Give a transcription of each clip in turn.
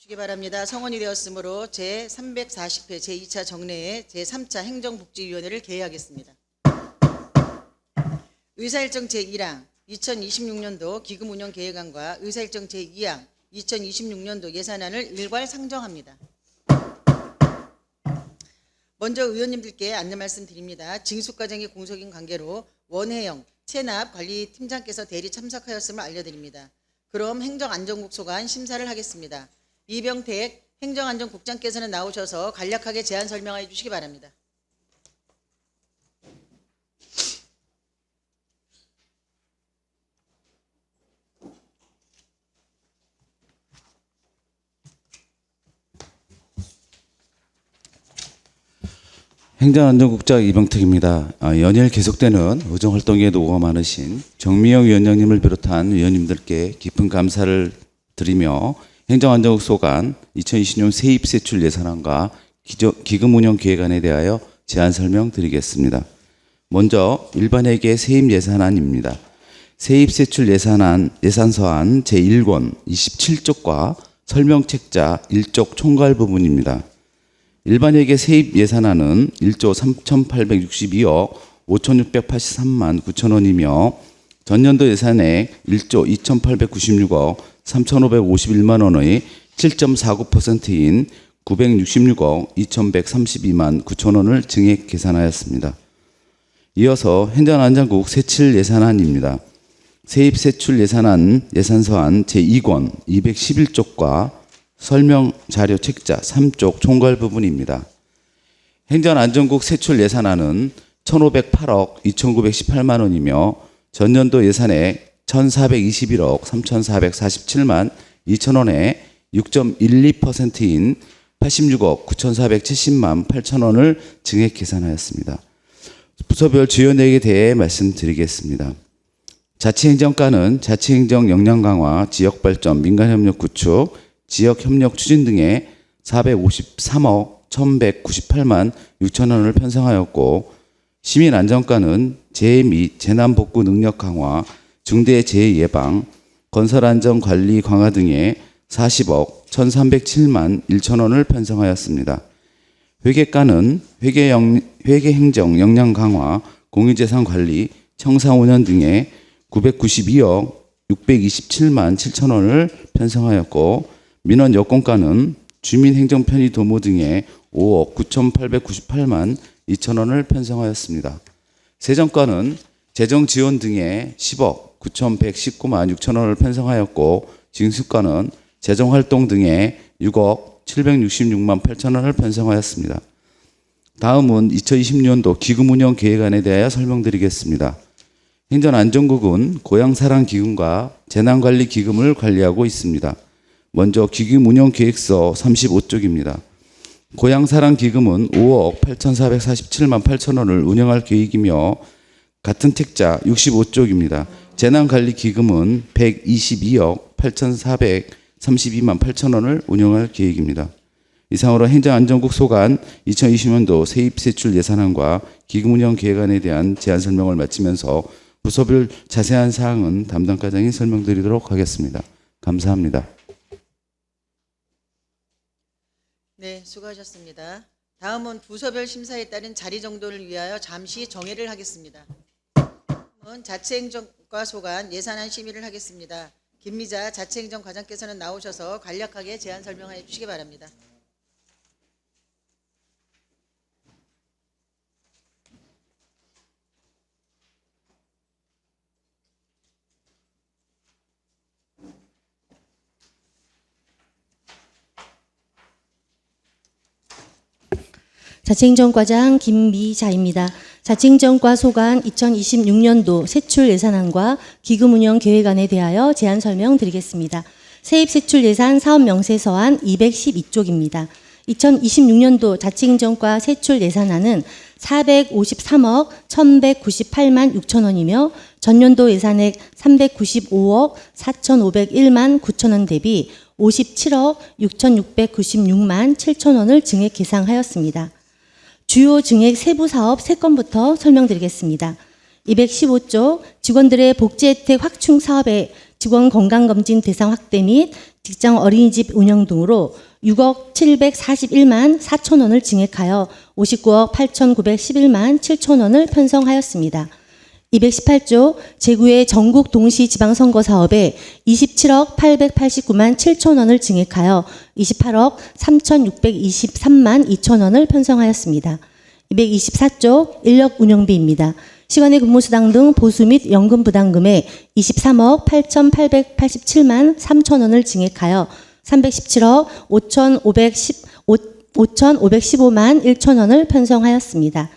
주시기 바랍니다. 성원이 되었으므로 제340회 제2차 정례의 제3차 행정복지위원회를 개회하겠습니다. 의사일정 제1항 2026년도 기금운영계획안과 의사일정 제2항 2026년도 예산안을 일괄 상정합니다. 먼저 의원님들께 안내 말씀드립니다. 징수과정이 공석인 관계로 원혜영 체납관리팀장께서 대리 참석하였음을 알려드립니다. 그럼 행정안전국 소관 심사를 하겠습니다. 이병택 행정안전국장께서는 나오셔서 간략하게 제안 설명해 주시기 바랍니다. 행정안전국장 이병택입니다. 연일 계속되는 의정활동에 노고가 많으신 정미영 위원장님을 비롯한 위원님들께 깊은 감사를 드리며 행정안전국 소관 2020년 세입세출 예산안과 기금운영계획안에 대하여 제안 설명드리겠습니다. 먼저 일반회계 세입 예산안입니다. 세입세출 예산서안 제1권 27쪽과 설명책자 1쪽 총괄 부분입니다. 일반회계 세입 예산안은 1조 3,862억 5,683만 9천원이며 전년도 예산액 1조 2,896억 3,551만 원의 7.49%인 966억 2,132만 9천원을 증액 계산하였습니다. 이어서 행정안전국 세칠 예산안입니다. 세입세출 예산안 예산서안 제2권 211쪽과 설명자료 책자 3쪽 총괄 부분입니다. 행정안전국 세출 예산안은 1,508억 2,918만 원이며 전년도 예산액 1,421억 3,447만 2천 원에 6.12%인 86억 9,470만 8천 원을 증액 계산하였습니다. 부서별 주요 내역에 대해 말씀드리겠습니다. 자치행정과는 자치행정 역량 강화, 지역발전, 민간협력 구축, 지역협력 추진 등에 453억 1,198만 6천 원을 편성하였고 시민안전과는 재해 및 재난복구 능력 강화, 중대재해 예방, 건설안전관리 강화 등에 40억 1,307만 1천 원을 편성하였습니다. 회계과는 회계행정 역량 강화, 공유재산 관리, 청산 운영 등에 992억 627만 7천 원을 편성하였고 민원 여건과는 주민행정 편의 도모 등에 5억 9,898만 2천 원을 편성하였습니다. 세정과는 재정 지원 등에 10억 9,119만 6천 원을 편성하였고 징수과는 재정활동 등에 6억 766만 8천 원을 편성하였습니다. 다음은 2020년도 기금운영계획안에 대하여 설명드리겠습니다. 행정안전국은 고향사랑기금과 재난관리기금을 관리하고 있습니다. 먼저 기금운영계획서 35쪽입니다. 고향사랑기금은 5억 8,447만 8천 원을 운영할 계획이며 같은 책자 65쪽입니다. 재난관리기금은 122억 8,432만 8천 원을 운영할 계획입니다. 이상으로 행정안전국 소관 2020년도 세입세출 예산안과 기금운영계획안에 대한 제안 설명을 마치면서 부서별 자세한 사항은 담당 과장이 설명드리도록 하겠습니다. 감사합니다. 네, 수고하셨습니다. 다음은 부서별 심사에 따른 자리 정돈을 위하여 잠시 정회를 하겠습니다. 다음은 자치행정과 소관 예산안 심의를 하겠습니다. 김미자 자치행정과장께서는 나오셔서 간략하게 제안 설명해 주시기 바랍니다. 자치행정과장 김미자입니다. 자치행정과 소관 2026년도 세출 예산안과 기금운영 계획안에 대하여 제안 설명드리겠습니다. 세입세출 예산 사업명세서안 212쪽입니다. 2026년도 자치행정과 세출 예산안은 453억 1,198만 6천 원이며 전년도 예산액 395억 4,501만 9천 원 대비 57억 6,696만 7천 원을 증액 계상하였습니다. 주요 증액 세부 사업 3건부터 설명드리겠습니다. 215조 직원들의 복지 혜택 확충 사업에 직원 건강검진 대상 확대 및 직장 어린이집 운영 등으로 6억 741만 4천 원을 증액하여 59억 8,911만 7천 원을 편성하였습니다. 218조 제9회 전국 동시 지방선거 사업에 27억 889만 7천 원을 증액하여 28억 3,623만 2천 원을 편성하였습니다. 224조 인력 운영비입니다. 시간의 근무수당 등 보수 및 연금 부담금에 23억 8,887만 3천 원을 증액하여 317억 5,515만 1천 원을 편성하였습니다.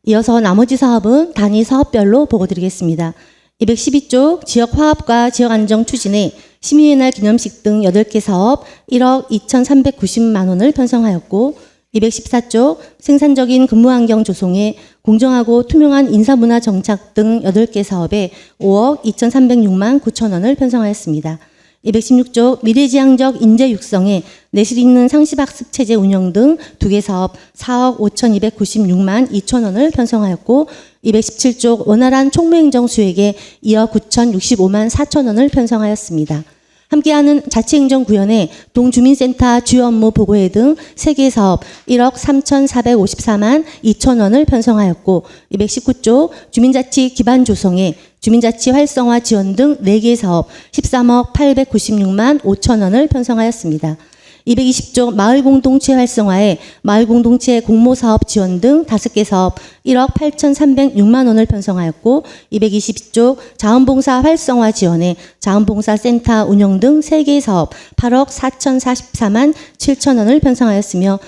이어서 나머지 사업은 단위 사업별로 보고드리겠습니다. 212조 지역화합과 지역안정 추진에 시민의 날 기념식 등 8개 사업 1억 2,390만 원을 편성하였고 214조 생산적인 근무환경 조성에 공정하고 투명한 인사문화 정착 등 8개 사업에 5억 2,306만 9천 원을 편성하였습니다. 216조 미래지향적 인재 육성에 내실 있는 상시학습 체제 운영 등 2개 사업 4억 5,296만 2천 원을 편성하였고 217조 원활한 총무행정 수익에 2억 9,065만 4천 원을 편성하였습니다. 함께하는 자치행정구현에 동주민센터 주요 업무 보고회 등 3개 사업 1억 3,454만 2천 원을 편성하였고 219조 주민자치 기반 조성에 주민자치 활성화 지원 등 4개 사업 13억 896만 5천 원을 편성하였습니다. 220조 마을공동체 활성화에 마을공동체 공모사업 지원 등 5개 사업 1억 8,306만 원을 편성하였고 222조 자원봉사 활성화 지원에 자원봉사센터 운영 등 3개 사업 8억 4,044만 7천 원을 편성하였으며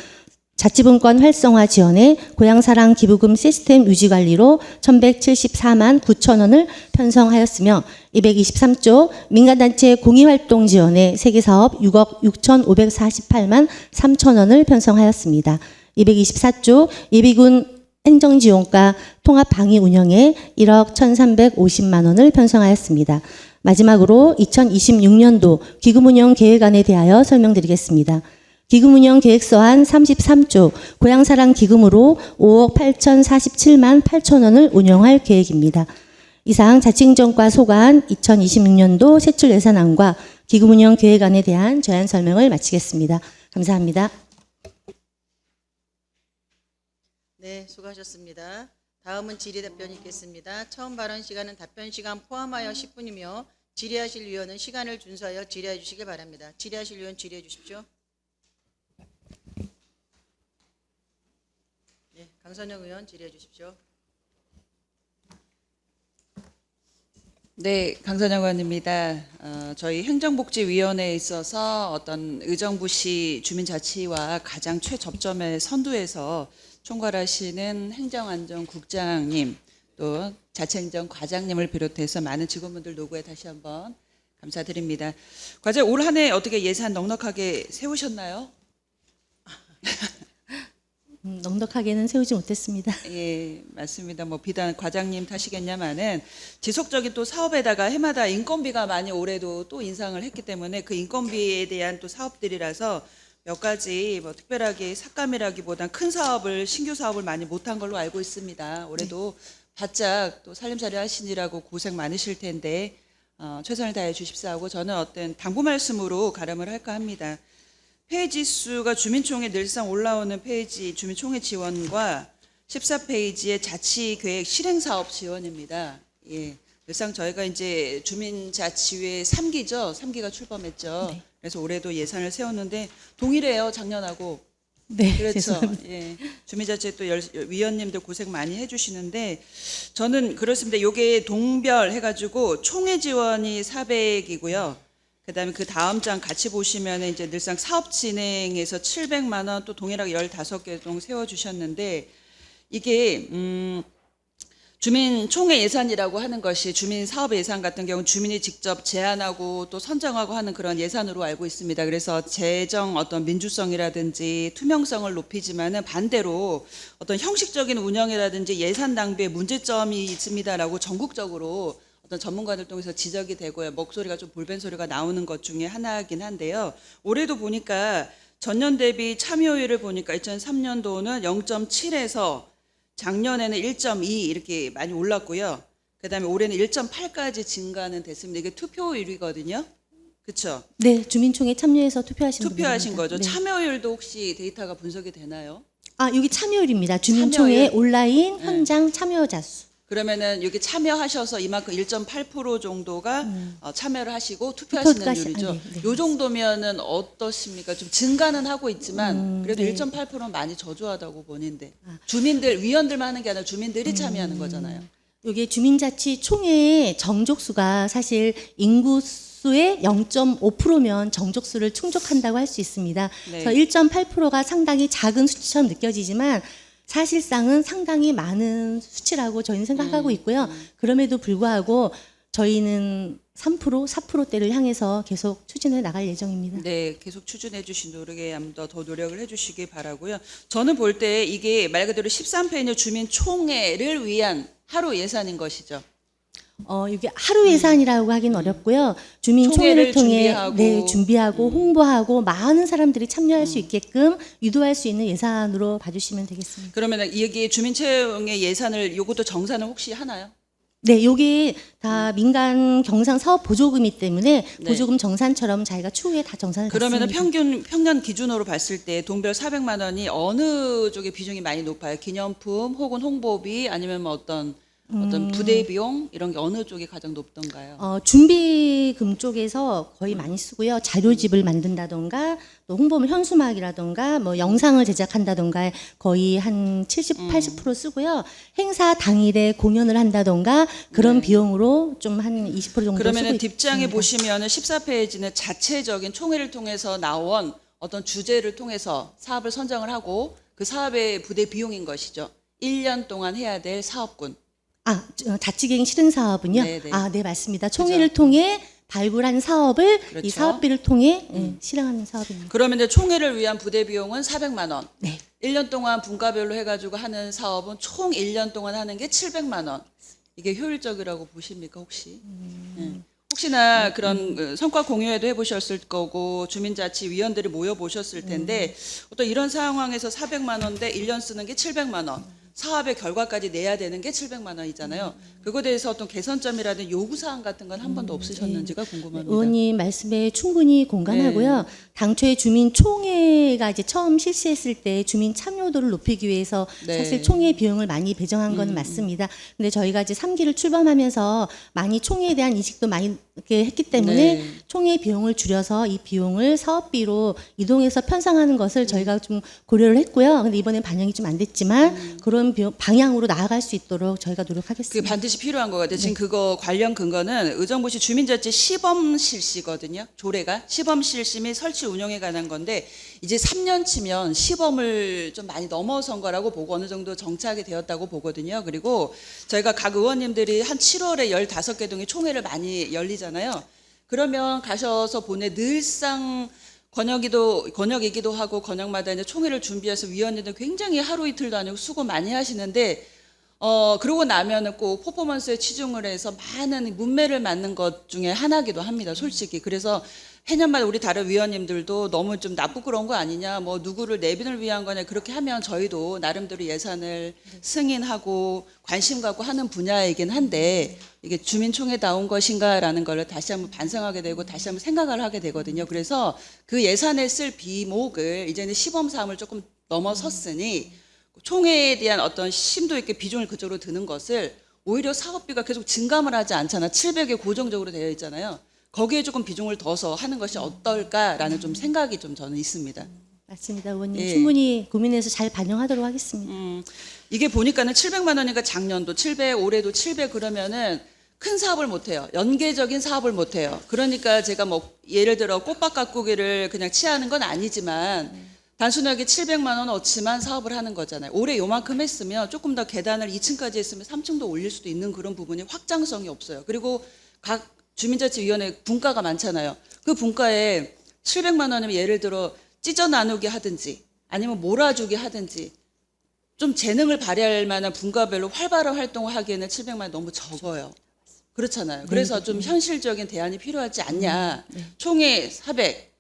자치분권 활성화 지원에 고향사랑 기부금 시스템 유지관리로 1,174만 9천 원을 편성하였으며 223조 민간단체 공익활동 지원에 3개 사업 6억 6,548만 3천 원을 편성하였습니다. 224조 예비군 행정지원과 통합방위 운영에 1억 1,350만 원을 편성하였습니다. 마지막으로 2026년도 기금운영 계획안에 대하여 설명드리겠습니다. 기금운영 계획서안 33조 고향사랑 기금으로 5억 8,047만 8천 원을 운영할 계획입니다. 이상 자치행정과 소관 2026년도 세출 예산안과 기금운영 계획안에 대한 저연 설명을 마치겠습니다. 감사합니다. 네, 수고하셨습니다. 다음은 질의답변이 있겠습니다. 처음 발언 시간은 답변 시간 포함하여 10분이며 질의하실 위원은 시간을 준수하여 질의해 주시기 바랍니다. 질의하실 위원 질의해 주십시오. 네, 강선영 의원 질의해 주십시오. 네, 강선영 의원입니다. 저희 행정복지위원회에 있어서 어떤 의정부시 주민자치와 가장 최접점에 선두해서 총괄하시는 행정안전국장님 또 자치행정과장님을 비롯해서 많은 직원분들 노고에 다시 한번 감사드립니다. 과제 올 한 해 어떻게 예산 넉넉하게 세우셨나요? 넉넉하게는 세우지 못했습니다. 예, 맞습니다. 뭐 비단 과장님 탓이겠냐마는 지속적인 또 사업에다가 해마다 인건비가 많이 올해도 또 인상을 했기 때문에 그 인건비에 대한 또 사업들이라서 몇 가지 뭐 특별하게 삭감이라기보단 큰 사업을 신규 사업을 많이 못한 걸로 알고 있습니다. 올해도 바짝 또 살림살이 하시느라고 고생 많으실 텐데 최선을 다해 주십사 하고 저는 어떤 당부 말씀으로 가름을 할까 합니다. 페이지 수가 주민총회 늘상 올라오는 페이지 주민총회 지원과 14페이지의 자치계획 실행사업 지원입니다. 예, 늘상 저희가 이제 주민자치회 3기죠. 3기가 출범했죠. 네. 그래서 올해도 예산을 세웠는데 동일해요. 작년하고. 네, 그렇죠. 죄송합니다. 예, 주민자치 또 위원님들 고생 많이 해주시는데 저는 그렇습니다. 이게 동별 해가지고 총회 지원이 400이고요. 그다음에 그 다음 장 같이 보시면 이제 늘상 사업 진행에서 700만 원 또 동일하게 15개 동 세워주셨는데 이게 주민 총회 예산이라고 하는 것이 주민 사업 예산 같은 경우는 주민이 직접 제안하고 또 선정하고 하는 그런 예산으로 알고 있습니다. 그래서 재정 어떤 민주성이라든지 투명성을 높이지만은 반대로 어떤 형식적인 운영이라든지 예산 낭비에 문제점이 있습니다라고 전국적으로 어떤 전문가들 통해서 지적이 되고요. 목소리가 좀 볼벤 소리가 나오는 것 중에 하나이긴 한데요. 올해도 보니까 전년 대비 참여율을 보니까 2003년도는 0.7에서 작년에는 1.2 이렇게 많이 올랐고요. 그다음에 올해는 1.8까지 증가는 됐습니다. 이게 투표율이거든요. 그렇죠? 네, 주민총회 참여해서 투표하신 투표하신 분들입니다. 거죠. 네. 참여율도 혹시 데이터가 분석이 되나요? 아, 여기 참여율입니다. 주민총회 참여율? 온라인 현장 참여자 수. 그러면은 여기 참여하셔서 이만큼 1.8% 정도가 참여를 하시고 투표하시는 투표까지, 율이죠. 아, 네, 네. 요 정도면은 어떠십니까? 좀 증가는 하고 있지만 그래도 네. 1.8%는 많이 저조하다고 보는데 주민들 위원들만 하는 게 아니라 주민들이 참여하는 거잖아요. 이게 주민자치총회의 정족수가 사실 인구수의 0.5%면 정족수를 충족한다고 할 수 있습니다. 네. 그래서 1.8%가 상당히 작은 수치처럼 느껴지지만 사실상은 상당히 많은 수치라고 저희는 생각하고 있고요. 그럼에도 불구하고 저희는 3%, 4%대를 향해서 계속 추진해 나갈 예정입니다. 네, 계속 추진해 주신 노력에 더 노력을 해 주시기 바라고요. 저는 볼 때 이게 말 그대로 13페이지 주민총회를 위한 하루 예산인 것이죠. 이게 하루 예산이라고 하긴 어렵고요. 주민총회를 총회를 통해 준비하고. 네, 준비하고 홍보하고 많은 사람들이 참여할 수 있게끔 유도할 수 있는 예산으로 봐주시면 되겠습니다. 그러면 여기 주민총회 예산을 요것도 정산을 혹시 하나요? 네, 요게 다 민간 경상 사업 보조금이기 때문에 네. 보조금 정산처럼 자기가 추후에 다 정산을 그러면은 받습니다. 평년 기준으로 봤을 때 동별 400만 원이 어느 쪽의 비중이 많이 높아요? 기념품 혹은 홍보비 아니면 뭐 어떤 부대 비용 이런 게 어느 쪽이 가장 높던가요? 준비금 쪽에서 거의 많이 쓰고요. 자료집을 만든다던가 또 홍보물 현수막이라던가 뭐 영상을 제작한다던가 거의 한 70, 80% 쓰고요. 행사 당일에 공연을 한다던가 그런 비용으로 좀 한 20% 정도 그러면은 쓰고 뒷장에 있습니다. 보시면은 14페이지는 자체적인 총회를 통해서 나온 어떤 주제를 통해서 사업을 선정을 하고 그 사업의 부대 비용인 것이죠. 1년 동안 해야 될 사업군. 자치계획 실행 사업은요. 네네. 네, 맞습니다. 총회를 통해 발굴한 사업을 그렇죠. 이 사업비를 통해 실행하는 사업입니다. 그러면 이제 총회를 위한 부대 비용은 400만 원. 네. 1년 동안 분과별로 해가지고 하는 사업은 총 1년 동안 하는 게 700만 원. 이게 효율적이라고 보십니까 혹시? 네. 혹시나 그런 성과 공유회도 해보셨을 거고 주민자치위원들이 모여보셨을 텐데 어떤 이런 상황에서 400만 원 대 1년 쓰는 게 700만 원. 사업의 결과까지 내야 되는 게 700만 원이잖아요. 그거에 대해서 어떤 개선점이라든 요구사항 같은 건 한 번도 없으셨는지가 궁금합니다. 의원님 말씀에 충분히 공감하고요. 당초에 주민총회가 이제 처음 실시했을 때 주민 참여도를 높이기 위해서 네. 사실 총회 비용을 많이 배정한 건 맞습니다. 근데 저희가 이제 3기를 출범하면서 많이 총회에 대한 인식도 많이 이렇게 했기 때문에 네. 총회 비용을 줄여서 이 비용을 사업비로 이동해서 편성하는 것을 저희가 좀 고려를 했고요. 근데 이번에 반영이 좀 안 됐지만 그런 방향으로 나아갈 수 있도록 저희가 그게 노력하겠습니다. 반드시 필요한 것 같아요. 지금 그거 관련 근거는 의정부시 주민자치 시범 실시거든요. 조례가 시범 실시 및 설치 운영에 관한 건데 이제 3년 치면 시범을 좀 많이 넘어선 거라고 보고 어느 정도 정착이 되었다고 보거든요. 그리고 저희가 각 의원님들이 한 7월에 15개 동의 총회를 많이 열리잖아요. 그러면 가셔서 보내 늘상 권역이기도 하고 권역마다 이제 총회를 준비해서 위원님들 굉장히 하루 이틀도 아니고 수고 많이 하시는데 그러고 나면은 꼭 퍼포먼스에 치중을 해서 많은 문매를 맞는 것 중에 하나기도 합니다. 솔직히. 그래서 해년마다 우리 다른 위원님들도 너무 좀 나쁘그러운 거 아니냐, 뭐 누구를 내빈을 위한 거냐 그렇게 하면 저희도 나름대로 예산을 승인하고 관심 갖고 하는 분야이긴 한데 이게 주민총회다운 것인가라는 걸 다시 한번 반성하게 되고 다시 한번 생각을 하게 되거든요. 그래서 그 예산에 쓸 비목을 이제는 시범 사업을 조금 넘어섰으니 총회에 대한 어떤 심도 있게 비중을 그쪽으로 드는 것을 오히려 사업비가 계속 증감을 하지 않잖아. 700에 고정적으로 되어 있잖아요. 거기에 조금 비중을 둬서 하는 것이 어떨까라는 좀 생각이 좀 저는 있습니다. 맞습니다, 의원님. 예. 충분히 고민해서 잘 반영하도록 하겠습니다. 이게 보니까는 700만 원이니까 작년도 700, 올해도 700 그러면은 큰 사업을 못 해요. 연계적인 사업을 못 해요. 그러니까 제가 뭐 예를 들어 꽃밭 가꾸기를 그냥 취하는 건 아니지만 단순하게 700만 원 어치만 사업을 하는 거잖아요. 올해 요만큼 했으면 조금 더 계단을 2층까지 했으면 3층도 올릴 수도 있는 그런 부분이 확장성이 없어요. 그리고 각 주민자치위원회 분과가 많잖아요. 그 분과에 700만 원이면 예를 들어 찢어 나누기 하든지 아니면 몰아주기 하든지 좀 재능을 발휘할 만한 분과별로 활발한 활동을 하기에는 700만 원 너무 적어요. 그렇잖아요. 그래서 좀 현실적인 대안이 필요하지 않냐. 총회 400,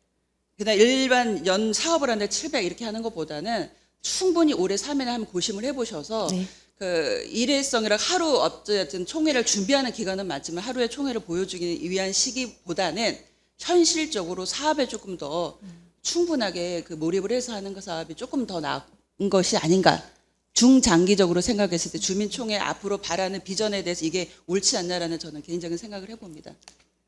그다음 일반 연 사업을 하는데 700 이렇게 하는 것보다는 충분히 올해 3회나 한번 고심을 해보셔서 네. 그 일회성이라 하루 어쨌든 총회를 준비하는 기간은 맞지만 하루에 총회를 보여주기 위한 시기보다는 현실적으로 사업에 조금 더 충분하게 그 몰입을 해서 하는 그 사업이 조금 더 나은 것이 아닌가. 중장기적으로 생각했을 때 주민총회 앞으로 바라는 비전에 대해서 이게 옳지 않나라는 저는 개인적인 생각을 해봅니다.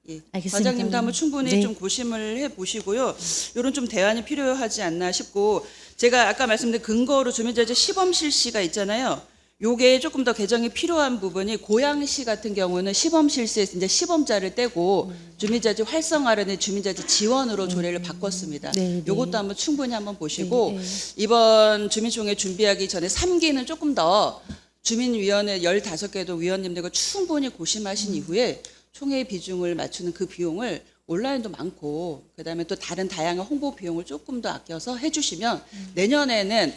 예. 알겠습니다. 관장님도 한번 충분히 네. 좀 고심을 해보시고요. 이런 좀 대안이 필요하지 않나 싶고, 제가 아까 말씀드린 근거로 주민자재 시범 실시가 있잖아요. 요게 조금 더 개정이 필요한 부분이, 고양시 같은 경우는 시범 실시에서 이제 시범자를 떼고 주민자재 활성화라는 주민자재 지원으로 조례를 바꿨습니다. 네, 요것도 네. 한번 충분히 한번 보시고, 네, 네. 이번 주민총회 준비하기 전에 3기는 조금 더 주민위원회 15개도 위원님들과 충분히 고심하신 이후에 총회 비중을 맞추는 그 비용을 온라인도 많고 그다음에 또 다른 다양한 홍보 비용을 조금 더 아껴서 해주시면 내년에는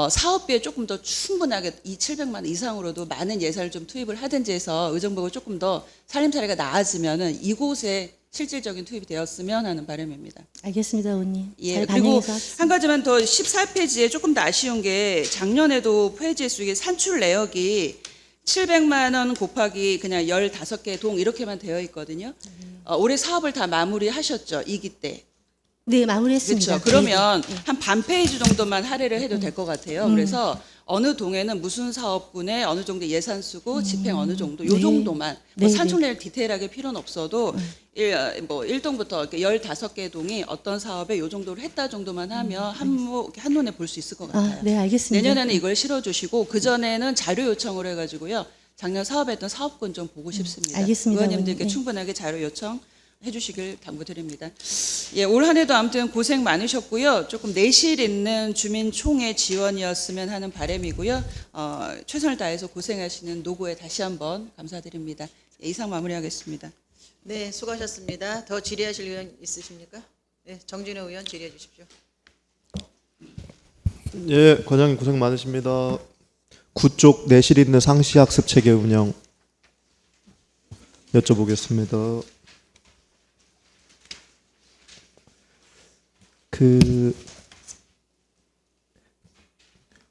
사업비에 조금 더 충분하게 700만 원 이상으로도 많은 예산을 좀 투입을 하든지 해서 의정부가 조금 더 살림살이가 나아지면은 이곳에 실질적인 투입이 되었으면 하는 바람입니다. 알겠습니다, 의원님. 예, 잘 그리고 반영해서 하겠습니다. 한 가지만 더 14페이지에 조금 더 아쉬운 게, 작년에도 페이지 수에 산출 내역이 700만 원 곱하기 그냥 15개 동 이렇게만 되어 있거든요. 올해 사업을 다 마무리하셨죠, 2기 때. 네, 마무리했습니다. 그렇죠. 그러면 한 반 페이지 정도만 할애를 해도 될 것 같아요. 그래서 어느 동에는 무슨 사업군에 어느 정도 예산 쓰고 집행 어느 정도, 요 네. 정도만, 뭐 네, 산출내를 디테일하게 필요는 없어도 1동부터 15개 동이 어떤 사업에 요 정도를 했다 정도만 하면 한눈에 볼 수 있을 것 같아요. 아, 네, 알겠습니다. 내년에는 이걸 실어주시고, 그전에는 자료 요청을 해가지고요. 작년 사업했던 사업군 좀 보고 싶습니다. 알겠습니다, 의원님들께 의원님. 네. 충분하게 자료 요청 해주시길 당부드립니다. 예, 올 한해도 아무튼 고생 많으셨고요. 조금 내실 있는 주민총회 지원이었으면 하는 바람이고요. 최선을 다해서 고생하시는 노고에 다시 한번 감사드립니다. 예, 이상 마무리하겠습니다. 네, 수고하셨습니다. 더 질의하실 의원 있으십니까? 네, 정진호 의원 질의해 주십시오. 예, 과장님 고생 많으십니다. 구쪽 내실 있는 상시학습 체계 운영 여쭤보겠습니다. 그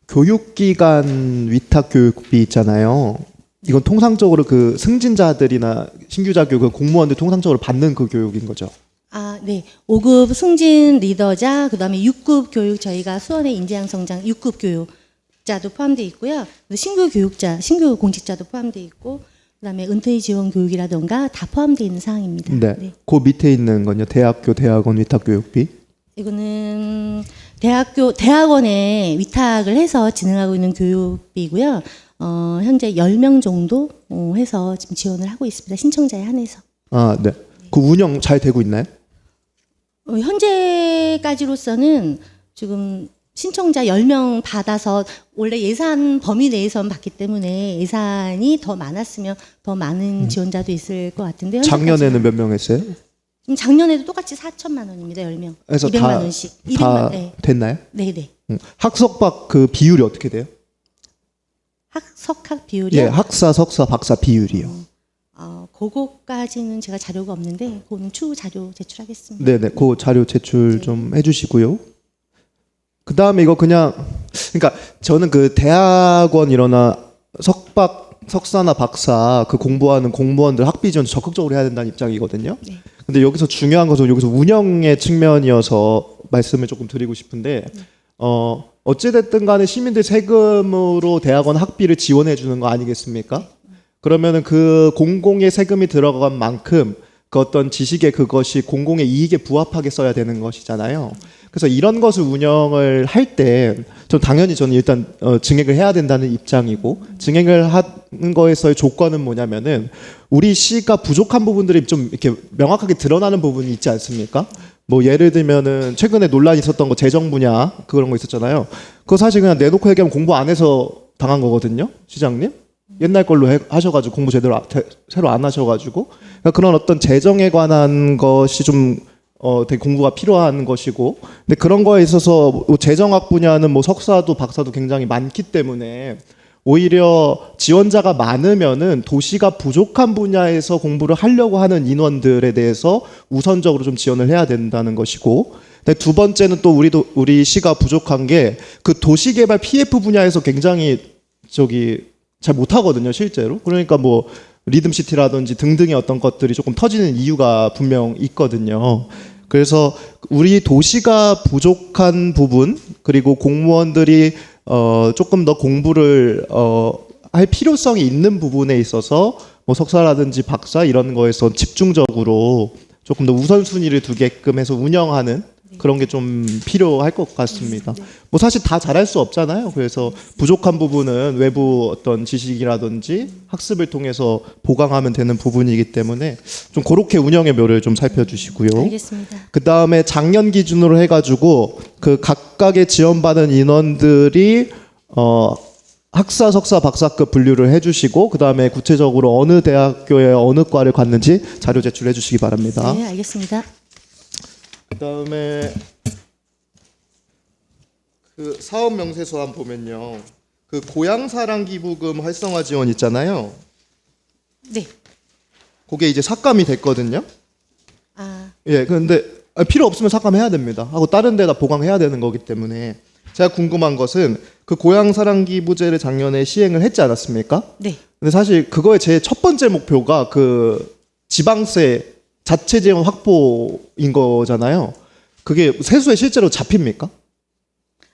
교육기관 위탁 교육비 있잖아요. 이건 통상적으로 그 승진자들이나 신규자 교육 공무원들 통상적으로 받는 그 교육인 거죠. 아, 네. 5급 승진 리더자, 그다음에 6급 교육, 저희가 수원의 인재양 성장 6급 교육자도 포함되어 있고요. 신규 교육자, 신규 공직자도 포함되어 있고, 그다음에 은퇴 지원 교육이라던가 다 포함되어 있는 사항입니다. 네. 그 밑에 있는 건요. 대학교, 대학원 위탁 교육비. 이거는 대학원에 위탁을 해서 진행하고 있는 교육비고요. 현재 10명 정도 해서 지금 지원을 하고 있습니다. 신청자에 한해서. 아, 네. 그 운영 잘 되고 있나요? 현재까지로서는 지금 신청자 10명 받아서 원래 예산 범위 내에서는 받기 때문에 예산이 더 많았으면 더 많은 지원자도 있을 것 같은데 작년에는 몇 명 했어요? 지금 작년에도 똑같이 4천만 원입니다. 10명. 그래서 200만 다, 원씩. 다 200만 네. 됐나요? 네, 네. 학석박 그 비율이 어떻게 돼요? 석학 비율이요? 예, 학사, 석사, 박사 비율이요. 그거까지는 제가 자료가 없는데 그거는 추후 자료 제출하겠습니다. 네네, 그 자료 제출 좀 해주시고요. 그 다음에 이거 그냥, 그러니까 저는 그 대학원 이러나 석박, 석사나 박사 그 공부하는 공무원들 학비 지원 적극적으로 해야 된다는 입장이거든요. 네. 근데 여기서 중요한 것은 여기서 운영의 측면이어서 말씀을 조금 드리고 싶은데, 어찌됐든 간에 시민들 세금으로 대학원 학비를 지원해 주는 거 아니겠습니까? 그러면은 그 공공의 세금이 들어간 만큼 그 어떤 지식의 그것이 공공의 이익에 부합하게 써야 되는 것이잖아요. 그래서 이런 것을 운영을 할 때 좀 당연히 저는 일단 증액을 해야 된다는 입장이고, 증액을 하는 거에서의 조건은 뭐냐면은 우리 시가 부족한 부분들이 좀 이렇게 명확하게 드러나는 부분이 있지 않습니까? 뭐 예를 들면은 최근에 논란이 있었던 거 재정 분야 그런 거 있었잖아요. 그거 사실 그냥 내놓고 얘기하면 공부 안 해서 당한 거거든요, 시장님. 옛날 걸로 하셔가지고 공부 제대로 새로 안 하셔가지고, 그러니까 그런 어떤 재정에 관한 것이 좀 되게 공부가 필요한 것이고, 근데 그런 거에 있어서 뭐 재정학 분야는 뭐 석사도 박사도 굉장히 많기 때문에 오히려 지원자가 많으면은 도시가 부족한 분야에서 공부를 하려고 하는 인원들에 대해서 우선적으로 좀 지원을 해야 된다는 것이고, 근데 두 번째는 또 우리 시가 부족한 게 그 도시개발 PF 분야에서 굉장히 잘 못하거든요, 실제로. 그러니까 뭐 리듬시티라든지 등등의 어떤 것들이 조금 터지는 이유가 분명 있거든요. 그래서 우리 도시가 부족한 부분, 그리고 공무원들이 조금 더 공부를 할 필요성이 있는 부분에 있어서 뭐 석사라든지 박사 이런 거에서 집중적으로 조금 더 우선순위를 두게끔 해서 운영하는 그런 게 좀 필요할 것 같습니다. 뭐 사실 다 잘할 수 없잖아요. 그래서 부족한 부분은 외부 어떤 지식이라든지 학습을 통해서 보강하면 되는 부분이기 때문에 좀 그렇게 운영의 묘를 좀 살펴주시고요. 알겠습니다. 그 다음에 작년 기준으로 해가지고 그 각각의 지원받은 인원들이 학사, 석사, 박사급 분류를 해주시고 그 다음에 구체적으로 어느 대학교에 어느 과를 갔는지 자료 제출해 주시기 바랍니다. 네, 알겠습니다. 그다음에 그 사업 명세서안 보면요, 그 고향사랑 기부금 활성화 지원 있잖아요. 네. 그게 이제 삭감이 됐거든요. 아, 예, 그런데 필요 없으면 삭감해야 됩니다. 하고 다른 데다 보강해야 되는 거기 때문에 제가 궁금한 것은 그 고향사랑 기부제를 작년에 시행을 했지 않았습니까? 네. 근데 사실 그거의 제 첫 번째 목표가 그 지방세 자체 재원 확보인 거잖아요. 그게 세수에 실제로 잡힙니까?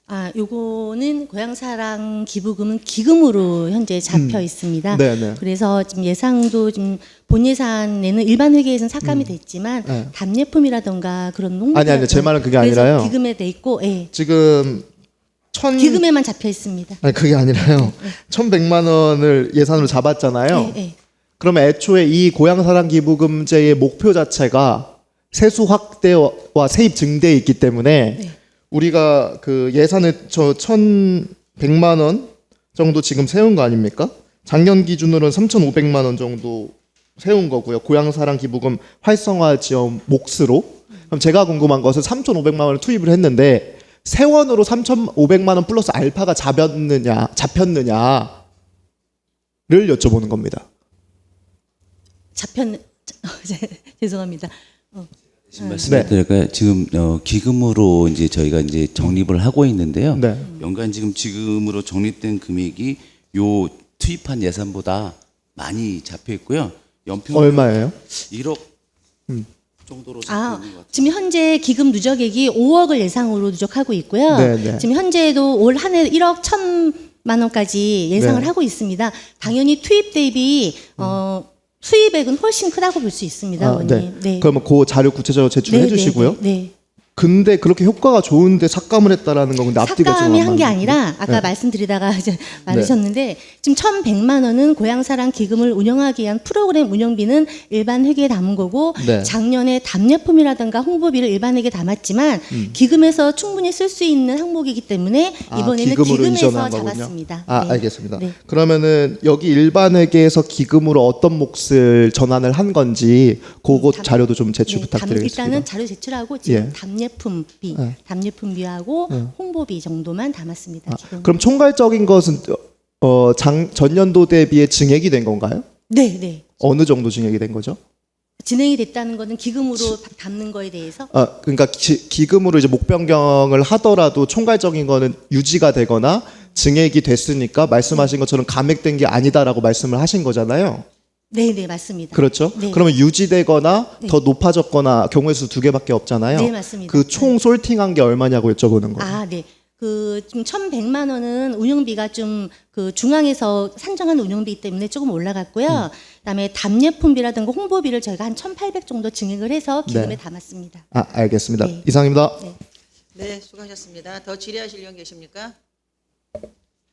아, 요거는 고향사랑 기부금은 기금으로 현재 잡혀 있습니다. 네네. 그래서 지금 예상도 지금 본 예산에는 일반 회계에서는 삭감이 됐지만 네. 답례품이라던가 그런 홍보 아니, 제 말은 그게 그래서 아니라요. 기금에 돼 있고, 예. 지금 기금에만 잡혀 있습니다. 아니 그게 아니라요. 1,100만 원을 예산으로 잡았잖아요. 예, 예. 그러면 애초에 이 고향사랑 기부금제의 목표 자체가 세수 확대와 세입 증대에 있기 때문에 네. 우리가 그 예산을 1,100만 원 정도 지금 세운 거 아닙니까? 작년 기준으로는 3,500만 원 정도 세운 거고요. 고향사랑 기부금 활성화 지원 몫으로. 그럼 제가 궁금한 것은 3,500만 원을 투입을 했는데 세원으로 3,500만 원 플러스 알파가 잡혔느냐를 여쭤보는 겁니다. 죄송합니다. 말씀드릴까요? 지금 기금으로 이제 저희가 이제 적립을 하고 있는데요. 네. 연간 지금 지금으로 적립된 금액이 요 투입한 예산보다 많이 잡혀 있고요. 연평균 얼마예요? 1억 정도로 잡혀 아, 있는 것 같아요. 지금 현재 기금 누적액이 5억을 예상으로 누적하고 있고요. 네, 네. 지금 현재도 올 한 해 1억 1,000만 원까지 예상을 네. 하고 있습니다. 당연히 투입 대비 수입액은 훨씬 크다고 볼 수 있습니다, 의원님. 네. 그러면 그 자료 구체적으로 제출해 주시고요. 네. 근데 그렇게 효과가 좋은데 삭감을 했다라는 건 근데 앞뒤가 좀 삭감이 안 한 게 맞는데. 아니라 아까 네. 말씀드리다가 이제 말하셨는데 지금 1,100만 원은 고향사랑 기금을 운영하기 위한 프로그램 운영비는 일반 회계에 담은 거고 네. 작년에 답례품이라든가 홍보비를 일반 회계에 담았지만 기금에서 충분히 쓸 수 있는 항목이기 때문에 이번에는 기금으로 기금에서 이전한 거군요. 잡았습니다. 아, 네. 알겠습니다. 네. 그러면은 여기 일반 회계에서 기금으로 어떤 몫을 전환을 한 건지 그거 자료도 좀 제출 네, 부탁드리겠습니다. 일단은 자료 제출하고 지금 예. 답례품비, 네. 답례품비하고 홍보비 정도만 담았습니다. 지금. 그럼 총괄적인 것은 전년도 대비에 증액이 된 건가요? 네, 네. 어느 정도 증액이 된 거죠? 진행이 됐다는 거는 기금으로 담는 거에 대해서 그러니까 기금으로 이제 목 변경을 하더라도 총괄적인 거는 유지가 되거나 증액이 됐으니까 말씀하신 것처럼 감액된 게 아니다라고 말씀을 하신 거잖아요. 네, 네, 맞습니다. 그렇죠? 네. 그러면 유지되거나 네. 더 높아졌거나 경우의 수 두 개밖에 없잖아요. 네, 맞습니다. 그 총 솔팅한 게 얼마냐고 여쭤보는 거예요. 아, 네. 그 지금 1,100만 원은 운영비가 좀 그 중앙에서 산정한 운영비 때문에 조금 올라갔고요. 그다음에 답례품비라든가 홍보비를 저희가 한 1,800 정도 증액을 해서 기금에 네. 담았습니다. 아, 알겠습니다. 네. 이상입니다. 네. 네, 수고하셨습니다. 더 질의하실 의원 계십니까?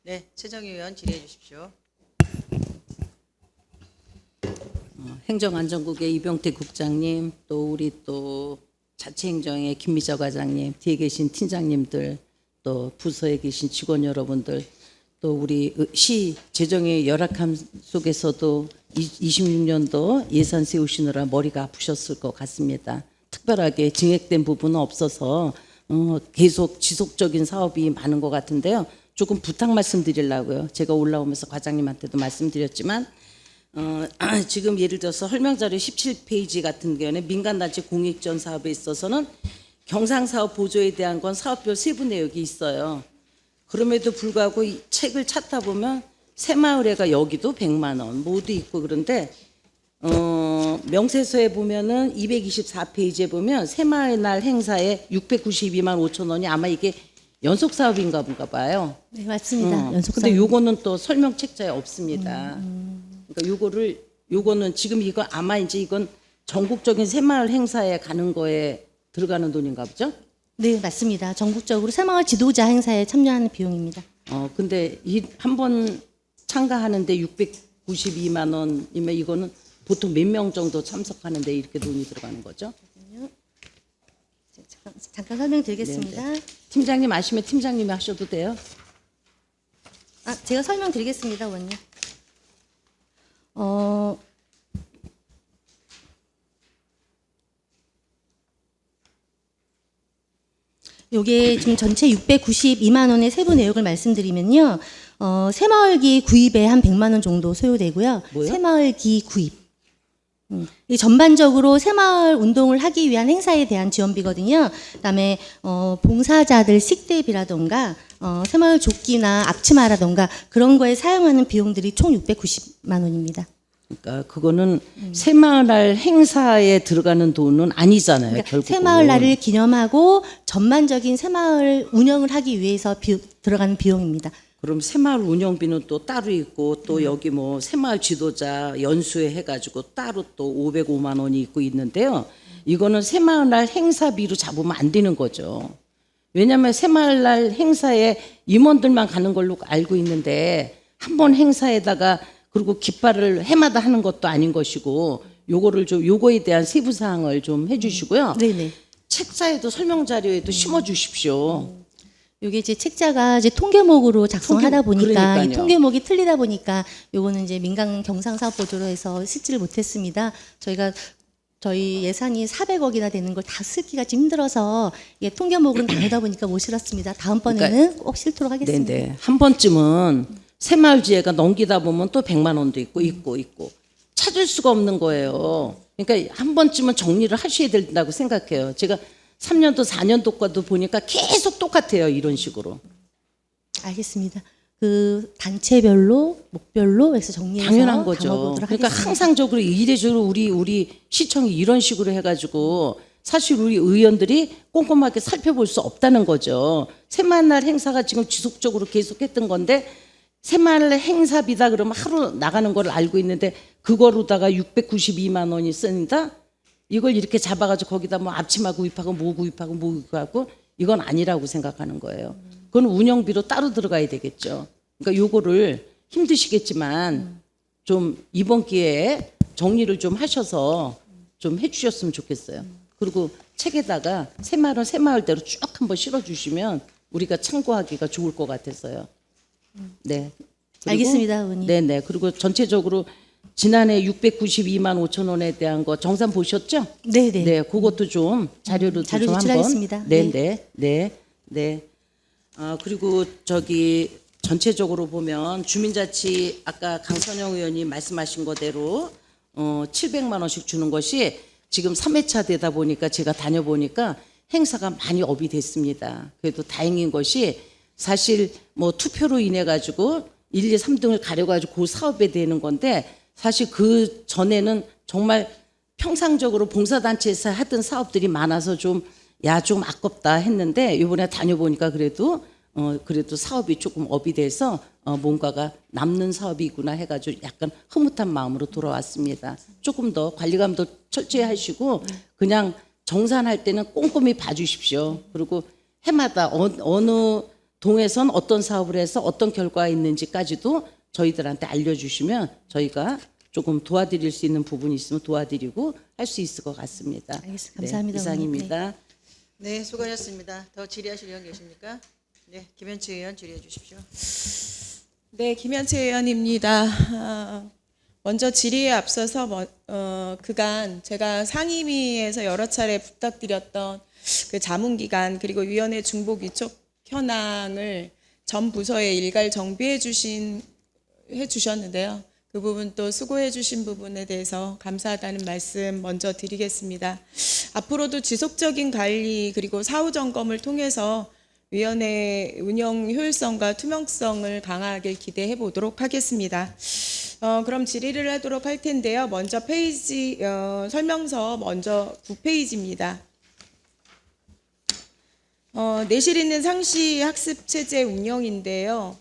네, 최정희 의원 질의해 주십시오. 행정안전국의 이병태 국장님, 또 우리 또 자치행정의 김미자 과장님, 뒤에 계신 팀장님들, 또 부서에 계신 직원 여러분들, 또 우리 시 재정의 열악함 속에서도 26년도 예산 세우시느라 머리가 아프셨을 것 같습니다. 특별하게 증액된 부분은 없어서 계속 지속적인 사업이 많은 것 같은데요. 조금 부탁 말씀드리려고요. 제가 올라오면서 과장님한테도 말씀드렸지만 지금 예를 들어서 설명자료 17페이지 같은 경우는 민간단체 공익전 사업에 있어서는 경상사업 보조에 대한 건 사업별 세부 내역이 있어요. 그럼에도 불구하고 이 책을 찾다 보면 새마을회가 여기도 100만 원 모두 있고 그런데 명세서에 보면은 224페이지에 보면 새마을 날 행사에 692만 5천 원이 아마 이게 연속 사업인가 본가 봐요. 네, 맞습니다. 연속 근데 사업. 요거는 또 설명 책자에 없습니다. 그러니까 요거는 지금 이거 아마 이제 이건 전국적인 새마을 행사에 가는 거에 들어가는 돈인가 보죠? 네, 맞습니다. 전국적으로 새마을 지도자 행사에 참여하는 비용입니다. 근데 한 번 참가하는데 692만 원이면 이거는 보통 몇 명 정도 참석하는데 이렇게 돈이 들어가는 거죠? 잠깐 설명드리겠습니다. 팀장님 아시면 팀장님이 하셔도 돼요. 제가 설명드리겠습니다, 의원님. 요게 지금 전체 692만 원의 세부 내역을 말씀드리면요. 새마을기 구입에 한 100만 원 정도 소요되고요. 뭐요? 새마을기 구입. 이 전반적으로 새마을 운동을 하기 위한 행사에 대한 지원비거든요. 그다음에 봉사자들 식대비라던가 새마을 조끼나 앞치마라던가 그런 거에 사용하는 비용들이 총 690만 원입니다. 그러니까 그거는 새마을날 행사에 들어가는 돈은 아니잖아요. 그러니까 결국은. 새마을날을 기념하고 전반적인 새마을 운영을 하기 위해서 들어가는 비용입니다. 그럼 새마을 운영비는 또 따로 있고 또 여기 뭐 새마을 지도자 연수회 해가지고 따로 또 505만 원이 있고 있는데요. 이거는 새마을날 행사비로 잡으면 안 되는 거죠. 왜냐하면 새마을날 행사에 임원들만 가는 걸로 알고 있는데 한 번 행사에다가 그리고 깃발을 해마다 하는 것도 아닌 것이고 요거를 좀 요거에 대한 세부 사항을 좀 해주시고요. 네네. 책자에도 설명 자료에도 심어 주십시오. 요게 이제 책자가 이제 통계목으로 작성하다 보니까 그러니까요. 이 통계목이 틀리다 보니까 요거는 이제 민간 경상사업 보조로 해서 쓰지를 못했습니다. 저희 예산이 400억이나 되는 걸 다 쓰기가 좀 힘들어서 이게 통계목은 다르다 보니까 못 실었습니다. 다음번에는 꼭 실도록 하겠습니다. 네네. 한 번쯤은 새마을지회가 넘기다 보면 또 100만 원도 있고 찾을 수가 없는 거예요. 그러니까 한 번쯤은 정리를 하셔야 된다고 생각해요. 제가 3년도 4년도과도 보니까 계속 똑같아요. 이런 식으로. 알겠습니다. 그 단체별로 목별로 해서 정리해서 당연한 거죠. 담아보도록 그러니까 하겠습니다. 항상적으로 이례적으로 우리 시청이 이런 식으로 해가지고 사실 우리 의원들이 꼼꼼하게 살펴볼 수 없다는 거죠. 새마을날 행사가 지금 지속적으로 계속했던 건데 새마을 행사비다 그러면 하루 나가는 걸 알고 있는데 그거로다가 692만 원이 쓰는다? 이걸 이렇게 잡아가지고 거기다 뭐 앞치마 구입하고 뭐 구입하고 이건 아니라고 생각하는 거예요. 그건 운영비로 따로 들어가야 되겠죠. 그러니까 요거를 힘드시겠지만 좀 이번 기회에 정리를 좀 하셔서 좀 해주셨으면 좋겠어요. 그리고 책에다가 새마을대로 쭉 한번 실어주시면 우리가 참고하기가 좋을 것 같아서요. 네. 그리고 알겠습니다, 의원님. 네네. 그리고 전체적으로 지난해 692만 5천 원에 대한 거 정산 보셨죠? 네네. 네, 그것도 좀 자료로 자료 좀 제출하겠습니다. 한번. 네. 그리고 저기 전체적으로 보면 주민자치 아까 강선영 의원이 말씀하신 거대로 700만 원씩 주는 것이 지금 3회차 되다 보니까 제가 다녀보니까 행사가 많이 업이 됐습니다. 그래도 다행인 것이 사실 뭐 투표로 인해 가지고 1, 2, 3등을 가려가지고 그 사업에 되는 건데 사실 그 전에는 정말 평상적으로 봉사단체에서 하던 사업들이 많아서 좀 아깝다 했는데 이번에 다녀보니까 그래도 사업이 조금 업이 돼서 뭔가가 남는 사업이구나 해가지고 약간 흐뭇한 마음으로 돌아왔습니다. 조금 더 관리감도 철저히 하시고 그냥 정산할 때는 꼼꼼히 봐주십시오. 그리고 해마다 어느 동에선 어떤 사업을 해서 어떤 결과가 있는지까지도 저희들한테 알려주시면 저희가 조금 도와드릴 수 있는 부분이 있으면 도와드리고 할 수 있을 것 같습니다. 알겠습니다. 감사합니다, 네, 이상입니다. 네, 수고하셨습니다. 더 질의하실 의원 계십니까? 네, 김현치 의원 질의해 주십시오. 네, 김현채 의원입니다. 먼저 질의에 앞서서 그간 제가 상임위에서 여러 차례 부탁드렸던 그 자문기간 그리고 위원회 중복 위촉 현황을 전 부서에 일괄 정비해 주셨는데요. 그 부분 또 수고해 주신 부분에 대해서 감사하다는 말씀 먼저 드리겠습니다. 앞으로도 지속적인 관리 그리고 사후 점검을 통해서 위원회 운영 효율성과 투명성을 강하게 기대해 보도록 하겠습니다. 그럼 질의를 하도록 할 텐데요. 먼저 페이지 설명서 먼저 9페이지입니다. 내실 있는 상시 학습 체제 운영인데요.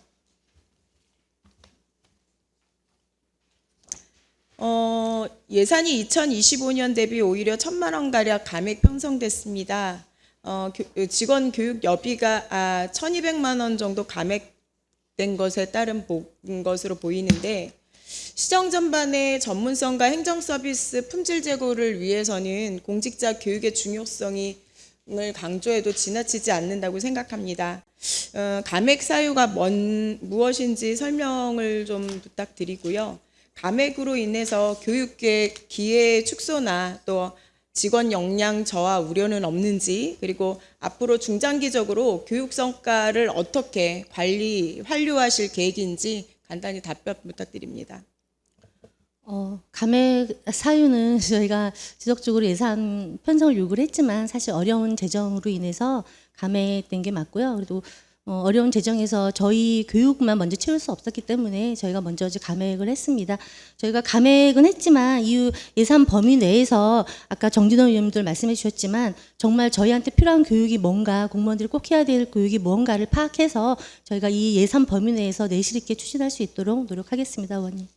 예산이 2025년 대비 오히려 1,000만 원 가량 감액 편성됐습니다. 직원 교육 여비가 1,200만 원 정도 감액된 것에 따른 것으로 보이는데, 시정 전반의 전문성과 행정 서비스 품질 제고를 위해서는 공직자 교육의 중요성을 강조해도 지나치지 않는다고 생각합니다. 감액 사유가 무엇인지 설명을 좀 부탁드리고요. 감액으로 인해서 교육계 기회 축소나 또 직원 역량 저하 우려는 없는지, 그리고 앞으로 중장기적으로 교육 성과를 어떻게 환류하실 계획인지 간단히 답변 부탁드립니다. 감액 사유는 저희가 지속적으로 예산 편성을 요구를 했지만 사실 어려운 재정으로 인해서 감액된 게 맞고요. 그래도 어려운 재정에서 저희 교육만 먼저 채울 수 없었기 때문에 저희가 먼저 이제 감액을 했습니다. 저희가 감액은 했지만 이후 예산 범위 내에서 아까 정진호 의원님들 말씀해 주셨지만 정말 저희한테 필요한 교육이 뭔가, 공무원들이 꼭 해야 될 교육이 뭔가를 파악해서 저희가 이 예산 범위 내에서 내실 있게 추진할 수 있도록 노력하겠습니다, 의원님.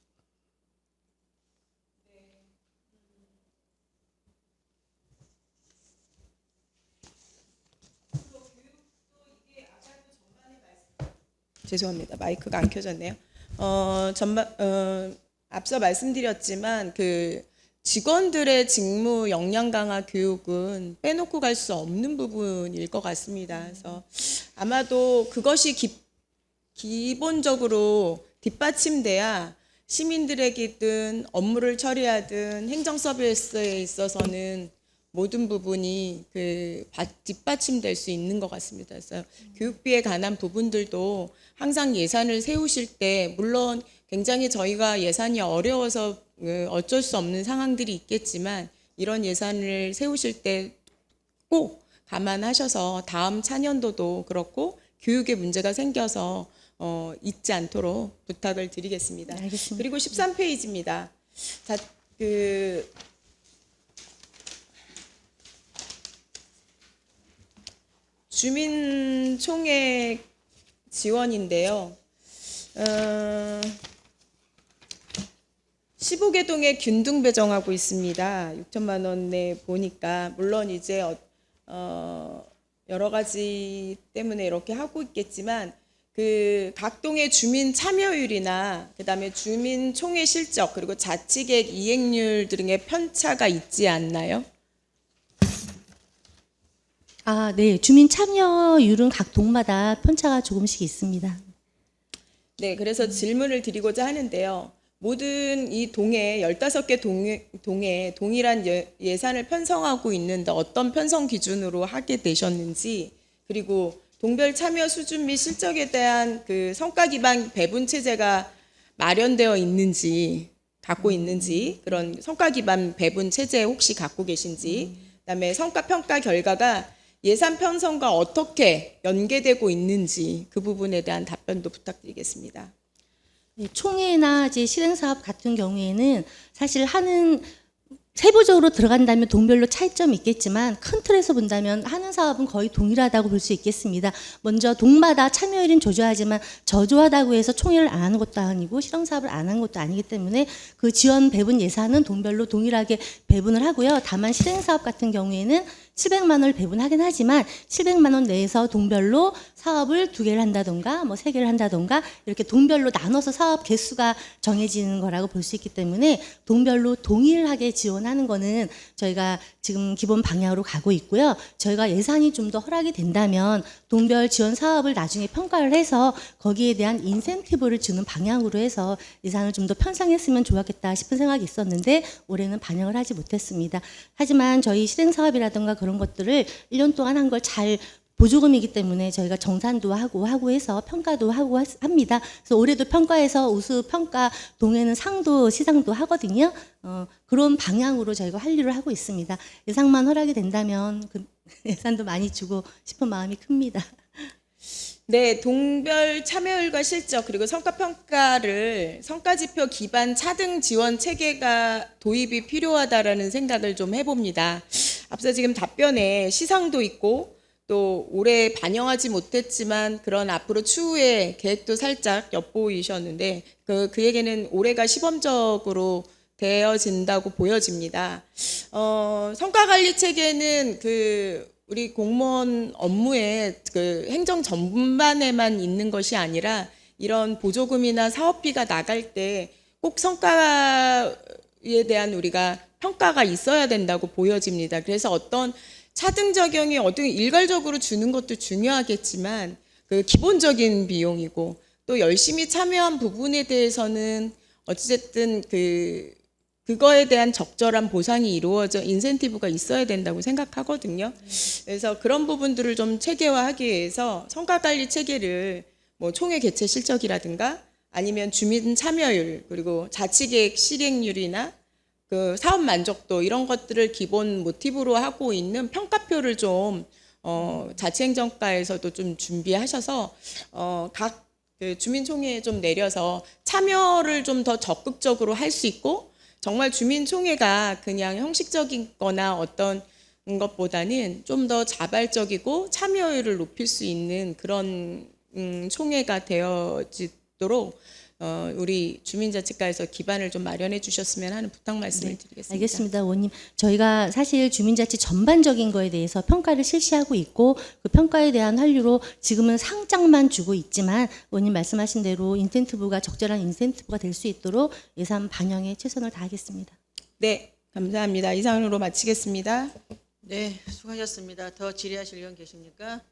죄송합니다. 마이크가 안 켜졌네요. 앞서 말씀드렸지만 그 직원들의 직무 역량 강화 교육은 빼놓고 갈 수 없는 부분일 것 같습니다. 그래서 아마도 그것이 기본적으로 뒷받침돼야 시민들에게든 업무를 처리하든 행정 서비스에 있어서는 모든 부분이 뒷받침될 수 있는 것 같습니다. 그래서 교육비에 관한 부분들도 항상 예산을 세우실 때, 물론 굉장히 저희가 예산이 어려워서 어쩔 수 없는 상황들이 있겠지만, 이런 예산을 세우실 때 꼭 감안하셔서 다음 차년도도 그렇고 교육에 문제가 생겨서 잊지 않도록 부탁을 드리겠습니다. 알겠습니다. 그리고 13페이지입니다. 자, 주민총회 지원인데요. 15개 동에 균등 배정하고 있습니다. 6천만 원에 보니까 물론 이제 여러 가지 때문에 이렇게 하고 있겠지만 각 동의 주민 참여율이나 그다음에 주민총회 실적 그리고 자치계획 이행률 등의 편차가 있지 않나요? 네. 주민 참여율은 각 동마다 편차가 조금씩 있습니다. 네, 그래서 질문을 드리고자 하는데요. 모든 이 동에 15개 동에 동일한 예산을 편성하고 있는데 어떤 편성 기준으로 하게 되셨는지, 그리고 동별 참여 수준 및 실적에 대한 성과 기반 배분 체제가 마련되어 있는지, 갖고 있는지, 그런 성과 기반 배분 체제 혹시 갖고 계신지, 그다음에 성과 평가 결과가 예산 편성과 어떻게 연계되고 있는지 그 부분에 대한 답변도 부탁드리겠습니다. 네, 총회나 이제 실행사업 같은 경우에는 사실 세부적으로 들어간다면 동별로 차이점이 있겠지만 큰 틀에서 본다면 하는 사업은 거의 동일하다고 볼 수 있겠습니다. 먼저 동마다 참여율은 조조하지만 저조하다고 해서 총회를 안 하는 것도 아니고 실행사업을 안 하는 것도 아니기 때문에 그 지원 배분 예산은 동별로 동일하게 배분을 하고요. 다만 실행사업 같은 경우에는 700만 원을 배분하긴 하지만 700만 원 내에서 동별로 사업을 2개를 한다던가 3개를 한다던가 이렇게 동별로 나눠서 사업 개수가 정해지는 거라고 볼 수 있기 때문에 동별로 동일하게 지원하는 거는 저희가 지금 기본 방향으로 가고 있고요. 저희가 예산이 좀 더 허락이 된다면 동별 지원 사업을 나중에 평가를 해서 거기에 대한 인센티브를 주는 방향으로 해서 예산을 좀 더 편성했으면 좋았겠다 싶은 생각이 있었는데 올해는 반영을 하지 못했습니다. 하지만 저희 실행사업이라든가 그런 것들을 1년 동안 한 걸 잘 보조금이기 때문에 저희가 정산도 하고 해서 평가도 하고 합니다. 그래서 올해도 평가해서 우수 평가 동에는 상도 시상도 하거든요. 그런 방향으로 저희가 환류를 하고 있습니다. 예산만 허락이 된다면 그 예산도 많이 주고 싶은 마음이 큽니다. 네, 동별 참여율과 실적 그리고 성과평가를 성과지표 기반 차등 지원 체계가 도입이 필요하다라는 생각을 좀 해봅니다. 앞서 지금 답변에 시상도 있고 또 올해 반영하지 못했지만 그런 앞으로 추후에 계획도 살짝 엿보이셨는데 그에게는 올해가 시범적으로 되어진다고 보여집니다. 성과관리 체계는 우리 공무원 업무의 행정 전반에만 있는 것이 아니라 이런 보조금이나 사업비가 나갈 때 꼭 성과에 대한 우리가 평가가 있어야 된다고 보여집니다. 그래서 어떤 차등 적용이 어떤 일괄적으로 주는 것도 중요하겠지만 기본적인 비용이고 또 열심히 참여한 부분에 대해서는 어쨌든 그거에 대한 적절한 보상이 이루어져 인센티브가 있어야 된다고 생각하거든요. 그래서 그런 부분들을 좀 체계화하기 위해서 성과관리 체계를 뭐 총회 개최 실적이라든가 아니면 주민 참여율 그리고 자치계획 실행률이나 사업 만족도 이런 것들을 기본 모티브로 하고 있는 평가표를 좀 자치행정과에서도 좀 준비하셔서 각 주민총회에 좀 내려서 참여를 좀 더 적극적으로 할 수 있고 정말 주민총회가 그냥 형식적인 거나 어떤 것보다는 좀 더 자발적이고 참여율을 높일 수 있는 그런 총회가 되어지도록 우리 주민자치과에서 기반을 좀 마련해 주셨으면 하는 부탁 말씀을 드리겠습니다. 알겠습니다, 의원님. 저희가 사실 주민자치 전반적인 거에 대해서 평가를 실시하고 있고 그 평가에 대한 한류로 지금은 상장만 주고 있지만 의원님 말씀하신 대로 인센티브가 적절한 인센티브가 될 수 있도록 예산 반영에 최선을 다하겠습니다. 네, 감사합니다. 이상으로 마치겠습니다. 네, 수고하셨습니다. 더 질의하실 의원 계십니까?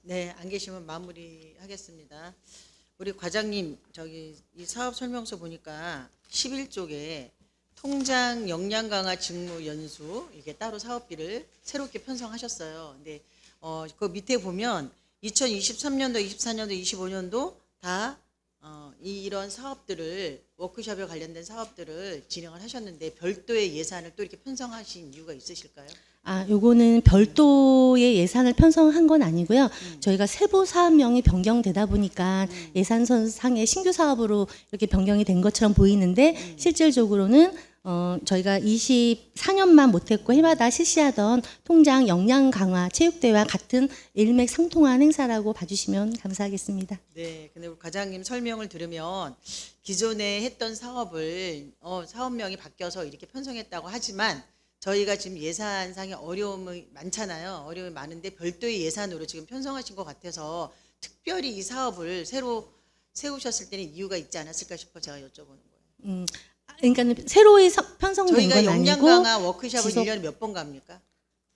네, 안 계시면 마무리하겠습니다. 우리 과장님, 이 사업 설명서 보니까 11쪽에 통장 역량 강화 직무 연수 이게 따로 사업비를 새롭게 편성하셨어요. 근데 그 밑에 보면 2023년도, 24년도, 25년도 다 이런 사업들을 워크숍에 관련된 사업들을 진행을 하셨는데 별도의 예산을 또 이렇게 편성하신 이유가 있으실까요? 요거는 별도의 예산을 편성한 건 아니고요. 저희가 세부 사업명이 변경되다 보니까 예산선상의 신규 사업으로 이렇게 변경이 된 것처럼 보이는데 실질적으로는 저희가 24년만 못했고 해마다 실시하던 통장 역량 강화 체육대회와 같은 일맥상통한 행사라고 봐주시면 감사하겠습니다. 네, 근데 우리 과장님 설명을 들으면 기존에 했던 사업을 사업명이 바뀌어서 이렇게 편성했다고 하지만 저희가 지금 예산상의 어려움이 많잖아요. 어려움이 많은데 별도의 예산으로 지금 편성하신 것 같아서 특별히 이 사업을 새로 세우셨을 때는 이유가 있지 않았을까 싶어 제가 여쭤보는 거예요. 그러니까 새로이 편성된 저희가 건 역량 아니고 강화 워크숍을 지속- 1년에 몇 번 갑니까?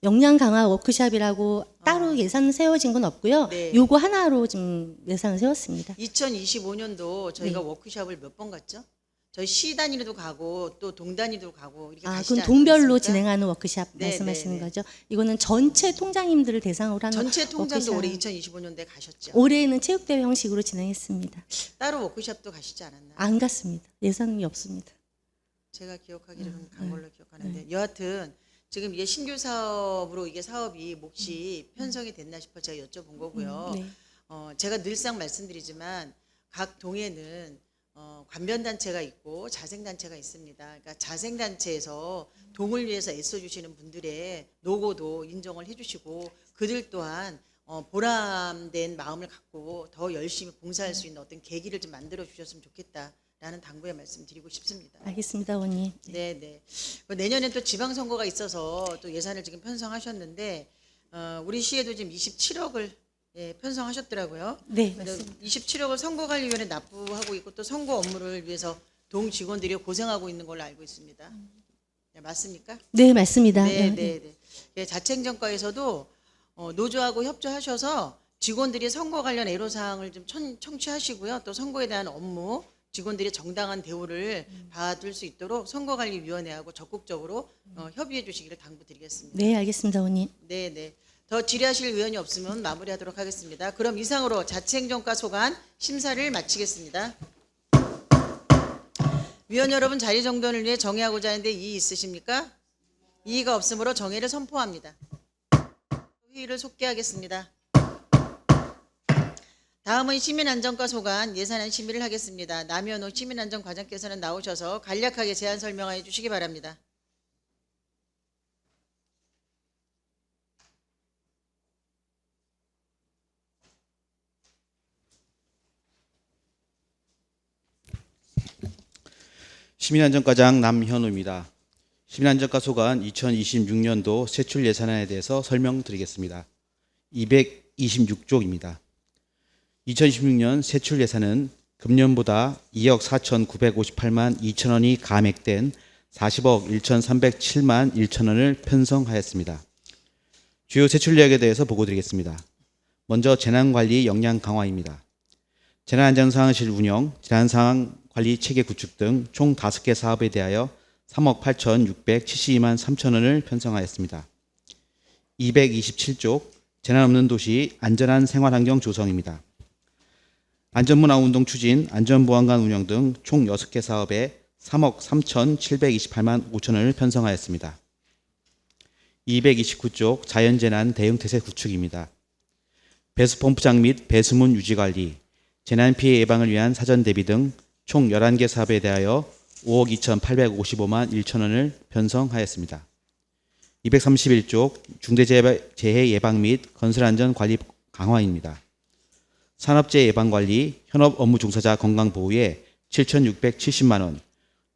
역량 강화 워크숍이라고 따로 예산 세워진 건 없고요. 네. 요거 하나로 지금 예산을 세웠습니다. 2025년도 저희가 네. 워크숍을 몇 번 갔죠? 저희 시 단위로도 가고 또 동 단위도 가고 이렇게 가시지 그건 동별로 않습니까? 진행하는 워크숍 네, 말씀하시는 네, 네. 거죠. 이거는 전체 통장님들을 대상으로 하는 전체 통장도 워크숍. 올해 2025년도에 가셨죠? 올해는 체육대회 형식으로 진행했습니다. 따로 워크숍도 가시지 않았나요? 안 갔습니다. 예산이 없습니다. 제가 기억하기로는 간 걸로 기억하는데 여하튼 지금 이게 신규 사업으로 이게 사업이 몫이 편성이 됐나 싶어 제가 여쭤본 거고요. 네. 제가 늘상 말씀드리지만 각 동에는 관변단체가 있고 자생단체가 있습니다. 그러니까 자생단체에서 동을 위해서 애써주시는 분들의 노고도 인정을 해주시고 그들 또한 보람된 마음을 갖고 더 열심히 봉사할 수 있는 어떤 계기를 좀 만들어 주셨으면 좋겠다라는 당부의 말씀 드리고 싶습니다. 알겠습니다, 의원님. 네, 네. 내년에 또 지방선거가 있어서 또 예산을 지금 편성하셨는데 우리 시에도 지금 27억을 편성하셨더라고요. 네, 맞습니다. 27억을 선거관리위원회 납부하고 있고 또 선거 업무를 위해서 동 직원들이 고생하고 있는 걸로 알고 있습니다. 네, 맞습니까? 네, 맞습니다. 네, 네, 네. 예, 자치행정과에서도 노조하고 협조하셔서 직원들이 선거 관련 애로사항을 좀 청취하시고요. 또 선거에 대한 업무, 직원들이 정당한 대우를 받을 수 있도록 선거관리위원회하고 적극적으로 협의해 주시기를 당부드리겠습니다. 네, 알겠습니다, 의원님. 네, 네. 더 질의하실 의원이 없으면 마무리하도록 하겠습니다. 그럼 이상으로 자치행정과 소관 심사를 마치겠습니다. 위원 여러분 자리 정돈을 위해 정회하고자 하는데 이의 있으십니까? 이의가 없으므로 정회를 선포합니다. 회의를 속개하겠습니다. 다음은 시민안전과 소관 예산안 심의를 하겠습니다. 남현호 시민안전과장께서는 나오셔서 간략하게 제안 설명해 주시기 바랍니다. 시민안전과장 남현우입니다. 시민안전과 소관 2026년도 세출 예산안에 대해서 설명드리겠습니다. 226조입니다. 2016년 세출 예산은 금년보다 2억 4,958만 2천 원이 감액된 40억 1,307만 1천 원을 편성하였습니다. 주요 세출 내역에 대해서 보고드리겠습니다. 먼저 재난관리 역량 강화입니다. 재난안전상황실 운영, 재난상황관리 체계 구축 등 총 5개 사업에 대하여 3억 8,672만 3천 원을 편성하였습니다. 227조 재난 없는 도시 안전한 생활환경 조성입니다. 안전문화운동 추진, 안전보안관 운영 등 총 6개 사업에 3억 3,728만 5천 원을 편성하였습니다. 229조 자연재난 대응태세 구축입니다. 배수펌프장 및 배수문 유지관리, 재난피해 예방을 위한 사전 대비 등 총 11개 사업에 대하여 5억 2,855만 1천 원을 편성하였습니다. 231조 중대재해 예방 및 건설안전관리 강화입니다. 산업재해 예방관리, 현업 업무 종사자 건강보호에 7,670만 원,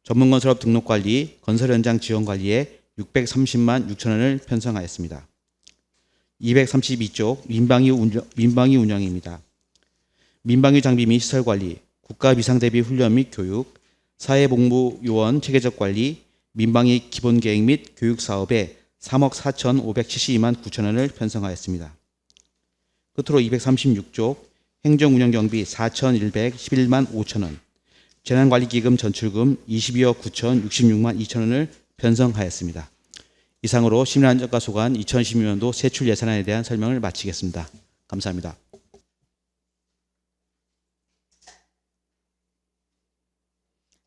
전문건설업 등록관리, 건설현장 지원관리에 630만 6천 원을 편성하였습니다. 232조 민방위 운영입니다. 민방위 장비 및 시설관리, 국가비상대비 훈련 및 교육, 사회복무요원 체계적 관리, 민방위 기본계획 및 교육사업에 3억 4,572만 9천 원을 편성하였습니다. 끝으로 236조 행정운영경비 4,111만 5천 원, 재난관리기금 전출금 22억 9,066만 2천 원을 편성하였습니다. 이상으로 시민안전과 소관 2016년도 세출 예산안에 대한 설명을 마치겠습니다. 감사합니다.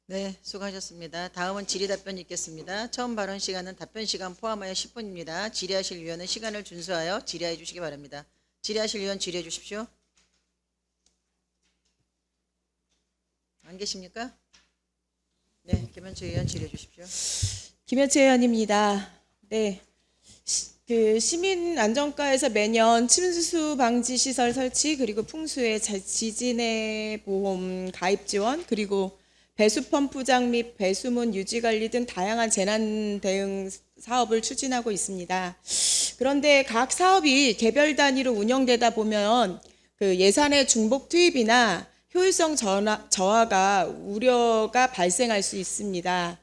네, 수고하셨습니다. 다음은 질의답변 있겠습니다. 처음 발언 시간은 답변 시간 포함하여 10분입니다. 질의하실 위원은 시간을 준수하여 질의해 주시기 바랍니다. 질의하실 위원 질의해 주십시오. 안 계십니까? 네, 김현철 의원 질의해 주십시오. 김현채 의원입니다. 네. 그 시민안전과에서 매년 침수 방지 시설 설치 그리고 풍수의 지진해 보험 가입 지원 그리고 배수펌프장 및 배수문 유지관리 등 다양한 재난 대응 사업을 추진하고 있습니다. 그런데 각 사업이 개별 단위로 운영되다 보면 그 예산의 중복 투입이나 효율성 저하가 우려가 발생할 수 있습니다.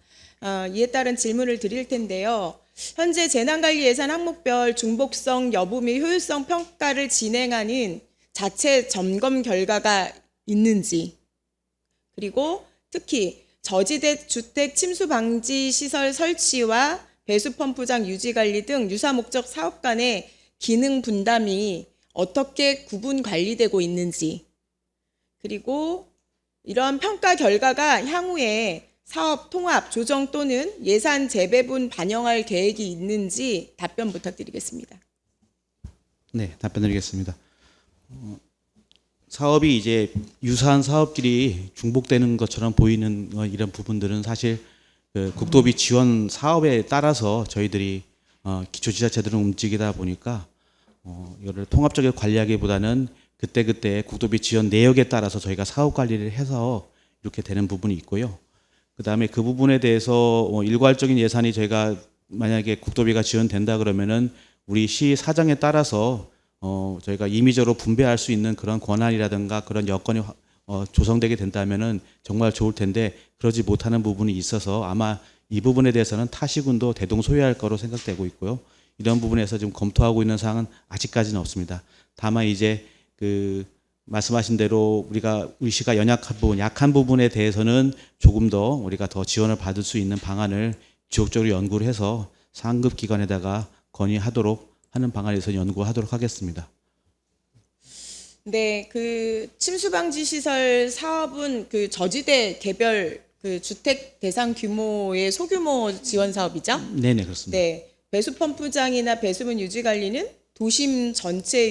이에 따른 질문을 드릴 텐데요. 현재 재난관리 예산 항목별 중복성 여부 및 효율성 평가를 진행하는 자체 점검 결과가 있는지, 그리고 특히 저지대 주택 침수 방지 시설 설치와 배수펌프장 유지관리 등 유사목적 사업 간의 기능 분담이 어떻게 구분 관리되고 있는지, 그리고 이러한 평가 결과가 향후에 사업 통합, 조정 또는 예산 재배분 반영할 계획이 있는지 답변 부탁드리겠습니다. 네, 답변드리겠습니다. 사업이 이제 유사한 사업끼리 중복되는 것처럼 보이는 이런 부분들은 사실 그 국도비 지원 사업에 따라서 저희들이 기초지자체들은 움직이다 보니까 이거를 통합적으로 관리하기보다는 그때 국도비 지원 내역에 따라서 저희가 사업 관리를 해서 이렇게 되는 부분이 있고요. 그다음에 그 부분에 대해서 일괄적인 예산이 저희가 만약에 국도비가 지원된다 그러면은 우리 시 사정에 따라서 저희가 임의적으로 분배할 수 있는 그런 권한이라든가 그런 여건이 조성되게 된다면은 정말 좋을 텐데 그러지 못하는 부분이 있어서 아마 이 부분에 대해서는 타시군도 대동소이할 거로 생각되고 있고요. 이런 부분에서 지금 검토하고 있는 사항은 아직까지는 없습니다. 다만 이제 그 말씀하신 대로 우리 시가 연약한 부분, 약한 부분에 대해서는 조금 더 우리가 더 지원을 받을 수 있는 방안을 지속적으로 연구를 해서 상급 기관에다가 건의하도록 하는 방안에서 연구하도록 하겠습니다. 네, 그 침수 방지 시설 사업은 그 저지대 개별 그 주택 대상 규모의 소규모 지원 사업이죠? 네네, 그렇습니다. 네, 배수 펌프장이나 배수문 유지 관리는 도심 전체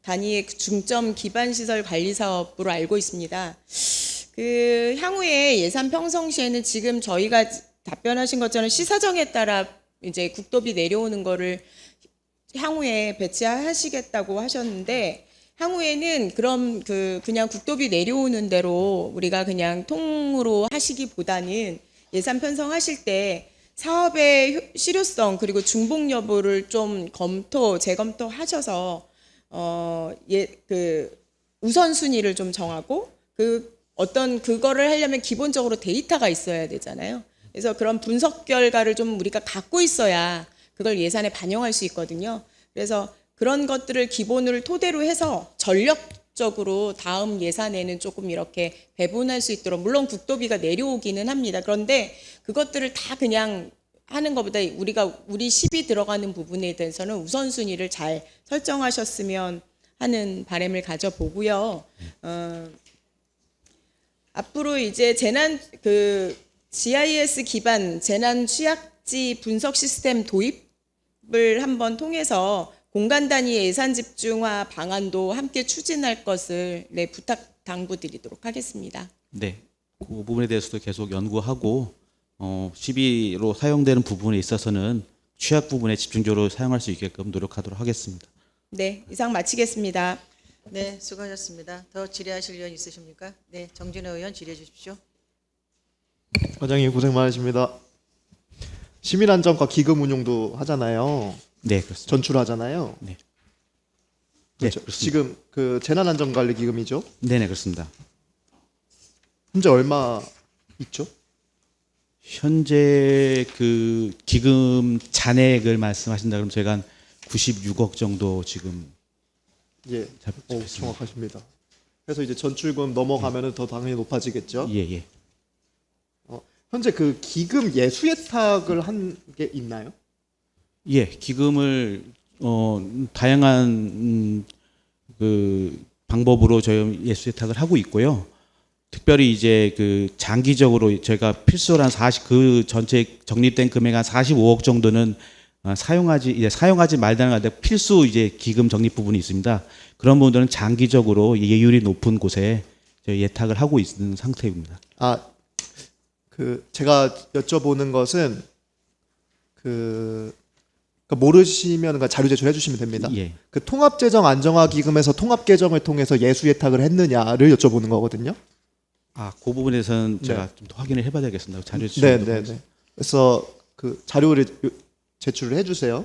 단위의 중점 기반 시설 관리 사업으로 알고 있습니다. 그 향후에 예산 편성 시에는 지금 저희가 답변하신 것처럼 시사정에 따라 이제 국도비 내려오는 거를 향후에 배치하시겠다고 하셨는데, 향후에는 그럼 그냥 국도비 내려오는 대로 우리가 그냥 통으로 하시기보다는 예산 편성하실 때 사업의 실효성 그리고 중복 여부를 좀 재검토하셔서 우선순위를 좀 정하고 그거를 하려면 기본적으로 데이터가 있어야 되잖아요. 그래서 그런 분석 결과를 좀 우리가 갖고 있어야 그걸 예산에 반영할 수 있거든요. 그래서 그런 것들을 기본을 토대로 해서 전력적으로 다음 예산에는 조금 이렇게 배분할 수 있도록, 물론 국도비가 내려오기는 합니다. 그런데 그것들을 다 그냥 하는 것보다 우리 10이 들어가는 부분에 대해서는 우선순위를 잘 설정하셨으면 하는 바람을 가져보고요. 앞으로 이제 GIS 기반 재난 취약지 분석 시스템 도입을 한번 통해서 공간 단위 예산 집중화 방안도 함께 추진할 것을 부탁 당부드리도록 하겠습니다. 네, 그 부분에 대해서도 계속 연구하고 12로 사용되는 부분에 있어서는 취약 부분에 집중적으로 사용할 수 있게끔 노력하도록 하겠습니다. 네, 이상 마치겠습니다. 네, 수고하셨습니다. 더 질의하실 의원 있으십니까? 네, 정진호 의원 질의해 주십시오. 과장님 고생 많으십니다. 시민안전과 기금 운용도 하잖아요. 네, 그렇습니다. 전출하잖아요. 네. 그렇죠. 네, 그렇습니다. 지금 그 재난안전관리기금이죠. 네, 그렇습니다. 현재 얼마 있죠? 현재 그 기금 잔액을 말씀하신다 그러면 제가 한 96억 정도 지금 예, 잡혔습니다. 정확하십니다. 그래서 이제 전출금 넘어가면은 더 당연히 높아지겠죠. 예, 예. 현재 그 기금 예수예탁을 한 게 있나요? 예, 기금을 다양한 그 방법으로 저희 예수예탁을 하고 있고요. 특별히 이제 그 장기적으로 저희가 필수로 그 전체 적립된 금액 한 45억 정도는 사용하지 말다는 건데 필수 이제 기금 적립 부분이 있습니다. 그런 부분들은 장기적으로 예율이 높은 곳에 저희 예탁을 하고 있는 상태입니다. 제가 여쭤보는 것은 모르시면 자료 제출해 주시면 됩니다. 예. 그 통합재정 안정화 기금에서 통합개정을 통해서 예수예탁을 했느냐를 여쭤보는 거거든요. 그 부분에서는 네. 제가 좀 더 확인을 해봐야 되겠습니다. 자료 네, 주시면 네, 네. 그래서 그 자료를 제출을 해주세요.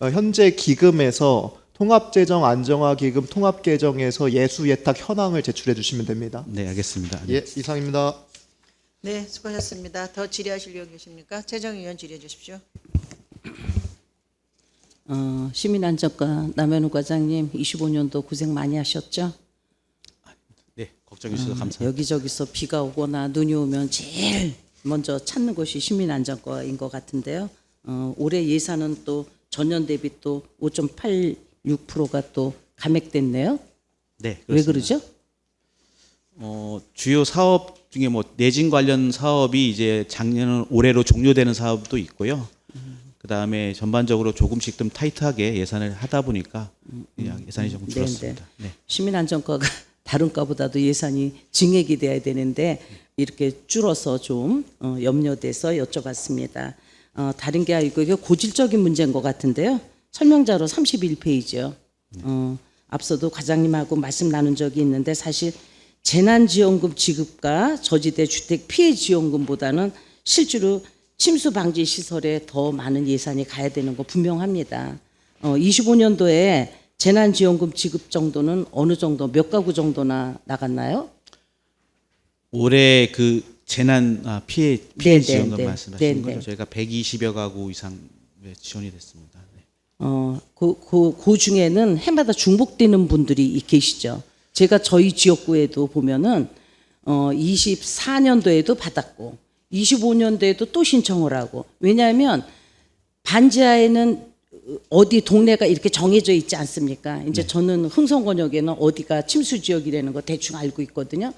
현재 기금에서 통합재정 안정화 기금 통합개정에서 예수예탁 현황을 제출해 주시면 됩니다. 네, 알겠습니다. 네. 예, 이상입니다. 네, 수고하셨습니다. 더 질의하실 의원 계십니까? 최정 의원 질의해 주십시오. 시민안전과 남현우 과장님 25년도 고생 많이 하셨죠? 네, 걱정해 주셔서 감사합니다. 여기저기서 비가 오거나 눈이 오면 제일 먼저 찾는 것이 시민안전과인 것 같은데요. 올해 예산은 또 전년 대비 또 5.86%가 또 감액됐네요. 네, 왜 그렇습니다. 그러죠? 주요 사업 중에 내진 관련 사업이 이제 올해로 종료되는 사업도 있고요. 그다음에 전반적으로 조금씩 좀 타이트하게 예산을 하다 보니까 예산이 조금 줄었습니다. 네. 시민안전과가 다른 과보다도 예산이 증액이 돼야 되는데 이렇게 줄어서 좀 염려돼서 여쭤봤습니다. 다른 게 아니고 이게 고질적인 문제인 것 같은데요. 설명자로 31페이지요. 앞서도 과장님하고 말씀 나눈 적이 있는데 사실 재난지원금 지급과 저지대 주택 피해 지원금보다는 실제로 침수 방지 시설에 더 많은 예산이 가야 되는 거 분명합니다. 25년도에 재난지원금 지급 정도는 어느 정도 몇 가구 정도나 나갔나요? 올해 그 재난 피해 네, 지원금 네, 말씀하시는 네, 거죠? 네. 저희가 120여 가구 이상 지원이 됐습니다. 네. 그 중에는 해마다 중복되는 분들이 계시죠. 제가 저희 지역구에도 보면은 24년도에도 받았고 25년도에도 또 신청을 하고, 왜냐하면 반지하에는 어디 동네가 이렇게 정해져 있지 않습니까? 이제 저는 흥성권역에는 어디가 침수 지역이라는 거 대충 알고 있거든요.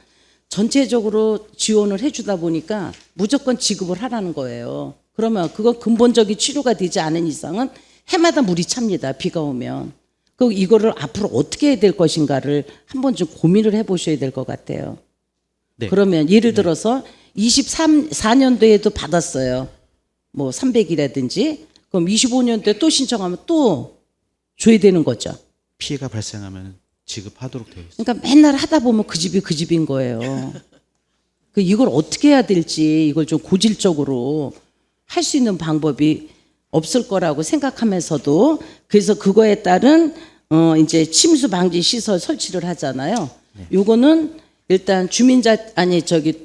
전체적으로 지원을 해주다 보니까 무조건 지급을 하라는 거예요. 그러면 그건 근본적인 치료가 되지 않은 이상은 해마다 물이 찹니다. 비가 오면. 그 이거를 앞으로 어떻게 해야 될 것인가를 한번 좀 고민을 해보셔야 될 것 같아요. 네. 그러면 예를 들어서 24년도에도 받았어요. 뭐 300이라든지 그럼 25년도에 또 신청하면 또 줘야 되는 거죠. 피해가 발생하면 지급하도록 되어 있습니다. 그러니까 맨날 하다 보면 그 집이 그 집인 거예요. 그 이걸 어떻게 해야 될지 이걸 좀 고질적으로 할 수 있는 방법이 없을 거라고 생각하면서도 그래서 그거에 따른 이제 침수 방지 시설 설치를 하잖아요. 요거는 일단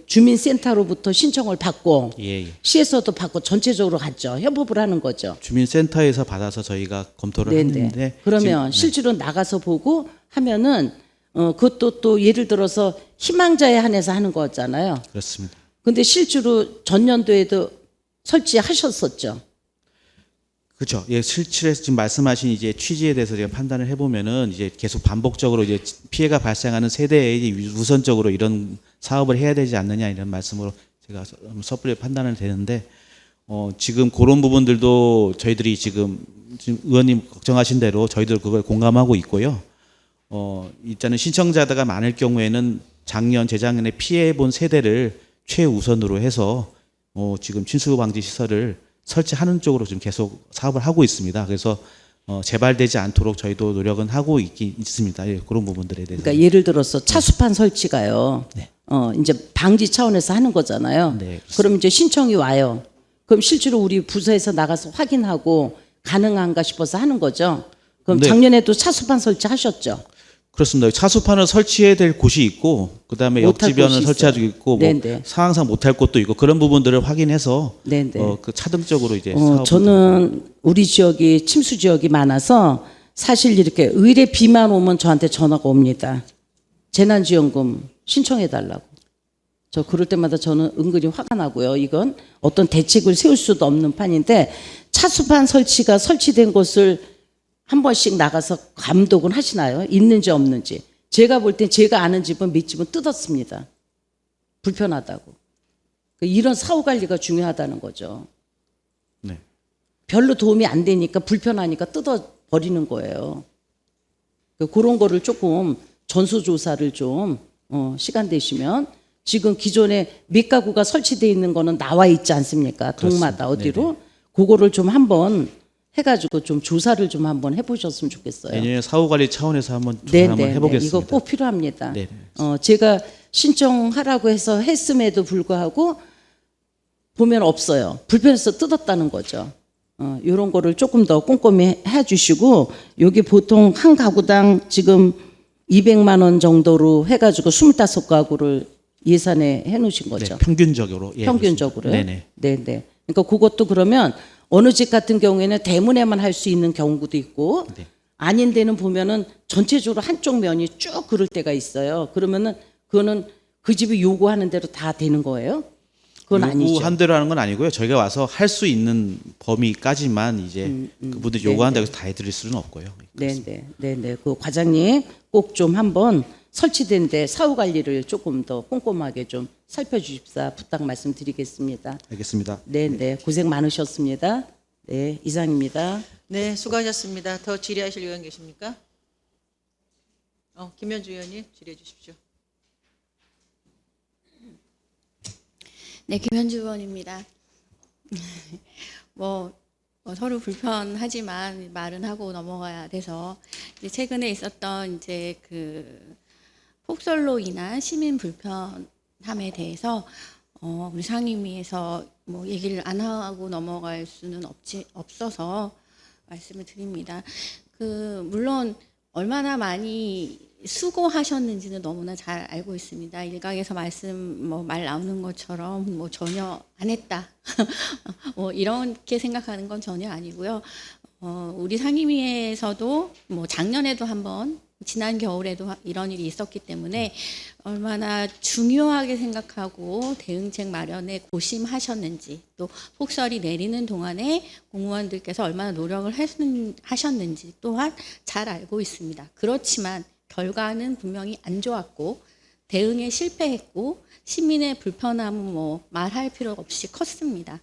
주민센터로부터 신청을 받고 예. 시에서도 받고 전체적으로 갔죠. 협업을 하는 거죠. 주민센터에서 받아서 저희가 검토를 네네. 했는데 그러면 실제로 나가서 보고 하면은 그것도 또 예를 들어서 희망자에 한해서 하는 거잖아요. 그렇습니다. 근데 실제로 전년도에도 설치하셨었죠. 그렇죠. 예, 실질에서 지금 말씀하신 이제 취지에 대해서 제가 판단을 해보면은 이제 계속 반복적으로 이제 피해가 발생하는 세대에 우선적으로 이런 사업을 해야 되지 않느냐 이런 말씀으로 제가 섣불리 판단을 되는데 지금 그런 부분들도 저희들이 지금 의원님 걱정하신 대로 저희들 그걸 공감하고 있고요. 일단은 신청자가 많을 경우에는 작년, 재작년에 피해본 세대를 최우선으로 해서 지금 침수 방지 시설을 설치하는 쪽으로 지금 계속 사업을 하고 있습니다. 그래서 재발되지 않도록 저희도 노력은 하고 있습니다. 예, 그런 부분들에 대해서. 그러니까 예를 들어서 차수판 설치가요. 네. 이제 방지 차원에서 하는 거잖아요. 네, 그렇습니다. 그럼 이제 신청이 와요. 그럼 실제로 우리 부서에서 나가서 확인하고 가능한가 싶어서 하는 거죠. 그럼 네. 작년에도 차수판 설치하셨죠. 그렇습니다. 차수판을 설치해야 될 곳이 있고 그다음에 못할 역지변을 곳이 설치하고 있어요. 있고 뭐 네네. 상황상 못할 곳도 있고 그런 부분들을 확인해서 네네. 그 차등적으로 이제 사업을 저는 우리 지역이 침수 지역이 많아서 사실 이렇게 의뢰 비만 오면 저한테 전화가 옵니다. 재난지원금 신청해 달라고. 저 그럴 때마다 저는 은근히 화가 나고요. 이건 어떤 대책을 세울 수도 없는 판인데 차수판 설치가 설치된 곳을 한 번씩 나가서 감독은 하시나요? 있는지 없는지. 제가 볼 땐 제가 아는 집은 몇 집은 뜯었습니다. 불편하다고. 이런 사후 관리가 중요하다는 거죠. 네. 별로 도움이 안 되니까 불편하니까 뜯어 버리는 거예요. 그런 거를 조금 전수조사를 좀 시간 되시면 지금 기존에 몇 가구가 설치되어 있는 거는 나와 있지 않습니까? 동마다 그렇습니다. 어디로? 그거를 좀 한번 해가지고 좀 조사를 좀 한번 해보셨으면 좋겠어요. 내년에 사후관리 차원에서 한번 조사 한번 해보겠습니다. 이거 꼭 필요합니다. 네. 제가 신청하라고 해서 했음에도 불구하고 보면 없어요. 불편해서 뜯었다는 거죠. 이런 거를 조금 더 꼼꼼히 해주시고 여기 보통 한 가구당 지금 200만 원 정도로 해가지고 25가구를 예산에 해놓으신 거죠. 네, 평균적으로. 예, 평균적으로요. 네네. 네네. 그러니까 그것도 그러면 어느 집 같은 경우에는 대문에만 할 수 있는 경우도 있고 네. 아닌 데는 보면은 전체적으로 한쪽 면이 쭉 그럴 때가 있어요. 그러면은 그거는 그 집이 요구하는 대로 다 되는 거예요? 그건 아니죠. 요구한 대로 하는 건 아니고요. 저희가 와서 할 수 있는 범위까지만 이제 그분들이 요구한다고 해서 다 해드릴 수는 없고요. 네네. 그 과장님 꼭 좀 한번 설치된데 사후 관리를 조금 더 꼼꼼하게 좀 살펴주십사 부탁 말씀드리겠습니다. 알겠습니다. 네네. 고생 많으셨습니다. 네, 이상입니다. 네, 수고하셨습니다. 더 질의하실 의원 계십니까? 김현주 의원님 질의해 주십시오. 네, 김현주 의원입니다. 서로 불편하지만 말은 하고 넘어가야 돼서 이제 최근에 있었던 이제 그 폭설로 인한 시민 불편함에 대해서 우리 상임위에서 뭐 얘기를 안 하고 넘어갈 수는 없어서 말씀을 드립니다. 물론 얼마나 많이 수고하셨는지는 너무나 잘 알고 있습니다. 일각에서 말 나오는 것처럼 전혀 안 했다. 이렇게 생각하는 건 전혀 아니고요. 우리 상임위에서도 작년에도 한번 지난 겨울에도 이런 일이 있었기 때문에 얼마나 중요하게 생각하고 대응책 마련에 고심하셨는지 또 폭설이 내리는 동안에 공무원들께서 얼마나 노력을 하셨는지 또한 잘 알고 있습니다. 그렇지만 결과는 분명히 안 좋았고 대응에 실패했고 시민의 불편함은 말할 필요 없이 컸습니다.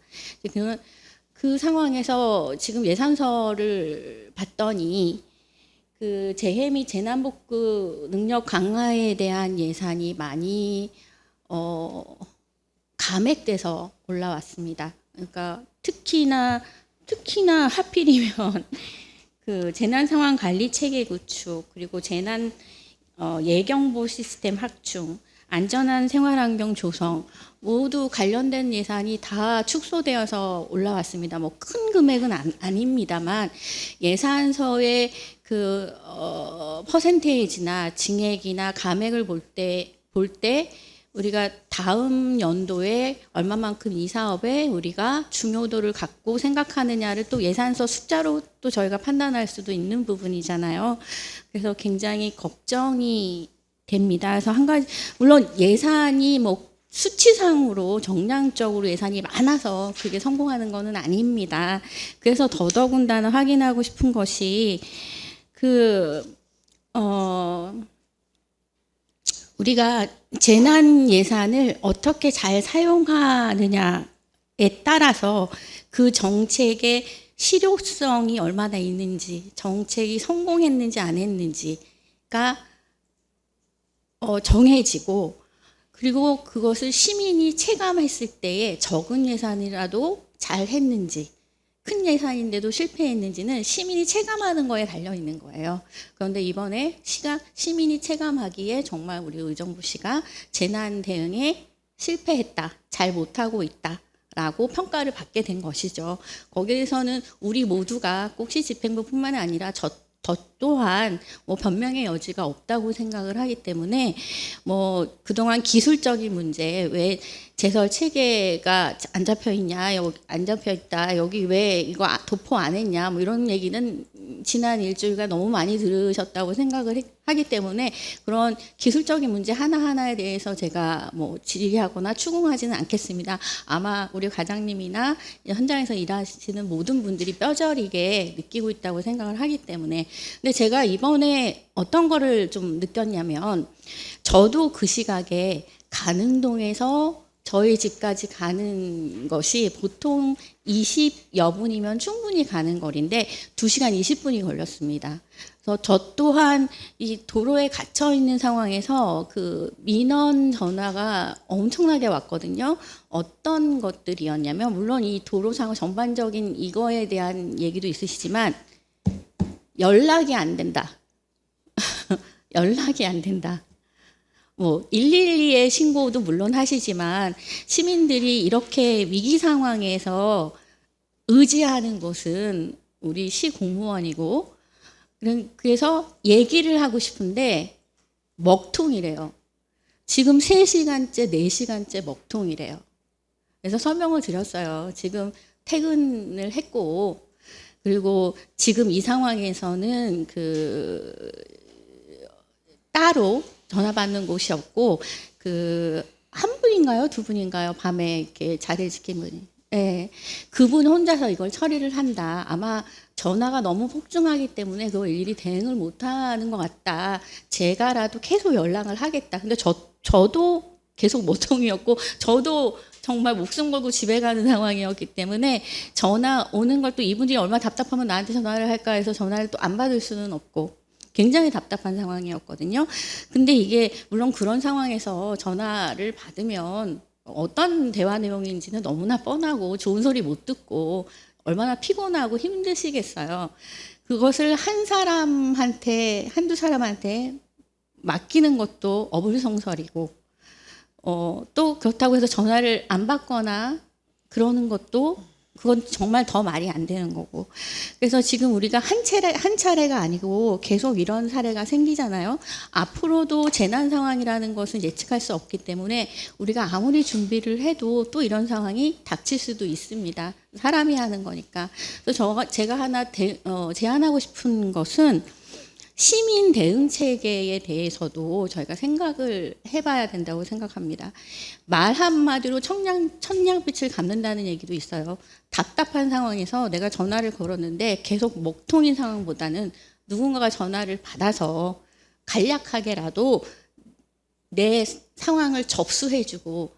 그 상황에서 지금 예산서를 봤더니 그 재해 및 재난복구 능력 강화에 대한 예산이 많이 감액돼서 올라왔습니다. 그러니까 특히나 하필이면 그 재난 상황 관리 체계 구축, 그리고 재난 예경보 시스템 확충, 안전한 생활 환경 조성 모두 관련된 예산이 다 축소되어서 올라왔습니다. 뭐 큰 금액은 아닙니다만 예산서의 그 퍼센테이지나 증액이나 감액을 볼 때 우리가 다음 연도에 얼마만큼 이 사업에 우리가 중요도를 갖고 생각하느냐를 또 예산서 숫자로 또 저희가 판단할 수도 있는 부분이잖아요. 그래서 굉장히 걱정이 됩니다. 그래서 한 가지, 물론 예산이 뭐 수치상으로 정량적으로 예산이 많아서 그게 성공하는 것은 아닙니다. 그래서 더더군다나 확인하고 싶은 것이 우리가 재난 예산을 어떻게 잘 사용하느냐에 따라서 그 정책의 실효성이 얼마나 있는지, 정책이 성공했는지 안 했는지가 정해지고, 그리고 그것을 시민이 체감했을 때에 적은 예산이라도 잘 했는지, 큰 예산인데도 실패했는지는 시민이 체감하는 거에 달려 있는 거예요. 그런데 이번에 시민이 체감하기에 정말 우리 의정부시가 재난 대응에 실패했다, 잘 못하고 있다라고 평가를 받게 된 것이죠. 거기에서는 우리 모두가 꼭 시집행부뿐만 아니라 저 또한 뭐 변명의 여지가 없다고 생각을 하기 때문에 뭐 그동안 기술적인 문제, 왜 제설 체계가 안 잡혀 있냐, 여기 안 잡혀 있다, 여기 왜 이거 도포 안 했냐, 뭐 이런 얘기는 지난 일주일간 너무 많이 들으셨다고 생각을 하기 때문에 그런 기술적인 문제 하나하나에 대해서 제가 뭐 질의하거나 추궁하지는 않겠습니다. 아마 우리 과장님이나 현장에서 일하시는 모든 분들이 뼈저리게 느끼고 있다고 생각을 하기 때문에. 근데 제가 이번에 어떤 거를 좀 느꼈냐면, 저도 그 시각에 가능동에서 저희 집까지 가는 것이 보통 20여 분이면 충분히 가는 거리인데 2시간 20분이 걸렸습니다. 그래서 저 또한 이 도로에 갇혀 있는 상황에서 그 민원 전화가 엄청나게 왔거든요. 어떤 것들이었냐면, 물론 이 도로 상황 전반적인 이거에 대한 얘기도 있으시지만 연락이 안 된다. 연락이 안 된다. 뭐 112에 신고도 물론 하시지만 시민들이 이렇게 위기 상황에서 의지하는 곳은 우리 시 공무원이고, 그래서 얘기를 하고 싶은데 먹통이래요. 지금 3시간째, 4시간째 먹통이래요. 그래서 설명을 드렸어요. 지금 퇴근을 했고, 그리고 지금 이 상황에서는 따로 전화 받는 곳이 없고, 한 분인가요? 2분인가요? 밤에 이렇게 자리를 지킨 분이. 네. 그분 혼자서 이걸 처리를 한다. 아마 전화가 너무 폭증하기 때문에 그걸 일일이 대응을 못하는 것 같다. 제가라도 계속 연락을 하겠다. 근데 저도 계속 모통이었고, 저도 정말 목숨 걸고 집에 가는 상황이었기 때문에 전화 오는 걸 또 이분들이 얼마나 답답하면 나한테 전화를 할까 해서 전화를 또 안 받을 수는 없고, 굉장히 답답한 상황이었거든요. 근데 이게 물론 그런 상황에서 전화를 받으면 어떤 대화 내용인지는 너무나 뻔하고 좋은 소리 못 듣고 얼마나 피곤하고 힘드시겠어요. 그것을 한두 사람한테 맡기는 것도 어불성설이고, 또 그렇다고 해서 전화를 안 받거나 그러는 것도 그건 정말 더 말이 안 되는 거고. 그래서 지금 우리가 한 차례가 아니고 계속 이런 사례가 생기잖아요. 앞으로도 재난 상황이라는 것은 예측할 수 없기 때문에 우리가 아무리 준비를 해도 또 이런 상황이 닥칠 수도 있습니다. 사람이 하는 거니까. 그래서 제가 하나 제안하고 싶은 것은, 시민 대응 체계에 대해서도 저희가 생각을 해봐야 된다고 생각합니다. 말 한마디로 천냥빛을 갚는다는 얘기도 있어요. 답답한 상황에서 내가 전화를 걸었는데 계속 먹통인 상황보다는 누군가가 전화를 받아서 간략하게라도 내 상황을 접수해주고,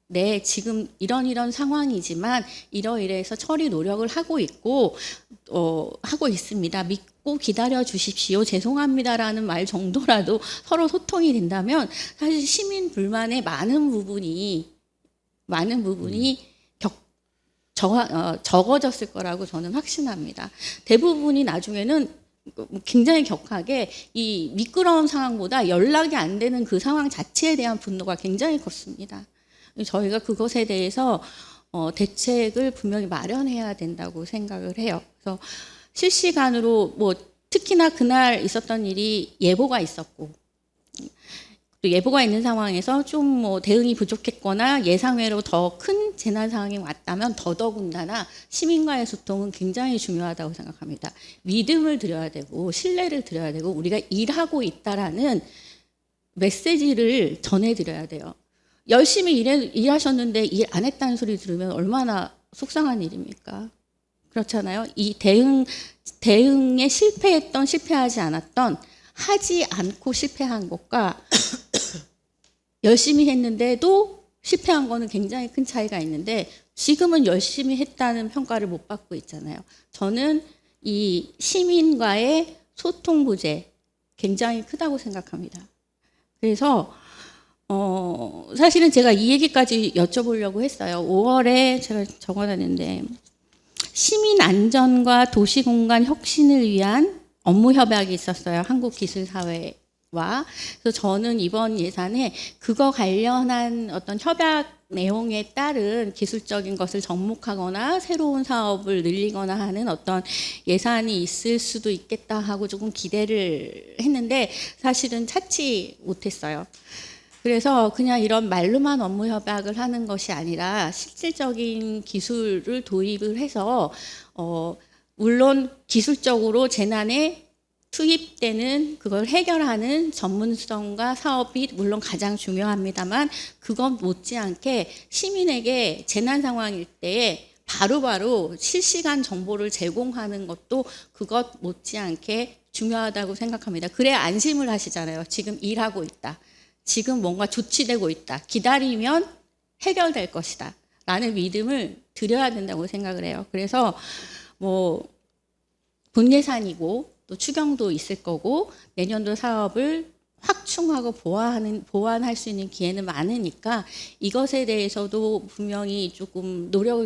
네, 지금 이런 상황이지만 이러이러해서 처리 노력을 하고 있고 하고 있습니다. 조금 기다려 주십시오. 죄송합니다라는 말 정도라도 서로 소통이 된다면 사실 시민 불만의 많은 부분이 적어졌을 거라고 저는 확신합니다. 대부분이 나중에는 굉장히 격하게 이 미끄러운 상황보다 연락이 안 되는 그 상황 자체에 대한 분노가 굉장히 컸습니다. 저희가 그것에 대해서 대책을 분명히 마련해야 된다고 생각을 해요. 그래서 실시간으로 뭐 특히나 그날 있었던 일이 예보가 있었고 또 예보가 있는 상황에서 좀 뭐 대응이 부족했거나 예상외로 더 큰 재난 상황이 왔다면 더더군다나 시민과의 소통은 굉장히 중요하다고 생각합니다. 믿음을 드려야 되고 신뢰를 드려야 되고 우리가 일하고 있다라는 메시지를 전해드려야 돼요. 열심히 일하셨는데 일 안 했다는 소리 들으면 얼마나 속상한 일입니까? 그렇잖아요. 이 대응에 실패하지 않았던 하지 않고 실패한 것과 열심히 했는데도 실패한 거는 굉장히 큰 차이가 있는데 지금은 열심히 했다는 평가를 못 받고 있잖아요. 저는 이 시민과의 소통 부재 굉장히 크다고 생각합니다. 그래서 사실은 제가 이 얘기까지 여쭤보려고 했어요. 5월에 제가 적어놨는데 시민 안전과 도시 공간 혁신을 위한 업무 협약이 있었어요. 한국기술사회와. 그래서 저는 이번 예산에 그거 관련한 어떤 협약 내용에 따른 기술적인 것을 접목하거나 새로운 사업을 늘리거나 하는 어떤 예산이 있을 수도 있겠다 하고 조금 기대를 했는데 사실은 찾지 못했어요. 그래서 그냥 이런 말로만 업무 협약을 하는 것이 아니라 실질적인 기술을 도입을 해서 물론 기술적으로 재난에 투입되는 그걸 해결하는 전문성과 사업이 물론 가장 중요합니다만 그것 못지않게 시민에게 재난 상황일 때에 바로바로 실시간 정보를 제공하는 것도 그것 못지않게 중요하다고 생각합니다. 그래야 안심을 하시잖아요. 지금 일하고 있다. 지금 뭔가 조치되고 있다. 기다리면 해결될 것이다. 라는 믿음을 드려야 된다고 생각을 해요. 그래서 뭐 본예산이고 또 추경도 있을 거고 내년도 사업을 확충하고 보완할 수 있는 기회는 많으니까 이것에 대해서도 분명히 조금 노력을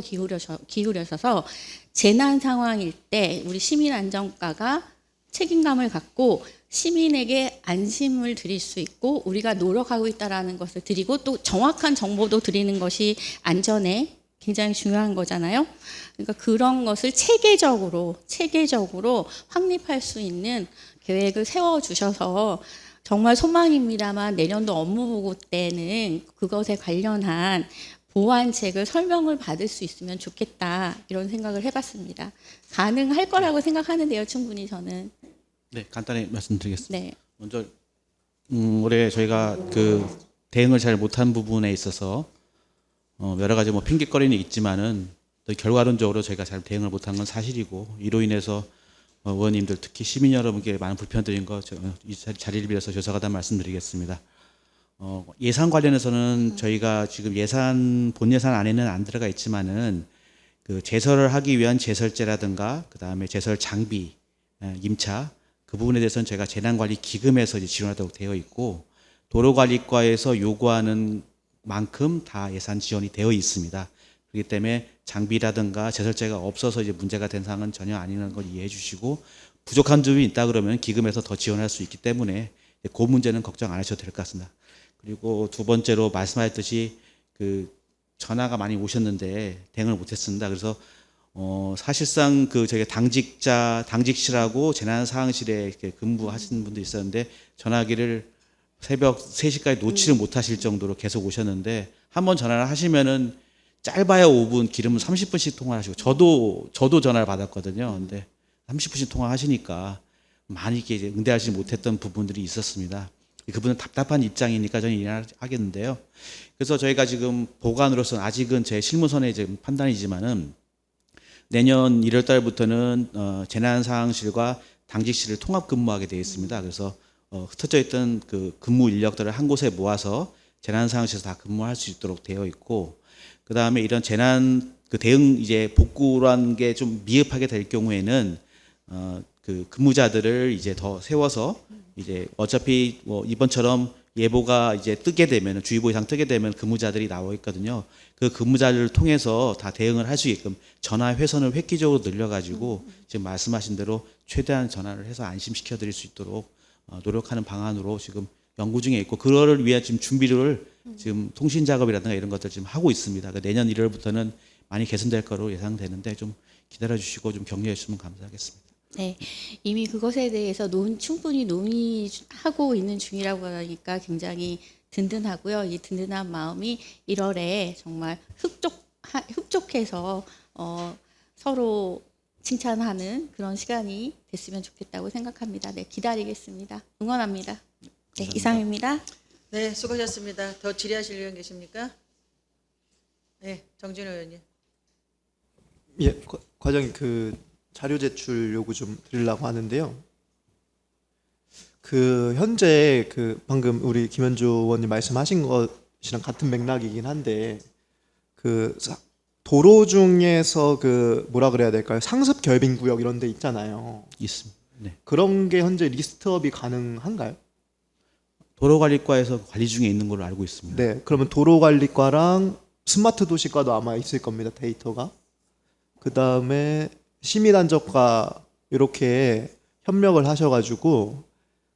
기울여셔서 재난 상황일 때 우리 시민안전과가 책임감을 갖고 시민에게 안심을 드릴 수 있고 우리가 노력하고 있다는 것을 드리고 또 정확한 정보도 드리는 것이 안전에 굉장히 중요한 거잖아요. 그러니까 그런 것을 체계적으로 확립할 수 있는 계획을 세워주셔서 정말 소망입니다만 내년도 업무보고 때는 그것에 관련한 보완책을 설명을 받을 수 있으면 좋겠다 이런 생각을 해봤습니다. 가능할 거라고 생각하는데요, 충분히 저는. 네, 간단히 말씀드리겠습니다. 네. 먼저 올해 저희가 그 대응을 잘 못한 부분에 있어서 여러 가지 뭐 핑계거리는 있지만은 또 결과론적으로 저희가 잘 대응을 못한 건 사실이고 이로 인해서 의원님들 특히 시민 여러분께 많은 불편드린 거 이 자리를 빌어서 죄송하다는 말씀드리겠습니다. 예산 관련해서는 저희가 지금 본 예산 안에는 안 들어가 있지만은 그 제설을 하기 위한 제설제라든가 그 다음에 제설 장비, 임차 그 부분에 대해서는 저희가 재난관리기금에서 이제 지원하도록 되어 있고 도로관리과에서 요구하는 만큼 다 예산 지원이 되어 있습니다. 그렇기 때문에 장비라든가 제설제가 없어서 이제 문제가 된 사항은 전혀 아니라는 걸 이해해 주시고 부족한 점이 있다 그러면 기금에서 더 지원할 수 있기 때문에 그 문제는 걱정 안 하셔도 될 것 같습니다. 그리고 두 번째로 말씀하셨듯이 그 전화가 많이 오셨는데 대응을 못했습니다. 그래서 사실상 그 저희가 당직실하고 재난상황실에 이렇게 근무하시는 분도 있었는데 전화기를 새벽 3시까지 놓지를 못하실 정도로 계속 오셨는데 한번 전화를 하시면은 짧아야 5분, 길으면 30분씩 통화하시고 저도 전화를 받았거든요. 근데 30분씩 통화하시니까 많이 이렇게 이제 응대하지 못했던 부분들이 있었습니다. 그분은 답답한 입장이니까 저는 이해하겠는데요. 그래서 저희가 지금 보관으로서는 아직은 제 실무선의 지금 판단이지만은 내년 1월 달부터는 재난상황실과 당직실을 통합 근무하게 되어 있습니다. 그래서 흩어져 있던 그 근무 인력들을 한 곳에 모아서 재난상황실에서 다 근무할 수 있도록 되어 있고, 그 다음에 이런 재난 그 대응 이제 복구라는 게 좀 미흡하게 될 경우에는 그 근무자들을 이제 더 세워서 이제 어차피 뭐 이번처럼 예보가 이제 뜨게 되면 주의보 이상 뜨게 되면 근무자들이 나와 있거든요. 그 근무자들을 통해서 다 대응을 할 수 있게끔 전화 회선을 획기적으로 늘려가지고 지금 말씀하신 대로 최대한 전화를 해서 안심시켜 드릴 수 있도록 노력하는 방안으로 지금 연구 중에 있고 그거를 위한 지금 준비를 지금 통신 작업이라든가 이런 것들 지금 하고 있습니다. 그러니까 내년 1월부터는 많이 개선될 거로 예상되는데 좀 기다려 주시고 좀 격려해 주시면 감사하겠습니다. 네, 이미 그것에 대해서 충분히 논의하고 있는 중이라고 하니까 굉장히 든든하고요. 이 든든한 마음이 1월에 정말 흡족해서 서로 칭찬하는 그런 시간이 됐으면 좋겠다고 생각합니다. 네, 기다리겠습니다. 응원합니다. 네, 이상입니다. 네, 수고하셨습니다. 더 질의하실 의원 계십니까? 네, 정진호 의원님. 예, 과장님 그 자료 제출 요구 좀 드리려고 하는데요. 그 현재 그 방금 우리 김현주 의원님 말씀하신 것이랑 같은 맥락이긴 한데 그 도로 중에서 그 뭐라 그래야 될까요? 상습 결빙 구역 이런 데 있잖아요. 있습니다. 네. 그런 게 현재 리스트업이 가능한가요? 도로관리과에서 관리 중에 있는 걸로 알고 있습니다. 네, 그러면 도로관리과랑 스마트 도시과도 아마 있을 겁니다. 데이터가. 그 다음에 시민안전과 이렇게 협력을 하셔가지고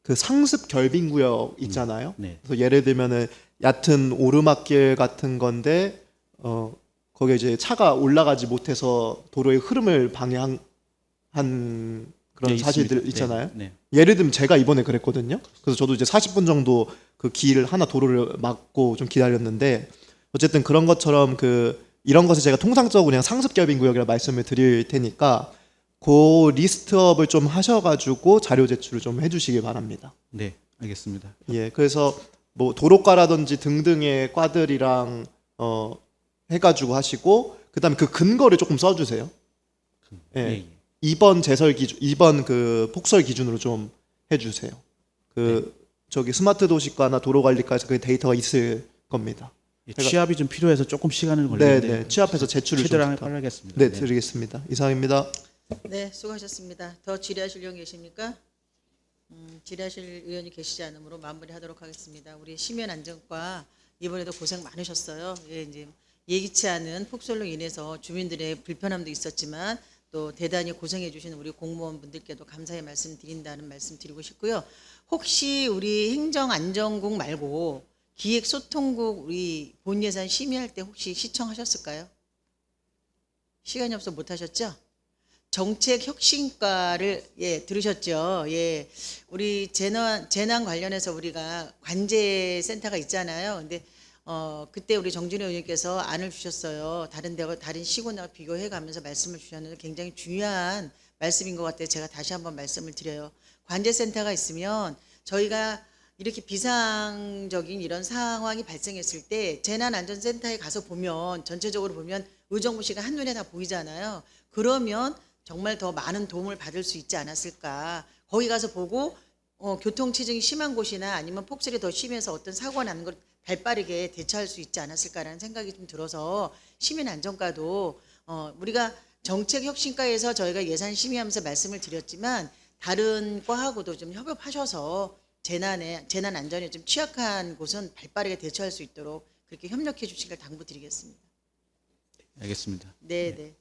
그 상습 결빙 구역 있잖아요. 네. 그래서 예를 들면은 얕은 오르막길 같은 건데 거기에 이제 차가 올라가지 못해서 도로의 흐름을 방해한 그런 네, 사실들 있습니다. 있잖아요. 네, 네. 예를 들면 제가 이번에 그랬거든요. 그래서 저도 이제 40분 정도 그 길 하나 도로를 막고 좀 기다렸는데 어쨌든 그런 것처럼 이런 것을 제가 통상적으로 그냥 상습 결빙 구역이라 말씀을 드릴 테니까 그 리스트업을 좀 하셔가지고 자료 제출을 좀 해주시길 바랍니다. 네, 알겠습니다. 예, 그래서 뭐 도로과라든지 등등의 과들이랑 해가지고 하시고 그다음에 그 근거를 조금 써주세요. 예, 예. 2번 제설 기준, 2번 그 폭설 기준으로 좀 해주세요. 저기 스마트 도시과나 도로관리과에서 그 데이터가 있을 겁니다. 예, 취합이 좀 필요해서 조금 시간을 걸리는데 네, 취합해서 제출을 좀 최대한 부탁- 빠르겠습니다. 네, 드리겠습니다. 이상입니다. 네, 수고하셨습니다. 더 질의하실 의원 계십니까? 질의하실 의원이 계시지 않으므로 마무리하도록 하겠습니다. 우리 시민안전과 이번에도 고생 많으셨어요. 예, 이제 예기치 않은 폭설로 인해서 주민들의 불편함도 있었지만 또 대단히 고생해 주신 우리 공무원분들께도 감사의 말씀 드린다는 말씀 드리고 싶고요. 혹시 우리 행정안전국 말고 기획소통국 우리 본예산 심의할 때 혹시 시청하셨을까요? 시간이 없어 못 하셨죠? 정책혁신과를 들으셨죠? 예, 우리 재난 관련해서 우리가 관제센터가 있잖아요. 근데 그때 우리 정진호 의원님께서 안을 주셨어요. 다른 시군과 비교해가면서 말씀을 주셨는데 굉장히 중요한 말씀인 것 같아요. 제가 다시 한번 말씀을 드려요. 관제센터가 있으면 저희가 이렇게 비상적인 이런 상황이 발생했을 때 재난안전센터에 가서 보면 전체적으로 보면 의정부시가 한눈에 다 보이잖아요. 그러면 정말 더 많은 도움을 받을 수 있지 않았을까. 거기 가서 보고 교통체증이 심한 곳이나 아니면 폭설이 더 심해서 어떤 사고가 나는 걸 발빠르게 대처할 수 있지 않았을까라는 생각이 좀 들어서 시민안전과도 우리가 정책혁신과에서 저희가 예산 심의하면서 말씀을 드렸지만 다른 과하고도 좀 협업하셔서 재난 안전에 좀 취약한 곳은 발빠르게 대처할 수 있도록 그렇게 협력해 주시길 당부드리겠습니다. 알겠습니다. 네.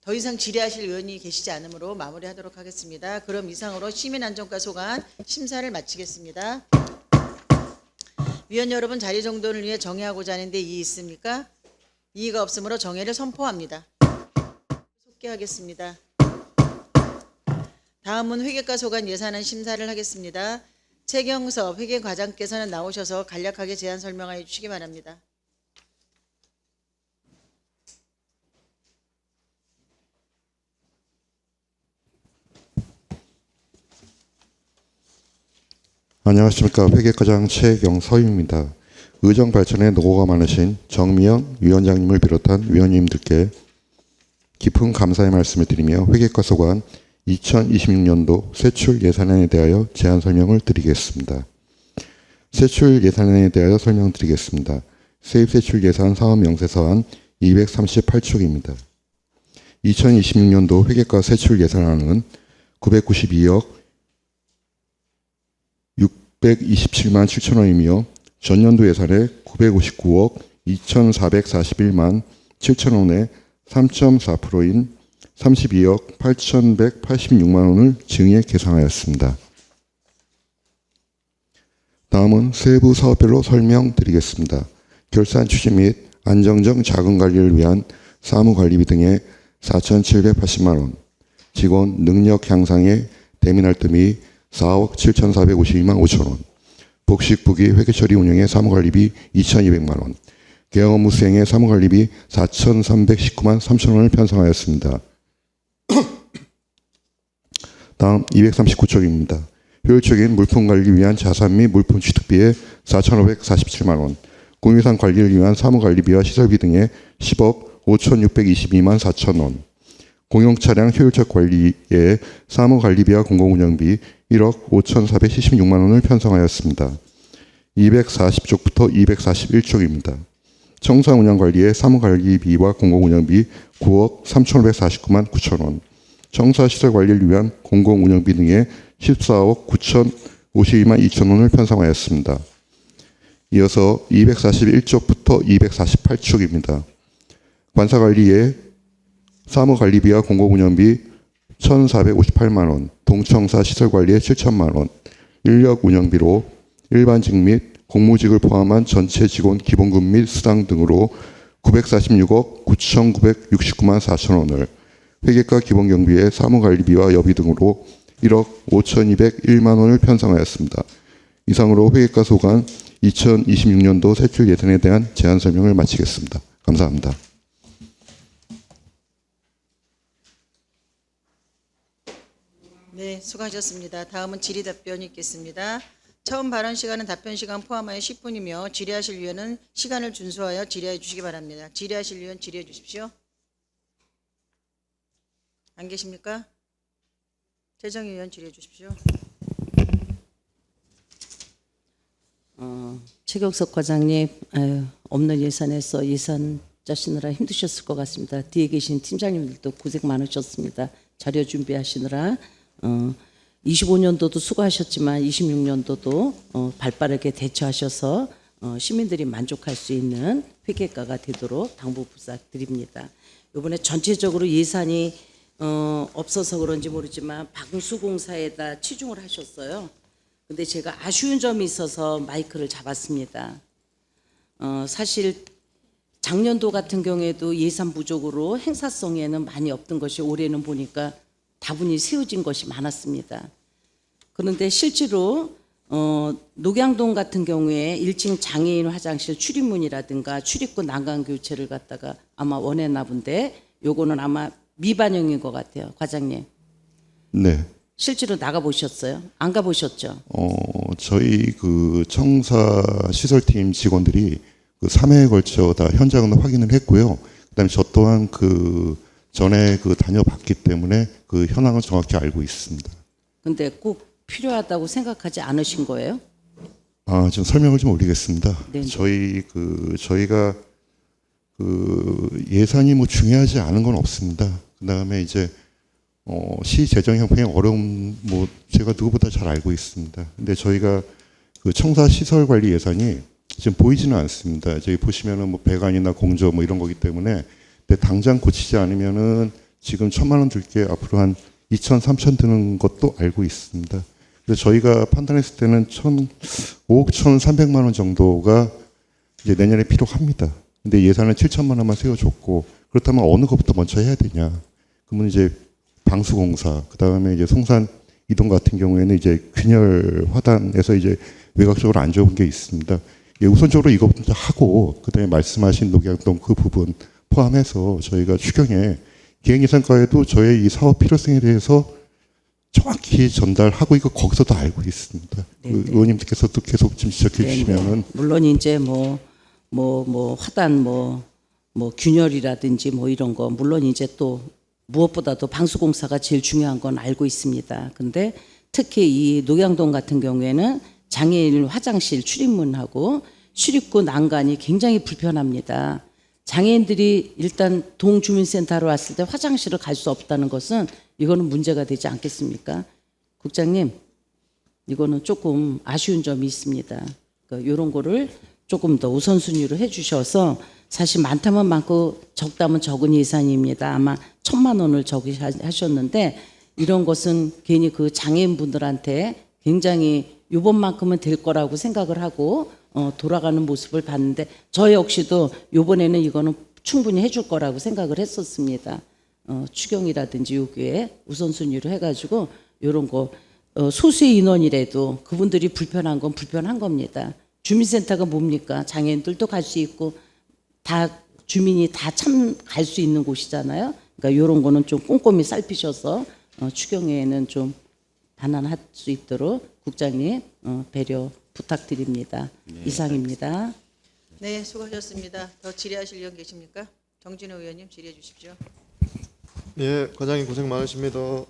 더 이상 질의하실 의원이 계시지 않으므로 마무리하도록 하겠습니다. 그럼 이상으로 시민안전과 소관 심사를 마치겠습니다. 위원 여러분 자리 정돈을 위해 정회하고자 하는데 이의 있습니까? 이의가 없으므로 정회를 선포합니다. 속개하겠습니다. 다음은 회계과 소관 예산안 심사를 하겠습니다. 최경섭 회계과장께서는 나오셔서 간략하게 제안 설명하여 주시기 바랍니다. 안녕하십니까. 회계과장 최경서입니다. 의정 발전에 노고가 많으신 정미영 위원장님을 비롯한 위원님들께 깊은 감사의 말씀을 드리며 회계과 소관 2026년도 세출 예산안에 대하여 제안 설명을 드리겠습니다. 세출 예산안에 대하여 설명드리겠습니다. 세입세출 예산 사업 명세서안 238쪽입니다. 2026년도 회계과 세출 예산안은 992억 627만 7천 원이며 전년도 예산에 959억 2,441만 7천 원의 3.4%인 32억 8,186만 원을 증액 계산하였습니다. 다음은 세부 사업별로 설명드리겠습니다. 결산 추진 및 안정적 자금 관리를 위한 사무관리비 등의 4,780만 원, 직원 능력 향상의 대민활동 및 4억 7,452만 5천 원, 복식부기 회계처리 운영의 사무관리비 2,200만 원, 계약 업무 수행의 사무관리비 4,319만 3천 원을 편성하였습니다. 다음 239쪽입니다. 효율적인 물품 관리를 위한 자산 및 물품 취득비에 4,547만 원, 공유산 관리를 위한 사무관리비와 시설비 등의 10억 5,622만 4천 원, 공용차량 효율적 관리에 사무관리비와 공공운영비 1억 5,476만 원을 편성하였습니다. 240쪽부터 241쪽입니다. 청사운영관리에 사무관리비와 공공운영비 9억 3,549만 9천 원, 청사시설관리를 위한 공공운영비 등의 14억 9,052만 2천 원을 편성하였습니다. 이어서 241쪽부터 248쪽입니다. 관사관리에 사무관리비와 공공운영비 1,458만 원, 동청사 시설관리에 7천만 원, 인력운영비로 일반직 및 공무직을 포함한 전체 직원 기본급 및 수당 등으로 946억 9,969만 4천 원을, 회계과 기본경비에 사무관리비와 여비 등으로 1억 5,201만 원을 편성하였습니다. 이상으로 회계과 소관 2026년도 세출 예산에 대한 제안 설명을 마치겠습니다. 감사합니다. 네, 수고하셨습니다. 다음은 질의답변이 있겠습니다. 처음 발언 시간은 답변 시간 포함하여 10분이며 질의하실 위원은 시간을 준수하여 질의해 주시기 바랍니다. 질의하실 위원 질의해 주십시오. 안 계십니까? 재정위원 질의해 주십시오. 최경석 과장님, 없는 예산에서 예산 짜시느라 힘드셨을 것 같습니다. 뒤에 계신 팀장님들도 고생 많으셨습니다. 자료 준비하시느라 25년도도 수고하셨지만 26년도도 발빠르게 대처하셔서 시민들이 만족할 수 있는 회계과가 되도록 당부 부탁드립니다. 이번에 전체적으로 예산이 없어서 그런지 모르지만 방수공사에다 치중을 하셨어요. 근데 제가 아쉬운 점이 있어서 마이크를 잡았습니다. 사실 작년도 같은 경우에도 예산 부족으로 행사성에는 많이 없던 것이 올해는 보니까 다분히 세워진 것이 많았습니다. 그런데 실제로 녹양동 같은 경우에 1층 장애인 화장실 출입문이라든가 출입구 난간 교체를 갖다가 아마 원했나 본데 요거는 아마 미반영인 것 같아요, 과장님. 네. 실제로 나가 보셨어요? 안 가보셨죠? 저희 그 청사 시설팀 직원들이 그 3회에 걸쳐 다 현장을 확인을 했고요. 그다음에 저 또한 그 전에 그 다녀봤기 때문에 그 현황을 정확히 알고 있습니다. 근데 꼭 필요하다고 생각하지 않으신 거예요? 좀 설명을 좀 올리겠습니다. 네. 저희가 그 예산이 뭐 중요하지 않은 건 없습니다. 그다음에 이제 시 재정 형편의 어려움 뭐 제가 누구보다 잘 알고 있습니다. 근데 저희가 그 청사 시설 관리 예산이 지금 보이지는 않습니다. 저희 보시면은 뭐 배관이나 공조 뭐 이런 거기 때문에 근데 당장 고치지 않으면은 지금 1,000만 원 들 게 앞으로 한 2,000, 3,000 드는 것도 알고 있습니다. 그래서 저희가 판단했을 때는 5억 1,300만 원 정도가 이제 내년에 필요합니다. 근데 예산은 7천만 원만 세워줬고 그렇다면 어느 것부터 먼저 해야 되냐? 그러면 이제 방수공사, 그 다음에 이제 송산 이동 같은 경우에는 이제 균열 화단에서 이제 외곽적으로 안 좋은 게 있습니다. 예, 우선적으로 이것부터 하고 그다음에 말씀하신 녹양동 그 부분 포함해서 저희가 추경에 기획예산과에도 저의 이 사업 필요성에 대해서 정확히 전달하고 이거 거기서도 알고 있습니다. 그 의원님들께서도 계속 좀 지적해 주시면은 물론 이제 화단 균열이라든지 뭐 이런 거 물론 이제 또 무엇보다도 방수공사가 제일 중요한 건 알고 있습니다. 근데 특히 이 녹양동 같은 경우에는 장애인 화장실 출입문하고 출입구 난간이 굉장히 불편합니다. 장애인들이 일단 동주민센터로 왔을 때 화장실을 갈 수 없다는 것은 이거는 문제가 되지 않겠습니까? 국장님, 이거는 조금 아쉬운 점이 있습니다. 그러니까 이런 거를 조금 더 우선순위로 해주셔서 사실 많다면 많고 적다면 적은 예산입니다. 아마 1,000만 원을 적으셨는데 이런 것은 괜히 그 장애인분들한테 굉장히 이번만큼은 될 거라고 생각을 하고 돌아가는 모습을 봤는데 저 역시도 이번에는 이거는 충분히 해줄 거라고 생각을 했었습니다. 추경이라든지 요기에 우선순위로 해가지고 이런 거 소수의 인원이라도 그분들이 불편한 건 불편한 겁니다. 주민센터가 뭡니까? 장애인들도 갈 수 있고 다 주민이 다 참 갈 수 있는 곳이잖아요. 그러니까 이런 거는 좀 꼼꼼히 살피셔서 추경에는 좀 반환할 수 있도록 국장님 배려 부탁드립니다. 이상입니다. 네, 수고하셨습니다. 더 질의하실 의원 계십니까? 정진호 의원님 질의해 주십시오. 예, 과장님 고생 많으십니다.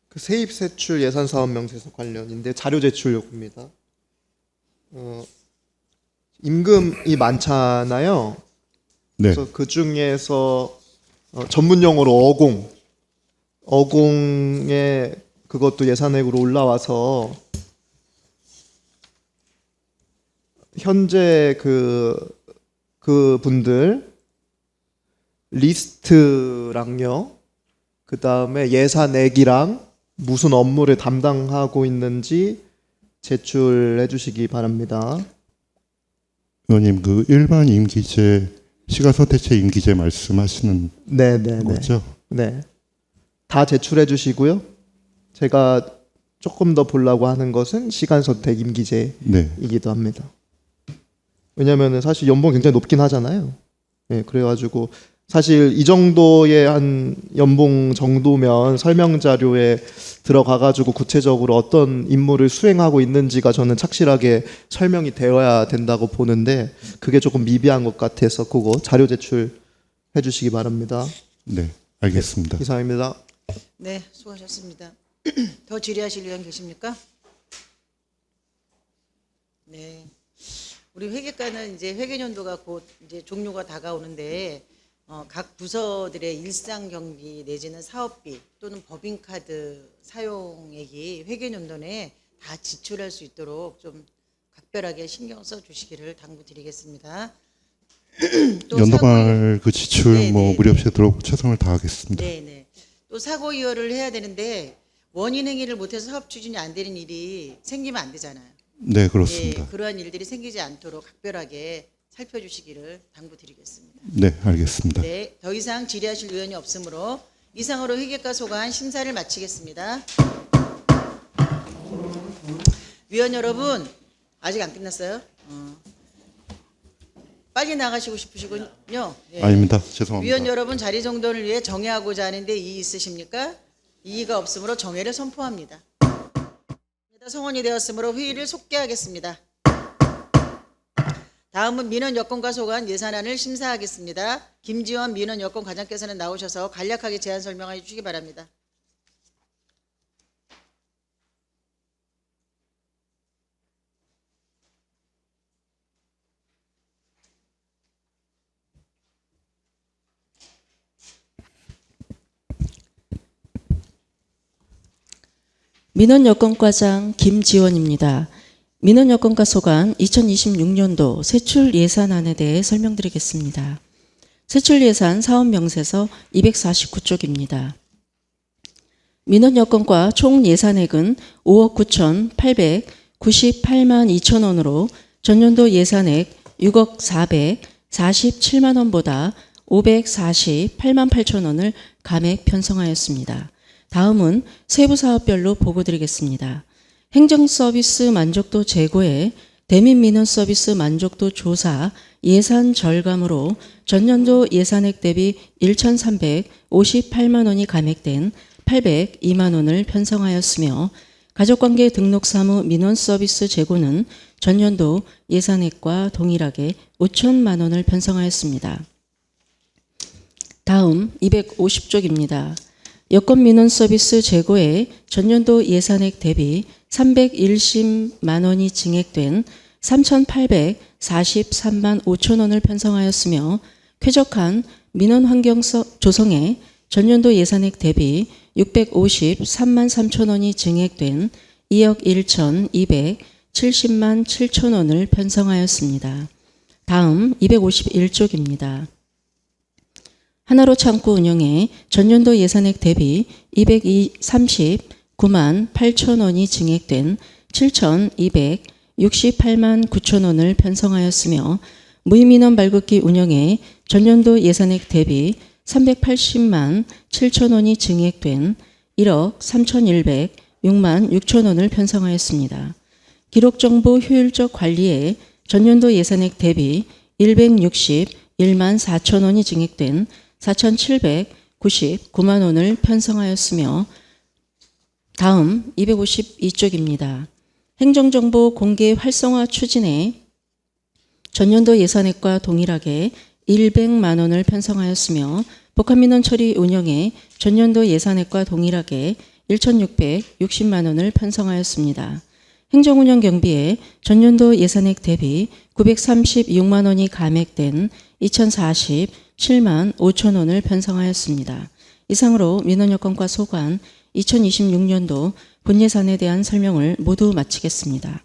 그 세입 세출 예산 사업 명세서 관련인데 자료 제출 요구입니다. 임금이 많잖아요. 네. 그래서 그 중에서 전문 용어로 어공에 그것도 예산액으로 올라와서 현재 그 분들 리스트랑요. 그 다음에 예산액이랑 무슨 업무를 담당하고 있는지 제출해 주시기 바랍니다. 의원님 그 일반 임기제 시가선택제 임기제 말씀하시는 네네네. 거죠? 네. 다 제출해 주시고요. 제가 조금 더 보려고 하는 것은 시간 선택 임기제이기도 네. 합니다. 왜냐면은 사실 연봉 굉장히 높긴 하잖아요. 예, 그래가지고 사실 이 정도의 한 연봉 정도면 설명 자료에 들어가가지고 구체적으로 어떤 임무를 수행하고 있는지가 저는 착실하게 설명이 되어야 된다고 보는데 그게 조금 미비한 것 같아서 그거 자료 제출해 주시기 바랍니다. 네, 알겠습니다. 이상입니다. 네, 수고하셨습니다. 더 질의하실 의원 계십니까? 네. 우리 회계과는 이제 회계연도가 곧 이제 종료가 다가오는데 각 부서들의 일상 경비 내지는 사업비 또는 법인카드 사용액이 회계연도에 다 지출할 수 있도록 좀 각별하게 신경 써 주시기를 당부드리겠습니다. 또 연도말 그 지출 네, 뭐 네, 무리 없이 들어오고 최선을 다하겠습니다. 네네. 또 사고 이혈을 해야 되는데 원인 행위를 못해서 사업 추진이 안 되는 일이 생기면 안 되잖아요. 네, 그렇습니다. 예, 그러한 일들이 생기지 않도록 각별하게 살펴주시기를 당부드리겠습니다. 네, 알겠습니다. 네, 더 이상 질의하실 의원이 없으므로 이상으로 회계과 소관 심사를 마치겠습니다. 위원 여러분, 아직 안 끝났어요? 빨리 나가시고 싶으시군요. 네. 아닙니다. 죄송합니다. 위원 여러분 자리 정돈을 위해 정회하고자 하는데 이의 있으십니까? 이의가 없으므로 정회를 선포합니다. 성원이 되었으므로 회의를 속개하겠습니다. 다음은 민원 여건과 소관 예산안을 심사하겠습니다. 김지원 민원 여건 과장께서는 나오셔서 간략하게 제안 설명해 주시기 바랍니다. 민원여건과장 김지원입니다. 민원여건과 소관 2026년도 세출 예산안에 대해 설명드리겠습니다. 세출 예산 사업명세서 249쪽입니다. 민원여건과 총 예산액은 5억 9,898만 2천 원으로 전년도 예산액 6억 447만 원보다 548만 8천 원을 감액 편성하였습니다. 다음은 세부 사업별로 보고드리겠습니다. 행정서비스 만족도 제고에 대민민원 서비스 만족도 조사 예산 절감으로 전년도 예산액 대비 1,358만 원이 감액된 802만 원을 편성하였으며 가족관계 등록사무 민원 서비스 제고는 전년도 예산액과 동일하게 5천만 원을 편성하였습니다. 다음 250쪽입니다. 여권 민원 서비스 제고에 전년도 예산액 대비 310만 원이 증액된 3,843만 5천 원을 편성하였으며 쾌적한 민원 환경 조성에 전년도 예산액 대비 653만 3천 원이 증액된 2억 1,270만 7천 원을 편성하였습니다. 다음 251쪽입니다. 하나로 창구 운영에 전년도 예산액 대비 239만 8천 원이 증액된 7,268만 9천 원을 편성하였으며 무임인원 발급기 운영에 전년도 예산액 대비 380만 7천 원이 증액된 1억 3,106만 6천 원을 편성하였습니다. 기록정보 효율적 관리에 전년도 예산액 대비 161만 4천 원이 증액된 4,799만 원을 편성하였으며 다음 252쪽입니다. 행정정보 공개 활성화 추진에 전년도 예산액과 동일하게 100만 원을 편성하였으며 복합민원 처리 운영에 전년도 예산액과 동일하게 1,660만 원을 편성하였습니다. 행정운영 경비에 전년도 예산액 대비 936만 원이 감액된 2,047만 5천 원을 편성하였습니다. 이상으로 민원여건과 소관 2026년도 본예산에 대한 설명을 모두 마치겠습니다.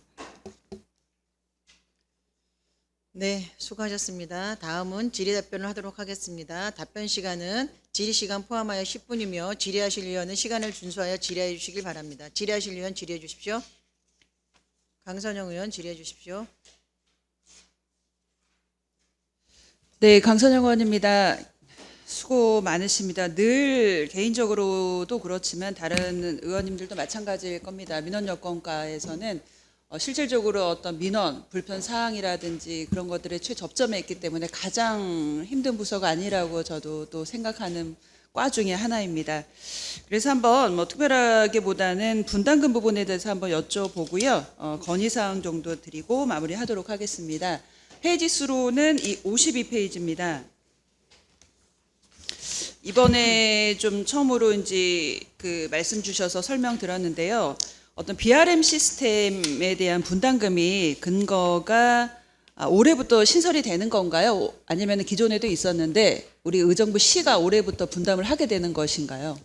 네, 수고하셨습니다. 다음은 질의답변을 하도록 하겠습니다. 답변 시간은 질의시간 포함하여 10분이며 질의하실 위원은 시간을 준수하여 질의해 주시길 바랍니다. 질의하실 위원 질의해 주십시오. 강선영 의원 질의해 주십시오. 네, 강선영 의원입니다. 수고 많으십니다. 늘 개인적으로도 그렇지만 다른 의원님들도 마찬가지일 겁니다. 민원여건과에서는 실질적으로 어떤 민원, 불편 사항이라든지 그런 것들에 최접점에 있기 때문에 가장 힘든 부서가 아니라고 저도 또 생각하는 과 중에 하나입니다. 그래서 한번 뭐 특별하게보다는 분담금 부분에 대해서 한번 여쭤보고요. 건의사항 정도 드리고 마무리하도록 하겠습니다. 페이지 수로는 이 52페이지입니다. 이번에 좀 처음으로 이제 그 말씀 주셔서 설명 들었는데요. 어떤 BRM 시스템에 대한 분담금이 근거가 올해부터 신설이 되는 건가요? 아니면 기존에도 있었는데 우리 의정부 시가 올해부터 분담을 하게 되는 것인가요?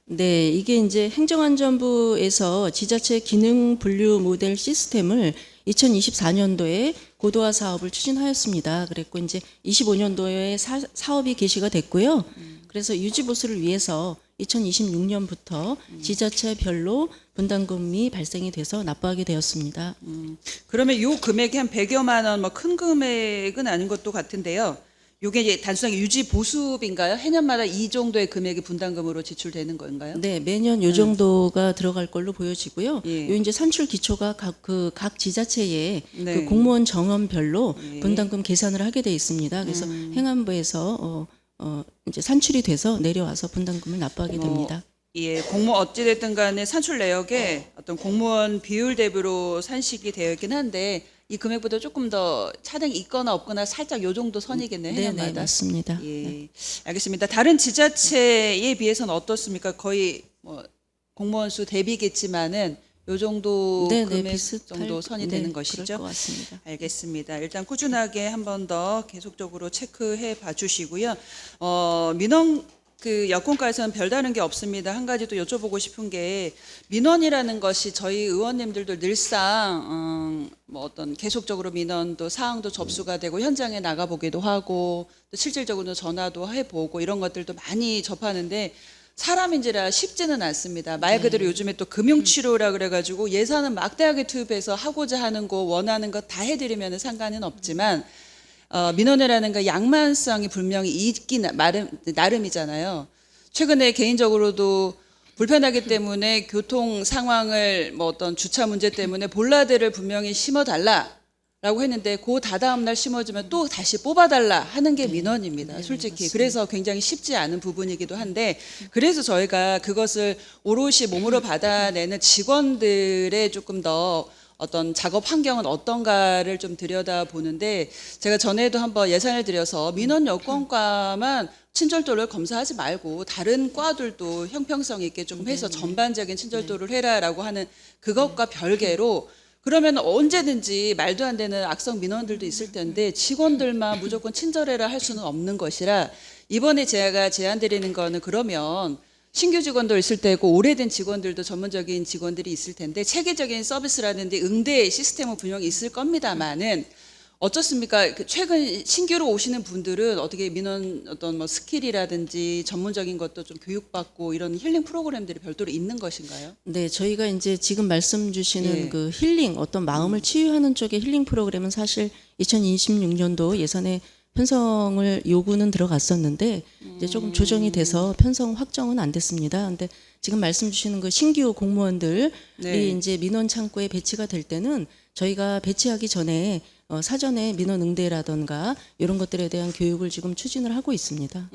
네, 이게 이제 행정안전부에서 지자체 기능 분류 모델 시스템을 2024년도에 고도화 사업을 추진하였습니다. 그랬고 이제 25년도에 사업이 개시가 됐고요. 그래서 유지 보수를 위해서 2026년부터 지자체별로 분담금이 발생이 돼서 납부하게 되었습니다. 그러면 이 금액이 한 100여만 원, 뭐 큰 금액은 아닌 것도 같은데요. 이게 이제 단순하게 유지 보수비인가요? 해년마다 이 정도의 금액이 분담금으로 지출되는 건가요? 네, 매년 요 정도가 들어갈 걸로 보여지고요. 예. 요 이제 산출 기초가 각 지자체의 네. 그 공무원 정원별로 예. 분담금 계산을 하게 돼 있습니다. 그래서 행안부에서 이제 산출이 돼서 내려와서 분담금을 납부하게 됩니다. 예, 어찌됐든 간에 산출 내역에 어떤 공무원 비율 대비로 산식이 되어 있긴 한데 이 금액보다 조금 더 차등이 있거나 없거나 살짝 요 정도 선이겠네요. 네, 해년마다. 네, 맞습니다. 예, 알겠습니다. 다른 지자체에 비해서는 어떻습니까? 거의 뭐 공무원 수 대비겠지만은 요 정도 네, 네, 금액 비슷할- 정도 선이 네, 되는 그럴 것이죠? 것 같습니다. 알겠습니다. 일단 꾸준하게 한 번 더 계속적으로 체크해 봐 주시고요. 민원 그 여권과에서는 별다른 게 없습니다. 한 가지 또 여쭤보고 싶은 게 민원이라는 것이 저희 의원님들도 늘상 뭐 어떤 계속적으로 민원도 사항도 접수가 되고 현장에 나가보기도 하고 또 실질적으로 전화도 해보고 이런 것들도 많이 접하는데 사람인지라 쉽지는 않습니다. 말 그대로 요즘에 또 금융치료라 그래가지고 예산은 막대하게 투입해서 하고자 하는 거 원하는 거 다 해드리면 상관은 없지만 민원이라는 양만성이 분명히 있긴 나름이잖아요. 최근에 개인적으로도 불편하기 때문에 교통 상황을 뭐 어떤 주차 문제 때문에 볼라드를 분명히 심어달라라고 했는데 그 다다음 날 심어주면 또 다시 뽑아달라 하는 게 민원입니다. 솔직히. 맞습니다. 그래서 굉장히 쉽지 않은 부분이기도 한데 그래서 저희가 그것을 오롯이 몸으로 받아내는 직원들의 조금 더 어떤 작업 환경은 어떤가를 좀 들여다보는데 제가 전에도 한번 예산을 들여서 민원 여건과만 친절도를 검사하지 말고 다른 과들도 형평성 있게 좀 해서 전반적인 친절도를 해라라고 하는 그것과 별개로 그러면 언제든지 말도 안 되는 악성 민원들도 있을 텐데 직원들만 무조건 친절해라 할 수는 없는 것이라 이번에 제가 제안드리는 거는 그러면 신규 직원도 있을 테고 오래된 직원들도 전문적인 직원들이 있을 텐데 체계적인 서비스라든지 응대 시스템은 분명히 있을 겁니다만은 어떻습니까? 최근 신규로 오시는 분들은 어떻게 민원 어떤 뭐 스킬이라든지 전문적인 것도 좀 교육받고 이런 힐링 프로그램들이 별도로 있는 것인가요? 네, 저희가 이제 지금 말씀 주시는 예. 그 힐링, 어떤 마음을 치유하는 쪽의 힐링 프로그램은 사실 2026년도 예산에 편성을 요구는 들어갔었는데 이제 조금 조정이 돼서 편성 확정은 안 됐습니다. 근데 지금 말씀 주시는 그 신규 공무원들이 네. 이제 민원 창구에 배치가 될 때는 저희가 배치하기 전에 사전에 민원 응대라던가 이런 것들에 대한 교육을 지금 추진을 하고 있습니다.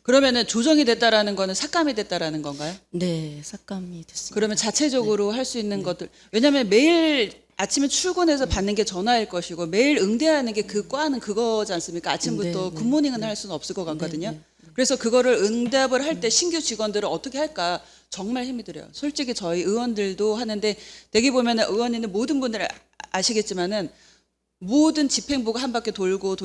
그러면은 조정이 됐다라는 거는 삭감이 됐다라는 건가요? 네, 삭감이 됐습니다. 그러면 자체적으로 할 수 있는 것들 왜냐하면 매일 아침에 출근해서 받는 게 전화일 것이고 매일 응대하는 게 그 과는 그거지 않습니까? 아침부터 네, 굿모닝은 할 수는 없을 것 같거든요. 그래서 그거를 응답을 할 때 신규 직원들을 어떻게 할까 정말 힘이 들어요. 솔직히 저희 의원들도 하는데 대개 보면은 의원 있는 모든 분들 아시겠지만은 모든 집행부가 한 바퀴 돌고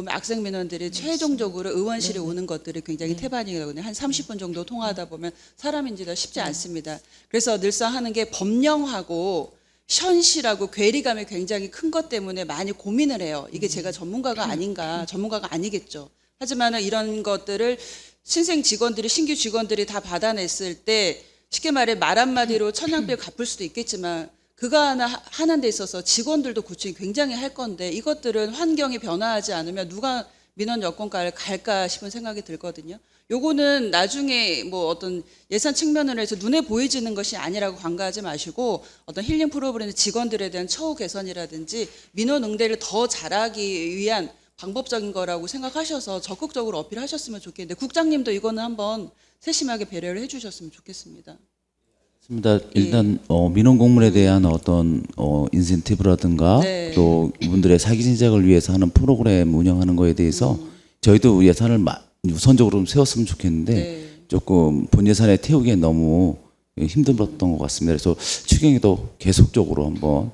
악성 민원들이 최종적으로 의원실에 오는 것들이 굉장히 태반이거든요. 한 30분 정도 통화하다 보면 사람인지도 쉽지 않습니다. 그래서 늘상 하는 게 법령하고 현실하고 괴리감이 굉장히 큰 것 때문에 많이 고민을 해요. 이게 제가 전문가가 아닌가, 전문가가 아니겠죠. 하지만 이런 것들을 신생 직원들이, 신규 직원들이 다 받아냈을 때 쉽게 말해 말 한마디로 천냥빚 갚을 수도 있겠지만 그거 하나 하는 데 있어서 직원들도 고충이 굉장히 할 건데 이것들은 환경이 변화하지 않으면 누가 민원 여건과를 갈까 싶은 생각이 들거든요. 요거는 나중에 뭐 어떤 예산 측면으로 해서 눈에 보이지는 것이 아니라고 간과하지 마시고 어떤 힐링 프로그램 직원들에 대한 처우 개선이라든지 민원 응대를 더 잘하기 위한 방법적인 거라고 생각하셔서 적극적으로 어필하셨으면 좋겠는데 국장님도 이거는 한번 세심하게 배려를 해주셨으면 좋겠습니다. 맞습니다. 일단 민원 공무원에 대한 어떤 인센티브라든가 네. 또 이분들의 사기 진작을 위해서 하는 프로그램 운영하는 거에 대해서 저희도 예산을 우선적으로 좀 세웠으면 좋겠는데 네. 조금 본 예산에 태우기엔 너무 힘들었던 것 같습니다. 그래서 추경에도 계속적으로 한번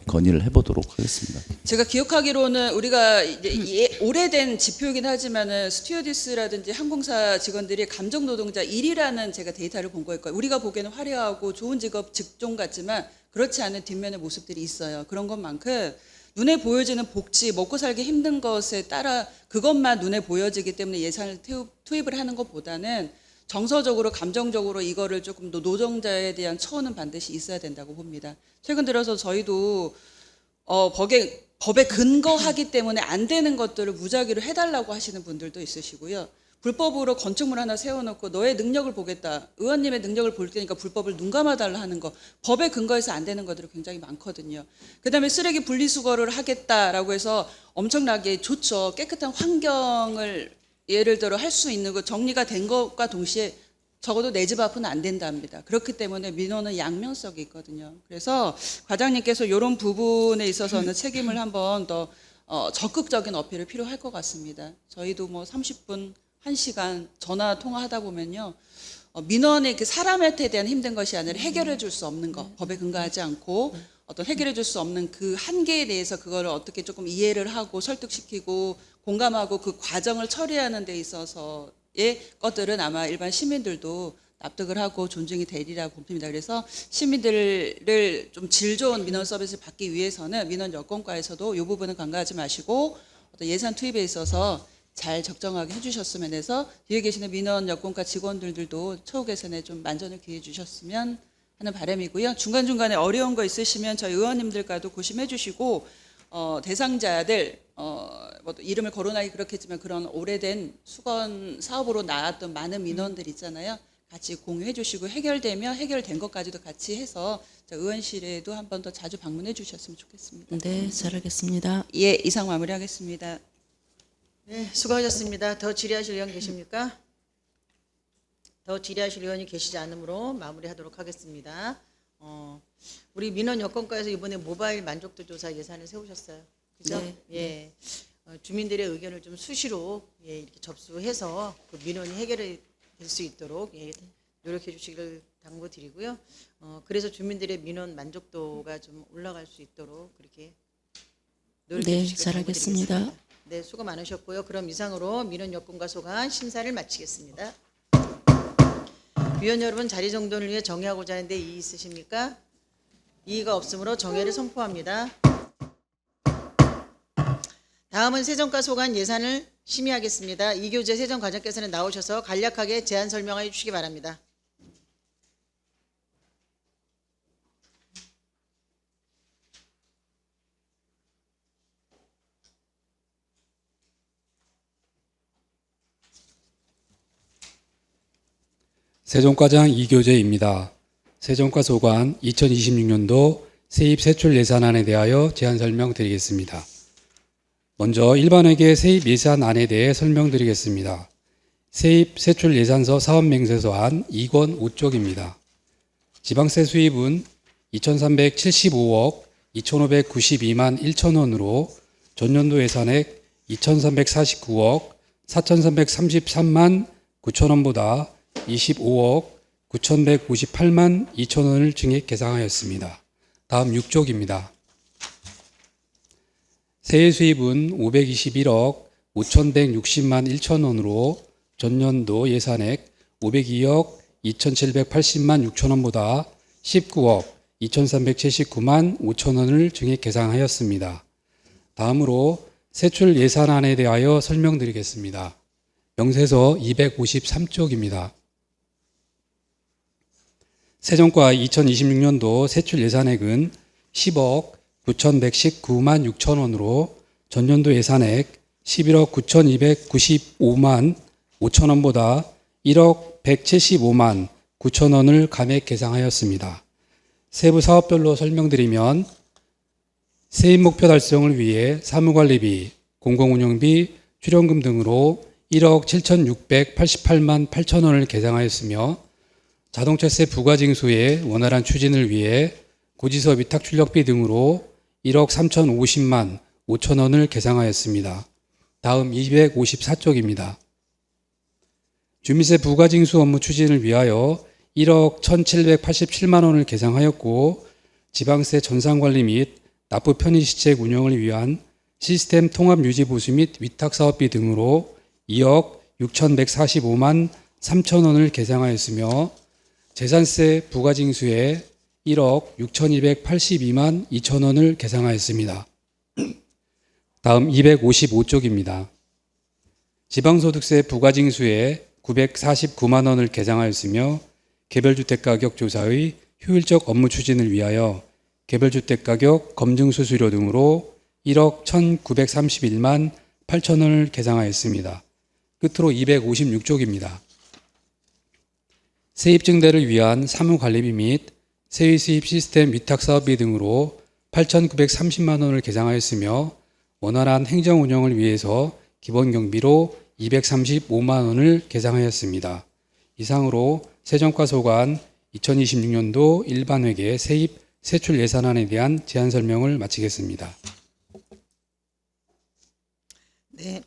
건의를 해보도록 하겠습니다. 제가 기억하기로는 우리가 이제 오래된 지표이긴 하지만은 스튜어디스라든지 항공사 직원들이 감정 노동자 1위라는 제가 데이터를 본 거예요. 우리가 보기에는 화려하고 좋은 직업 직종 같지만 그렇지 않은 뒷면의 모습들이 있어요. 그런 것만큼 눈에 보여지는 복지, 먹고 살기 힘든 것에 따라 그것만 눈에 보여지기 때문에 예산을 투입을 하는 것보다는 정서적으로 감정적으로 이거를 조금 더 노동자에 대한 처우는 반드시 있어야 된다고 봅니다. 최근 들어서 저희도 법에 근거하기 때문에 안 되는 것들을 무작위로 해달라고 하시는 분들도 있으시고요. 불법으로 건축물 하나 세워놓고 너의 능력을 보겠다. 의원님의 능력을 볼 테니까 불법을 눈 감아달라 하는 거. 법에 근거해서 안 되는 것들이 굉장히 많거든요. 그다음에 쓰레기 분리수거를 하겠다라고 해서 엄청나게 좋죠. 깨끗한 환경을 예를 들어 할 수 있는 거 정리가 된 것과 동시에 적어도 내 집 앞은 안 된답니다. 그렇기 때문에 민원은 양면성이 있거든요. 그래서 과장님께서 이런 부분에 있어서는 책임을 한번 더 적극적인 어필이 필요할 것 같습니다. 저희도 뭐 30분, 1시간 전화 통화하다 보면요. 민원의 그 사람한테 대한 힘든 것이 아니라 해결해 줄 수 없는 것, 법에 근거하지 않고 어떤 해결해 줄 수 없는 그 한계에 대해서 그걸 어떻게 조금 이해를 하고 설득시키고 공감하고 그 과정을 처리하는 데 있어서의 것들은 아마 일반 시민들도 납득을 하고 존중이 되리라고 봅니다. 그래서 시민들을 좀 질 좋은 민원 서비스를 받기 위해서는 민원 여건과에서도 이 부분은 간과하지 마시고 어떤 예산 투입에 있어서 잘 적정하게 해주셨으면 해서 뒤에 계시는 민원 여건과 직원들도 처우 개선에 좀 만전을 기해 주셨으면 하는 바람이고요. 중간중간에 어려운 거 있으시면 저희 의원님들과도 고심해 주시고 대상자들 뭐 이름을 거론하기 그렇겠지만 그런 오래된 수건 사업으로 나왔던 많은 민원들 있잖아요. 같이 공유해 주시고 해결되면 해결된 것까지도 같이 해서 의원실에도 한 번 더 자주 방문해 주셨으면 좋겠습니다. 네, 잘하겠습니다. 예, 이상 마무리하겠습니다. 네, 수고하셨습니다. 더 질의하실 의원 계십니까? 더 질의하실 의원이 계시지 않으므로 마무리하도록 하겠습니다. 우리 민원 여건과에서 이번에 모바일 만족도 조사 예산을 세우셨어요. 그죠? 네. 예. 주민들의 의견을 좀 수시로 이렇게 접수해서 그 민원이 해결이 될 수 있도록 노력해 주시기를 당부드리고요. 그래서 주민들의 민원 만족도가 좀 올라갈 수 있도록 그렇게 노력해 네, 주시기를 잘하겠습니다. 당부드리겠습니다. 네, 수고 많으셨고요. 그럼 이상으로 민원 여건과 소관 심사를 마치겠습니다. 위원 여러분, 자리 정돈을 위해 정의하고자 하는데 이의 있으십니까? 이의가 없으므로 정회를 선포합니다. 다음은 세정과 소관 예산을 심의하겠습니다. 이교재 세정과장께서는 나오셔서 간략하게 제안 설명해 주시기 바랍니다. 세종과장 이교재입니다. 세종과 소관 2026년도 세입 세출 예산안에 대하여 제안 설명드리겠습니다. 먼저 일반회계 세입 예산안에 대해 설명드리겠습니다. 세입 세출 예산서 사업명세서안 2권 5쪽입니다. 지방세 수입은 2,375억 2,592만 1천원으로 전년도 예산액 2,349억 4,333만 9천원보다 25억 9,158만 2천원을 증액 계상하였습니다. 다음 6쪽입니다. 세액 수입은 521억 5,160만 1천원으로 전년도 예산액 502억 2,780만 6천원보다 19억 2,379만 5천원을 증액 계상하였습니다. 다음으로 세출 예산안에 대하여 설명드리겠습니다. 명세서 253쪽입니다. 세정과 2026년도 세출 예산액은 10억 9,119만 6천원으로 전년도 예산액 11억 9,295만 5천원보다 1억 175만 9천원을 감액 계상하였습니다. 세부 사업별로 설명드리면 세입 목표 달성을 위해 사무관리비, 공공운영비, 출연금 등으로 1억 7,688만 8천원을 계상하였으며 자동차세 부과징수의 원활한 추진을 위해 고지서 위탁 출력비 등으로 1억 3,050만 5천원을 계상하였습니다. 다음 254쪽입니다. 주민세 부과징수 업무 추진을 위하여 1억 1,787만 원을 계상하였고 지방세 전산관리 및 납부 편의시책 운영을 위한 시스템 통합 유지 보수 및 위탁 사업비 등으로 2억 6,145만 3천 원을 계상하였으며 재산세 부과징수에 1억 6,282만 2천 원을 계상하였습니다. 다음 255쪽입니다. 지방소득세 부과징수에 949만 원을 계상하였으며 개별주택가격 조사의 효율적 업무 추진을 위하여 개별주택가격 검증 수수료 등으로 1억 1,931만 8천 원을 계상하였습니다. 끝으로 256쪽입니다. 세입 증대를 위한 사무관리비 및 세의 수입 시스템 위탁 사업비 등으로 8,930만 원을 계상하였으며 원활한 행정 운영을 위해서 기본 경비로 235만 원을 계상하였습니다. 이상으로 세정과 소관 2026년도 일반회계 세입 세출 예산안에 대한 제안 설명을 마치겠습니다. 네,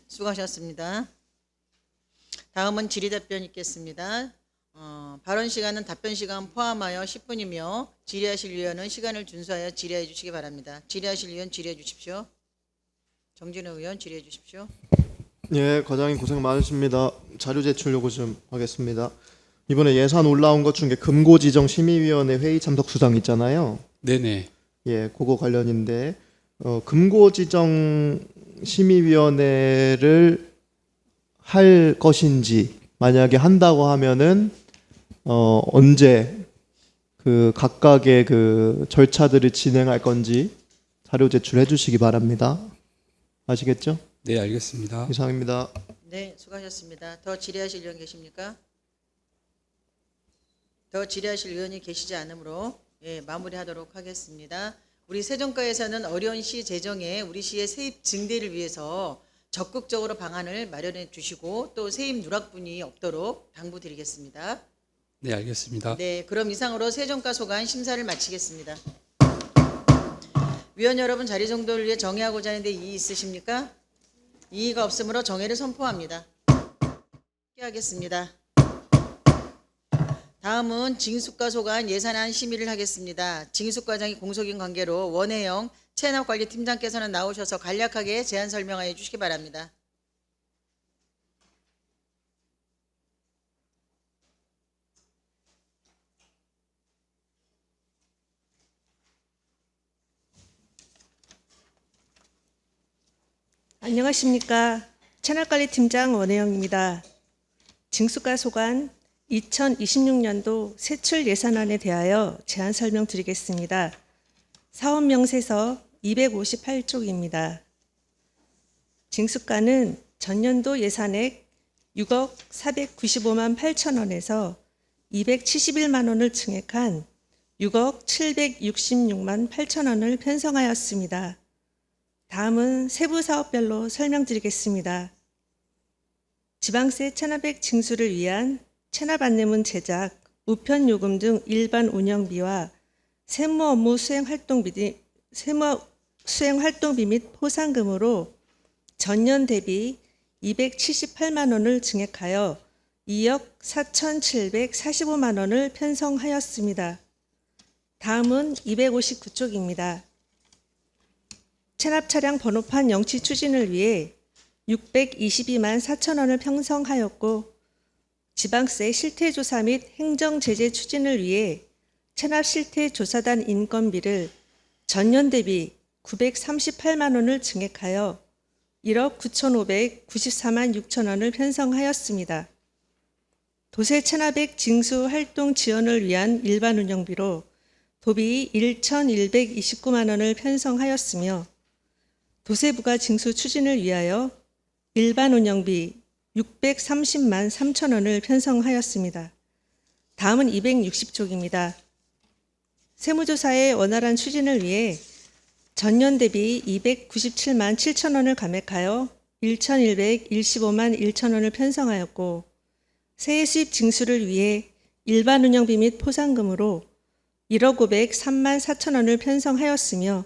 수고하셨습니다. 다음은 질의답변 있겠습니다. 발언 시간은 답변 시간 포함하여 10분이며 질의하실 위원은 시간을 준수하여 질의해 주시기 바랍니다. 질의하실 위원 질의해 주십시오. 정진호 의원 질의해 주십시오. 예, 과장님 고생 많으십니다. 자료 제출 요구 좀 하겠습니다. 이번에 예산 올라온 것 중에 금고지정 심의위원회 회의 참석 수당 있잖아요. 네네. 예, 그거 관련인데 금고지정 심의위원회를 할 것인지 만약에 한다고 하면은 언제 그 각각의 그 절차들을 진행할 건지 자료 제출해 주시기 바랍니다. 아시겠죠? 네, 알겠습니다. 이상입니다. 네, 수고하셨습니다. 더 질의하실 의원 계십니까? 더 질의하실 의원이 계시지 않으므로 마무리하도록 하겠습니다. 우리 세정과에서는 어려운 시 재정에 우리 시의 세입 증대를 위해서 적극적으로 방안을 마련해 주시고 또 세입 누락분이 없도록 당부드리겠습니다. 네, 알겠습니다. 네, 그럼 이상으로 세정과 소관 심사를 마치겠습니다. 위원 여러분, 자리 정돈을 위해 정회하고자 하는데 이의 있으십니까? 이의가 없으므로 정회를 선포합니다. 하겠습니다. 다음은 징수과 소관 예산안 심의를 하겠습니다. 징수과장이 공석인 관계로 원혜영 체납관리팀장께서는 나오셔서 간략하게 제안 설명하여 주시기 바랍니다. 안녕하십니까. 체납관리팀장 원혜영입니다. 징수과 소관 2026년도 세출 예산안에 대하여 제안 설명드리겠습니다. 사업 명세서 258쪽입니다. 징수과는 전년도 예산액 6억 495만 8천 원에서 271만 원을 증액한 6억 766만 8천 원을 편성하였습니다. 다음은 세부 사업별로 설명드리겠습니다. 지방세 체납액 징수를 위한 체납 안내문 제작, 우편 요금 등 일반 운영비와 세무 업무 수행 활동비 및 포상금으로 전년 대비 278만 원을 증액하여 2억 4,745만 원을 편성하였습니다. 다음은 259쪽입니다. 체납 차량 번호판 영치 추진을 위해 622만 4천 원을 편성하였고 지방세 실태조사 및 행정제재 추진을 위해 체납 실태조사단 인건비를 전년 대비 938만 원을 증액하여 1억 9,594만 6천 원을 편성하였습니다. 도세 체납액 징수 활동 지원을 위한 일반 운영비로 도비 1,129만 원을 편성하였으며 도세부가 징수 추진을 위하여 일반 운영비 630만 3천 원을 편성하였습니다. 다음은 260쪽입니다. 세무조사의 원활한 추진을 위해 전년 대비 297만 7천 원을 감액하여 1,115만 1천 원을 편성하였고 세액 수입 징수를 위해 일반 운영비 및 포상금으로 1억 503만 4천 원을 편성하였으며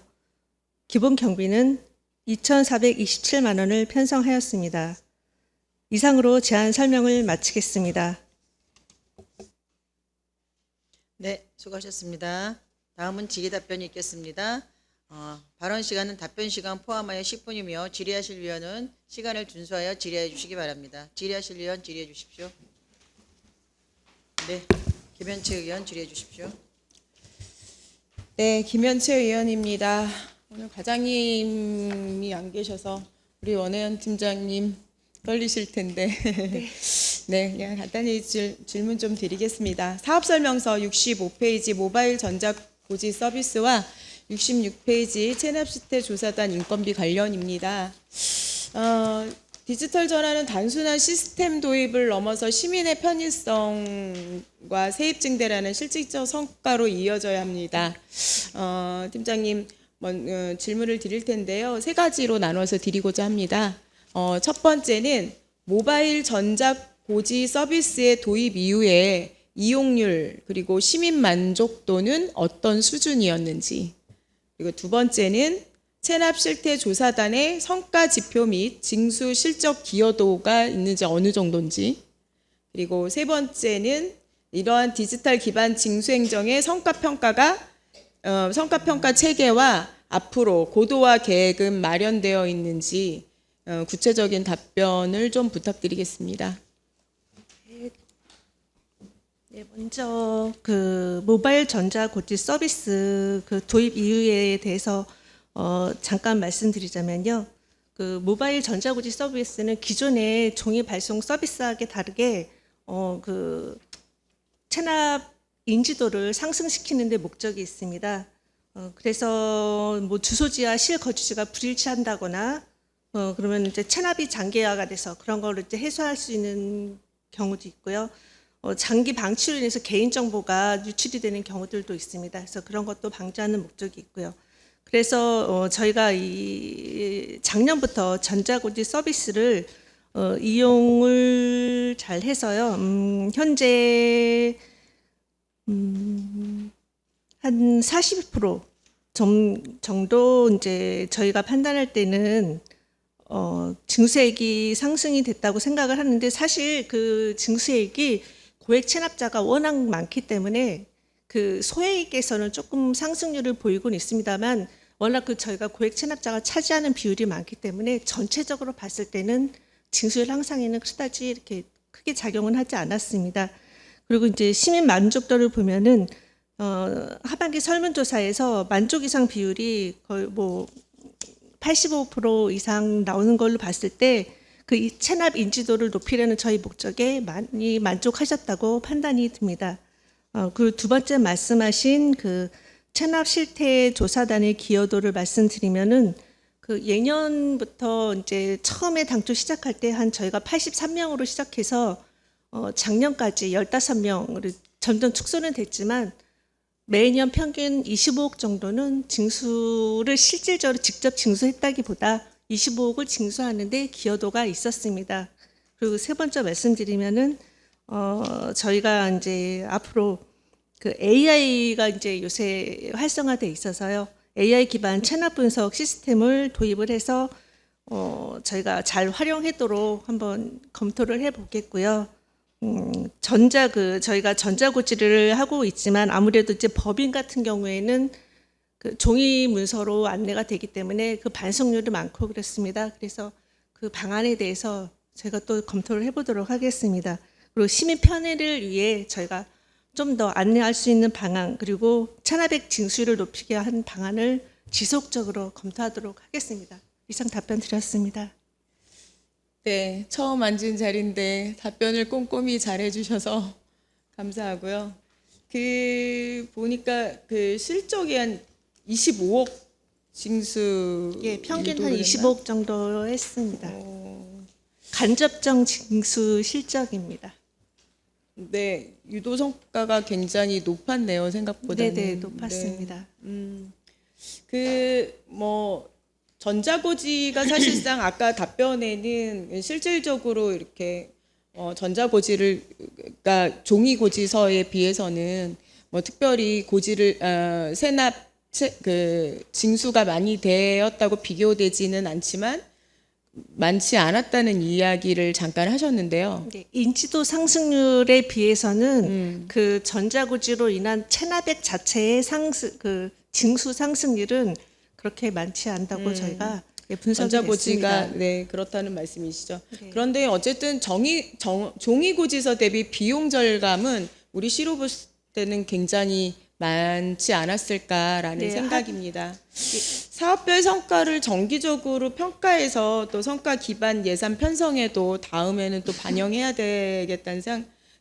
기본 경비는 2,427만 원을 편성하였습니다. 이상으로 제안 설명을 마치겠습니다. 네, 수고하셨습니다. 다음은 질의답변이 있겠습니다. 발언 시간은 답변 시간 포함하여 10분이며 질의하실 위원은 시간을 준수하여 질의해 주시기 바랍니다. 질의하실 위원 질의해 주십시오. 네, 김현채 의원 질의해 주십시오. 네, 김현채 의원입니다. 오늘 과장님이 안 계셔서 우리 원혜연 팀장님 떨리실 텐데 네, 그냥 간단히 질문 좀 드리겠습니다. 사업설명서 65페이지 모바일 전자고지 서비스와 66페이지 체납시태 조사단 인건비 관련입니다. 디지털 전환은 단순한 시스템 도입을 넘어서 시민의 편의성과 세입 증대라는 실질적 성과로 이어져야 합니다. 팀장님 질문을 드릴 텐데요. 세 가지로 나눠서 드리고자 합니다. 첫 번째는 모바일 전자고지 서비스의 도입 이후에 이용률 그리고 시민 만족도는 어떤 수준이었는지, 그리고 두 번째는 체납 실태 조사단의 성과 지표 및 징수 실적 기여도가 있는지 어느 정도인지, 그리고 세 번째는 이러한 디지털 기반 징수 행정의 성과 평가 체계와 앞으로 고도화 계획은 마련되어 있는지 구체적인 답변을 좀 부탁드리겠습니다. 네, 먼저 그 모바일 전자고지 서비스 그 도입 이유에 대해서 잠깐 말씀드리자면요. 그 모바일 전자고지 서비스는 기존의 종이 발송 서비스하고 다르게 그 체납 인지도를 상승시키는 데 목적이 있습니다. 그래서 뭐 주소지와 실거주지가 불일치한다거나 그러면 이제 체납이 장기화가 돼서 그런 거를 이제 해소할 수 있는 경우도 있고요. 장기 방치로 인해서 개인정보가 유출이 되는 경우들도 있습니다. 그래서 그런 것도 방지하는 목적이 있고요. 그래서 저희가 이 작년부터 전자고지 서비스를 이용을 잘 해서요. 현재 한 40% 정도 이제 저희가 판단할 때는 징수액이 상승이 됐다고 생각을 하는데 사실 그 징수액이 고액 체납자가 워낙 많기 때문에 그 소액에서는 조금 상승률을 보이고는 있습니다만 워낙 그 저희가 고액 체납자가 차지하는 비율이 많기 때문에 전체적으로 봤을 때는 징수율 향상에는 그다지 이렇게 크게 작용은 하지 않았습니다. 그리고 이제 시민 만족도를 보면은 하반기 설문조사에서 만족 이상 비율이 거의 뭐 85% 이상 나오는 걸로 봤을 때 그 체납 인지도를 높이려는 저희 목적에 많이 만족하셨다고 판단이 듭니다. 그 두 번째 말씀하신 그 체납 실태 조사단의 기여도를 말씀드리면은 그 예년부터 이제 처음에 당초 시작할 때 한 저희가 83명으로 시작해서 작년까지 15명으로 점점 축소는 됐지만 매년 평균 25억 정도는 징수를 실질적으로 직접 징수했다기보다 25억을 징수하는데 기여도가 있었습니다. 그리고 세 번째 말씀드리면은 저희가 이제 앞으로 그 AI가 이제 요새 활성화돼 있어서요. AI 기반 체납 분석 시스템을 도입을 해서 저희가 잘 활용하도록 한번 검토를 해보겠고요. 저희가 전자고지를 하고 있지만 아무래도 이제 법인 같은 경우에는 그 종이 문서로 안내가 되기 때문에 그 반송률이 많고 그렇습니다. 그래서 그 방안에 대해서 제가 또 검토를 해보도록 하겠습니다. 그리고 시민 편의를 위해 저희가 좀 더 안내할 수 있는 방안 그리고 체납액 징수율을 높이게 한 방안을 지속적으로 검토하도록 하겠습니다. 이상 답변 드렸습니다. 네, 처음 앉은 자리인데 답변을 꼼꼼히 잘해 주셔서 감사하고요. 그 보니까 그 실적이 한 25억 징수 예, 평균 한 25억 정도 했습니다. 간접적 징수 실적입니다. 네, 유도 성과가 굉장히 높았네요, 생각보다는. 네, 높았습니다. 그 뭐 전자고지가 사실상 아까 답변에는 실질적으로 이렇게 전자고지가 종이 고지서에 비해서는 뭐 특별히 고지를 그 징수가 많이 되었다고 비교되지는 않지만 많지 않았다는 이야기를 잠깐 하셨는데요. 네, 인지도 상승률에 비해서는 그 전자고지로 인한 체납액 자체의 그 징수 상승률은 그렇게 많지 않다고 저희가 분석이 전자고지가 됐습니다. 네, 그렇다는 말씀이시죠. 네. 그런데 어쨌든 종이 고지서 대비 비용 절감은 우리 시로 볼 때는 굉장히 많지 않았을까라는 네, 생각입니다. 사업별 성과를 정기적으로 평가해서 또 성과 기반 예산 편성에도 다음에는 또 반영해야 되겠다는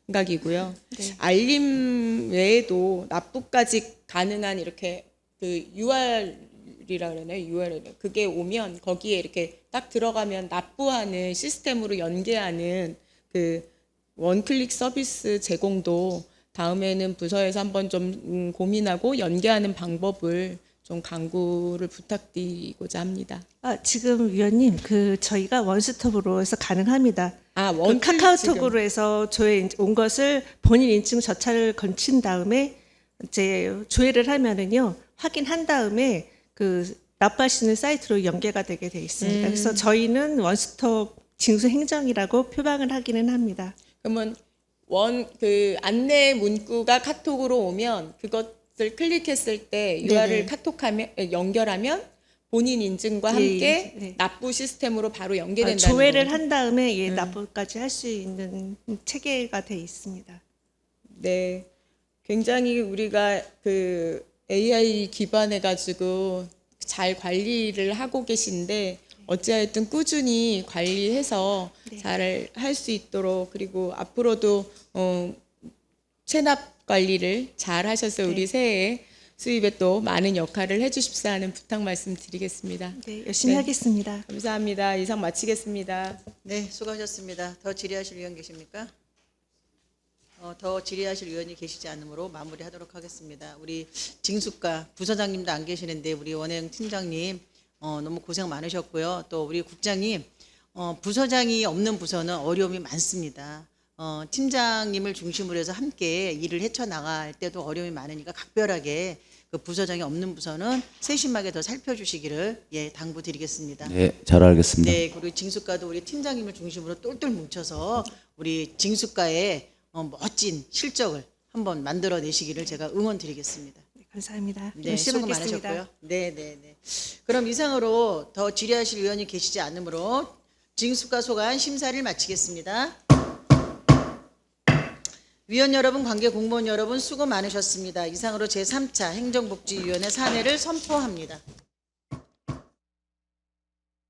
생각이고요. 네. 알림 외에도 납부까지 가능한 이렇게 그 UR이라 그러나요? URL 그게 오면 거기에 이렇게 딱 들어가면 납부하는 시스템으로 연계하는 그 원클릭 서비스 제공도 다음에는 부서에서 한번 좀 고민하고 연계하는 방법을 좀 강구를 부탁드리고자 합니다. 지금 위원님 그 저희가 원스톱으로 해서 가능합니다. 그 카카오톡으로 해서 조회 온 것을 본인 인증 절차를 거친 다음에 이제 조회를 하면은요 확인한 다음에 그 납부하시는 사이트로 연계가 되게 돼 있습니다. 그래서 저희는 원스톱 징수 행정이라고 표방을 하기는 합니다. 그러면 그 안내 문구가 카톡으로 오면 그것을 클릭했을 때 URL 카톡하면 연결하면 본인 인증과 함께 네. 납부 시스템으로 바로 연계된다는 조회를 거죠. 한 다음에 납부까지 할 수 있는 체계가 돼 있습니다. 네, 굉장히 우리가 그 AI 기반해 가지고 잘 관리를 하고 계신데 어찌하여튼 꾸준히 관리해서 잘 할 수 있도록 그리고 앞으로도 체납 관리를 잘 하셔서 우리 새해 수입에 또 많은 역할을 해주십사 하는 부탁 말씀드리겠습니다. 네, 열심히 하겠습니다. 감사합니다. 이상 마치겠습니다. 네, 수고하셨습니다. 더 질의하실 의원 계십니까? 더 질의하실 의원이 계시지 않으므로 마무리하도록 하겠습니다. 우리 징수과 부서장님도 안 계시는데 우리 원혜영 팀장님 너무 고생 많으셨고요. 또 우리 국장님 부서장이 없는 부서는 어려움이 많습니다. 팀장님을 중심으로 해서 함께 일을 헤쳐나갈 때도 어려움이 많으니까 각별하게 그 부서장이 없는 부서는 세심하게 더 살펴주시기를 당부드리겠습니다. 네, 잘 알겠습니다. 네, 그리고 징수과도 우리 팀장님을 중심으로 똘똘 뭉쳐서 우리 징수과에 멋진 실적을 한번 만들어내시기를 제가 응원드리겠습니다. 네, 감사합니다. 네, 열심히 수고 하겠습니다. 많으셨고요. 네. 그럼 이상으로 더 질의하실 의원이 계시지 않으므로 징수과 소관 심사를 마치겠습니다. 위원 여러분, 관계 공무원 여러분 수고 많으셨습니다. 이상으로 제3차 행정복지위원회 사내를 선포합니다.